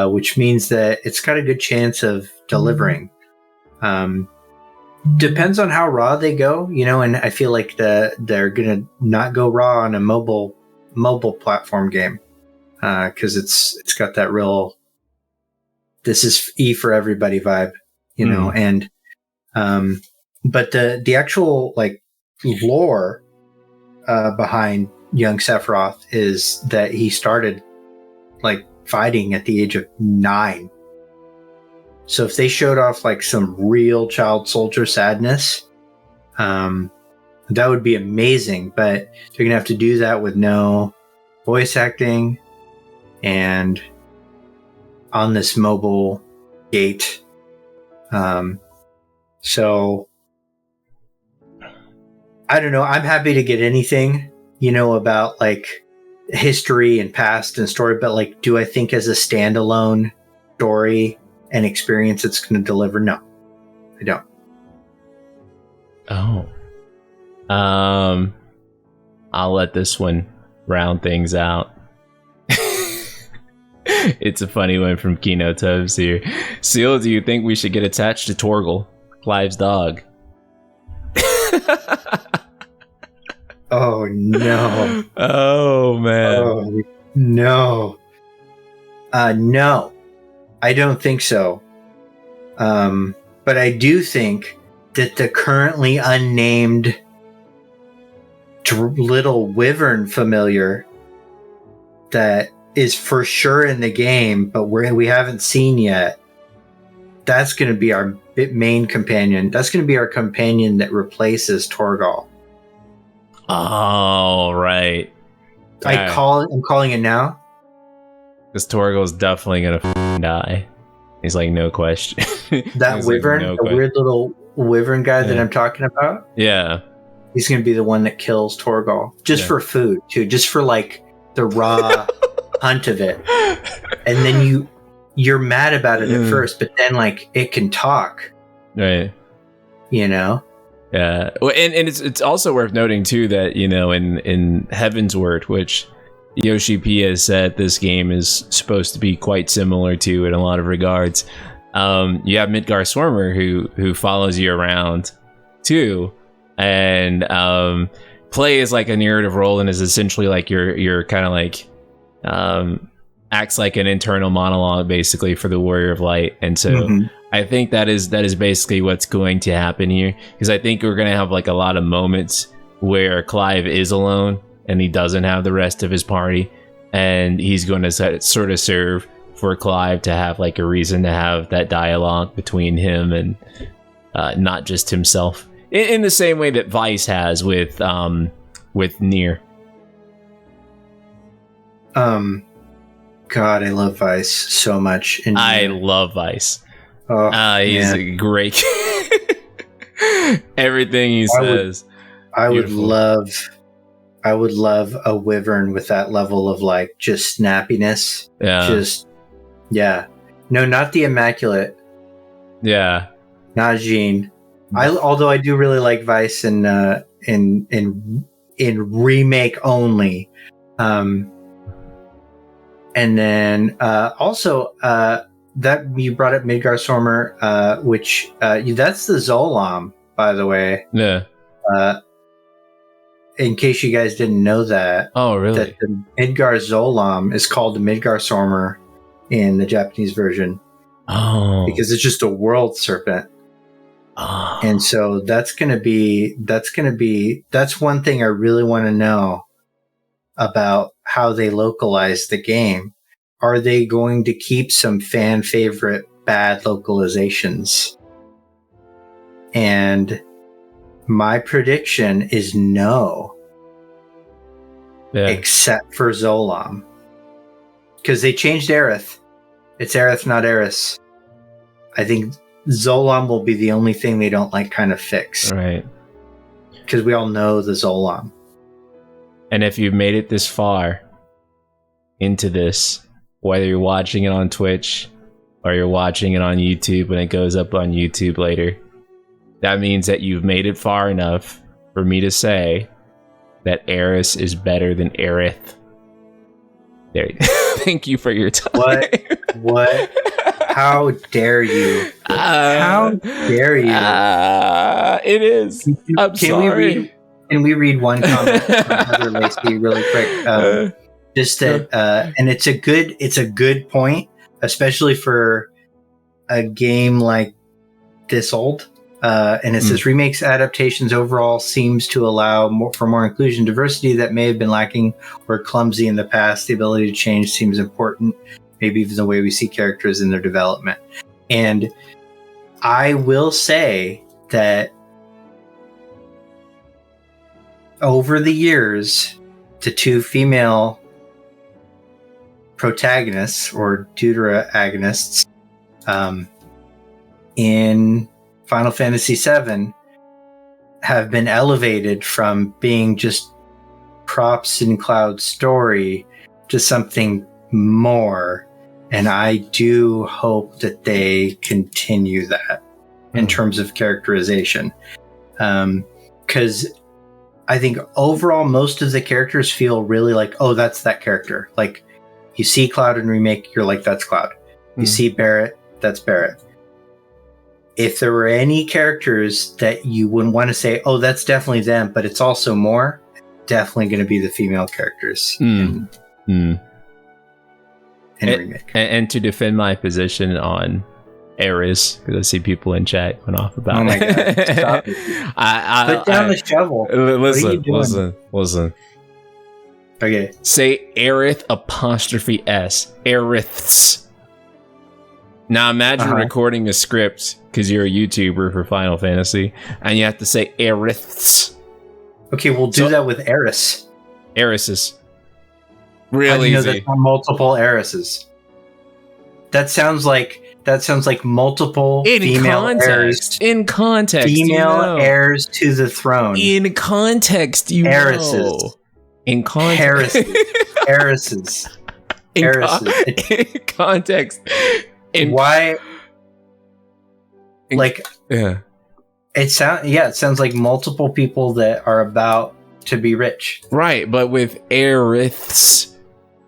Speaker 2: which means that it's got a good chance of delivering. Depends on how raw they go, you know, and I feel like they're gonna not go raw on a mobile platform game, because it's got that real this is E for everybody vibe, you know, and but the actual like lore behind young Sephiroth is that he started like fighting at the age of 9. So if they showed off like some real child soldier sadness, that would be amazing. But they're gonna have to do that with no voice acting and on this mobile gate. So I don't know. I'm happy to get anything, you know, about like history and past and story, but like, do I think as a standalone story and experience it's going to deliver? No, I don't.
Speaker 1: Oh. I'll let this one round things out. It's a funny one from Kino Tubbs here. Seal, do you think we should get attached to Torgal, Clive's dog?
Speaker 2: Oh no.
Speaker 1: Oh man.
Speaker 2: Oh no. No. I don't think so. But I do think that the currently unnamed little wyvern familiar that is for sure in the game, but we haven't seen yet, that's going to be our main companion. That's going to be our companion that replaces Torgal.
Speaker 1: Oh, right.
Speaker 2: I'm calling it now.
Speaker 1: Because Torgal's definitely going to die. He's like, no question.
Speaker 2: That wyvern, like, the weird little wyvern guy that I'm talking about?
Speaker 1: Yeah.
Speaker 2: He's going to be the one that kills Torgal. Just for food, too. Just for, like, the raw hunt of it. And then you're mad about it at first, but then, like, it can talk.
Speaker 1: Right.
Speaker 2: You know?
Speaker 1: Yeah. Well, and it's also worth noting, too, that, you know, in Heaven's Word, which Yoshi P has said this game is supposed to be quite similar to in a lot of regards, you have Midgar Swarmer who follows you around, too. And plays like a narrative role and is essentially like your kind of like acts like an internal monologue basically for the Warrior of Light. And so I think that is basically what's going to happen here, because I think we're going to have like a lot of moments where Clive is alone and he doesn't have the rest of his party, and he's going to sort of serve for Clive to have like a reason to have that dialogue between him and not just himself. In the same way that Vice has with Nier.
Speaker 2: God, I love Vice so much.
Speaker 1: I love Vice.
Speaker 2: Oh,
Speaker 1: he's a great. Everything he says.
Speaker 2: I would love I would love a wyvern with that level of like just snappiness.
Speaker 1: Yeah.
Speaker 2: No, not the immaculate.
Speaker 1: Yeah.
Speaker 2: Not Jean. Although I do really like Vice in remake only. And then also that you brought up Midgar Stormer, which that's the Zolam, by the way.
Speaker 1: Yeah.
Speaker 2: In case you guys didn't know that.
Speaker 1: Oh, really?
Speaker 2: That the Midgar Zolam is called the Midgar Stormer in the Japanese version.
Speaker 1: Oh.
Speaker 2: Because it's just a world serpent.
Speaker 1: Oh.
Speaker 2: And so that's one thing I really want to know about how they localize the game. Are they going to keep some fan favorite bad localizations? And my prediction is no.
Speaker 1: Yeah.
Speaker 2: Except for Zolam. Because they changed Aerith. It's Aerith, not Eris. I think Zolam will be the only thing they don't like kind of fix.
Speaker 1: Right.
Speaker 2: Because we all know the Zolam.
Speaker 1: And if you've made it this far into this, whether you're watching it on Twitch or you're watching it on YouTube when it goes up on YouTube later, that means that you've made it far enough for me to say that Eris is better than Aerith. There. Thank you for your time.
Speaker 2: What? How dare you? How dare you?
Speaker 1: It is. I'm sorry.
Speaker 2: Can we read one comment from Heather Lacey really quick? Just that, and it's a good point, especially for a game like this old. And it says remakes adaptations overall seems to allow for more inclusion, diversity that may have been lacking or clumsy in the past. The ability to change seems important, maybe even the way we see characters in their development. And I will say that over the years, the two female protagonists or deuteragonists in Final Fantasy VII have been elevated from being just props in Cloud's story to something more. And I do hope that they continue that in terms of characterization. Because I think overall, most of the characters feel really like, oh, that's that character. Like, you see Cloud in Remake, you're like, that's Cloud. You see Barrett, that's Barrett. If there were any characters that you wouldn't want to say, oh, that's definitely them, but it's also more, definitely going to be the female characters in Remake.
Speaker 1: And to defend my position on Eris, because I see people in chat going off about it.
Speaker 2: Oh my God. Stop it. Put down the shovel.
Speaker 1: Listen.
Speaker 2: Okay.
Speaker 1: Say Aerith apostrophe S. Aeriths. Now imagine recording a script because you're a YouTuber for Final Fantasy and you have to say Aeriths.
Speaker 2: Okay, we'll do that with Eris.
Speaker 1: Erises. Really
Speaker 2: easy.
Speaker 1: There's
Speaker 2: multiple Erises. That sounds like multiple female heirs.
Speaker 1: In context.
Speaker 2: Female heirs to the throne.
Speaker 1: In context,
Speaker 2: Heiresses.
Speaker 1: In context.
Speaker 2: Heiresses.
Speaker 1: In context.
Speaker 2: Why?
Speaker 1: Yeah.
Speaker 2: It sounds like multiple people that are about to be rich.
Speaker 1: Right, but with Aeriths,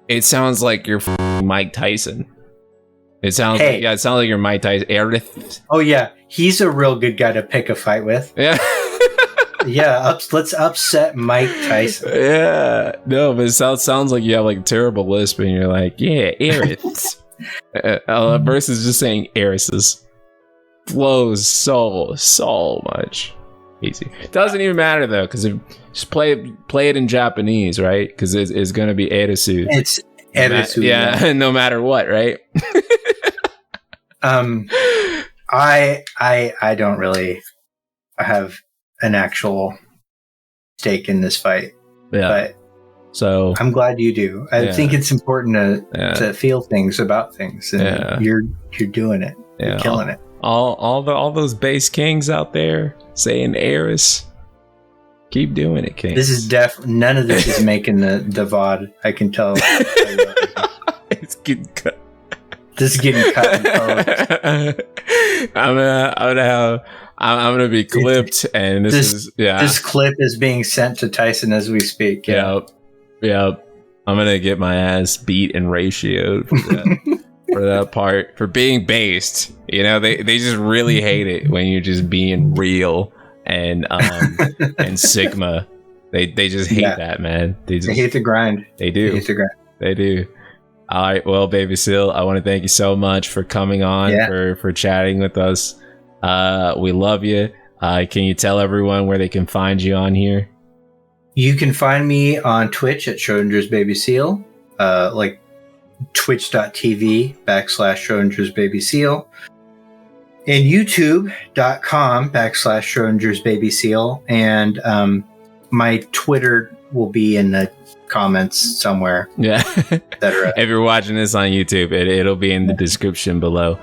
Speaker 1: it sounds like you're Mike Tyson. It sounds like you're Mike Tyson. Aeriths.
Speaker 2: Oh yeah, he's a real good guy to pick a fight with.
Speaker 1: Yeah.
Speaker 2: Let's upset Mike Tyson.
Speaker 1: Yeah. No, but it sounds like you have like a terrible lisp and you're like, yeah, Aeriths. Versus just saying Erises. Flows so much. Easy. Doesn't even matter though, because just play it in Japanese, right? Because it's gonna be Erisu.
Speaker 2: It's Erisu.
Speaker 1: Yeah, no matter what, right?
Speaker 2: I don't really have an actual stake in this fight.
Speaker 1: Yeah.
Speaker 2: But
Speaker 1: so
Speaker 2: I'm glad you do. I think it's important to feel things about things, and you're doing it. You're killing it.
Speaker 1: All those base kings out there saying Eris. Keep doing it, King.
Speaker 2: This is none of this is making the VOD. I can tell.
Speaker 1: It's getting cut.
Speaker 2: This is getting cut.
Speaker 1: I'm gonna be clipped, and this
Speaker 2: clip is being sent to Tyson as we speak.
Speaker 1: Yep. I'm gonna get my ass beat and ratioed for that, for that part, for being based. You know, they just really hate it when you're just being real and and Sigma. They just hate that, man. They
Speaker 2: hate the grind.
Speaker 1: They do.
Speaker 2: They hate the grind.
Speaker 1: They do. All right, well, Baby Seal, I want to thank you so much for coming on, for chatting with us. We love you. Can you tell everyone where they can find you on here?
Speaker 2: You can find me on Twitch at Schrodinger's Baby Seal, like twitch.tv/Schrodinger's Baby Seal, and youtube.com/Schrodinger's Baby Seal, and my Twitter will be in the comments somewhere.
Speaker 1: Yeah. If you're watching this on YouTube, it'll be in the description below.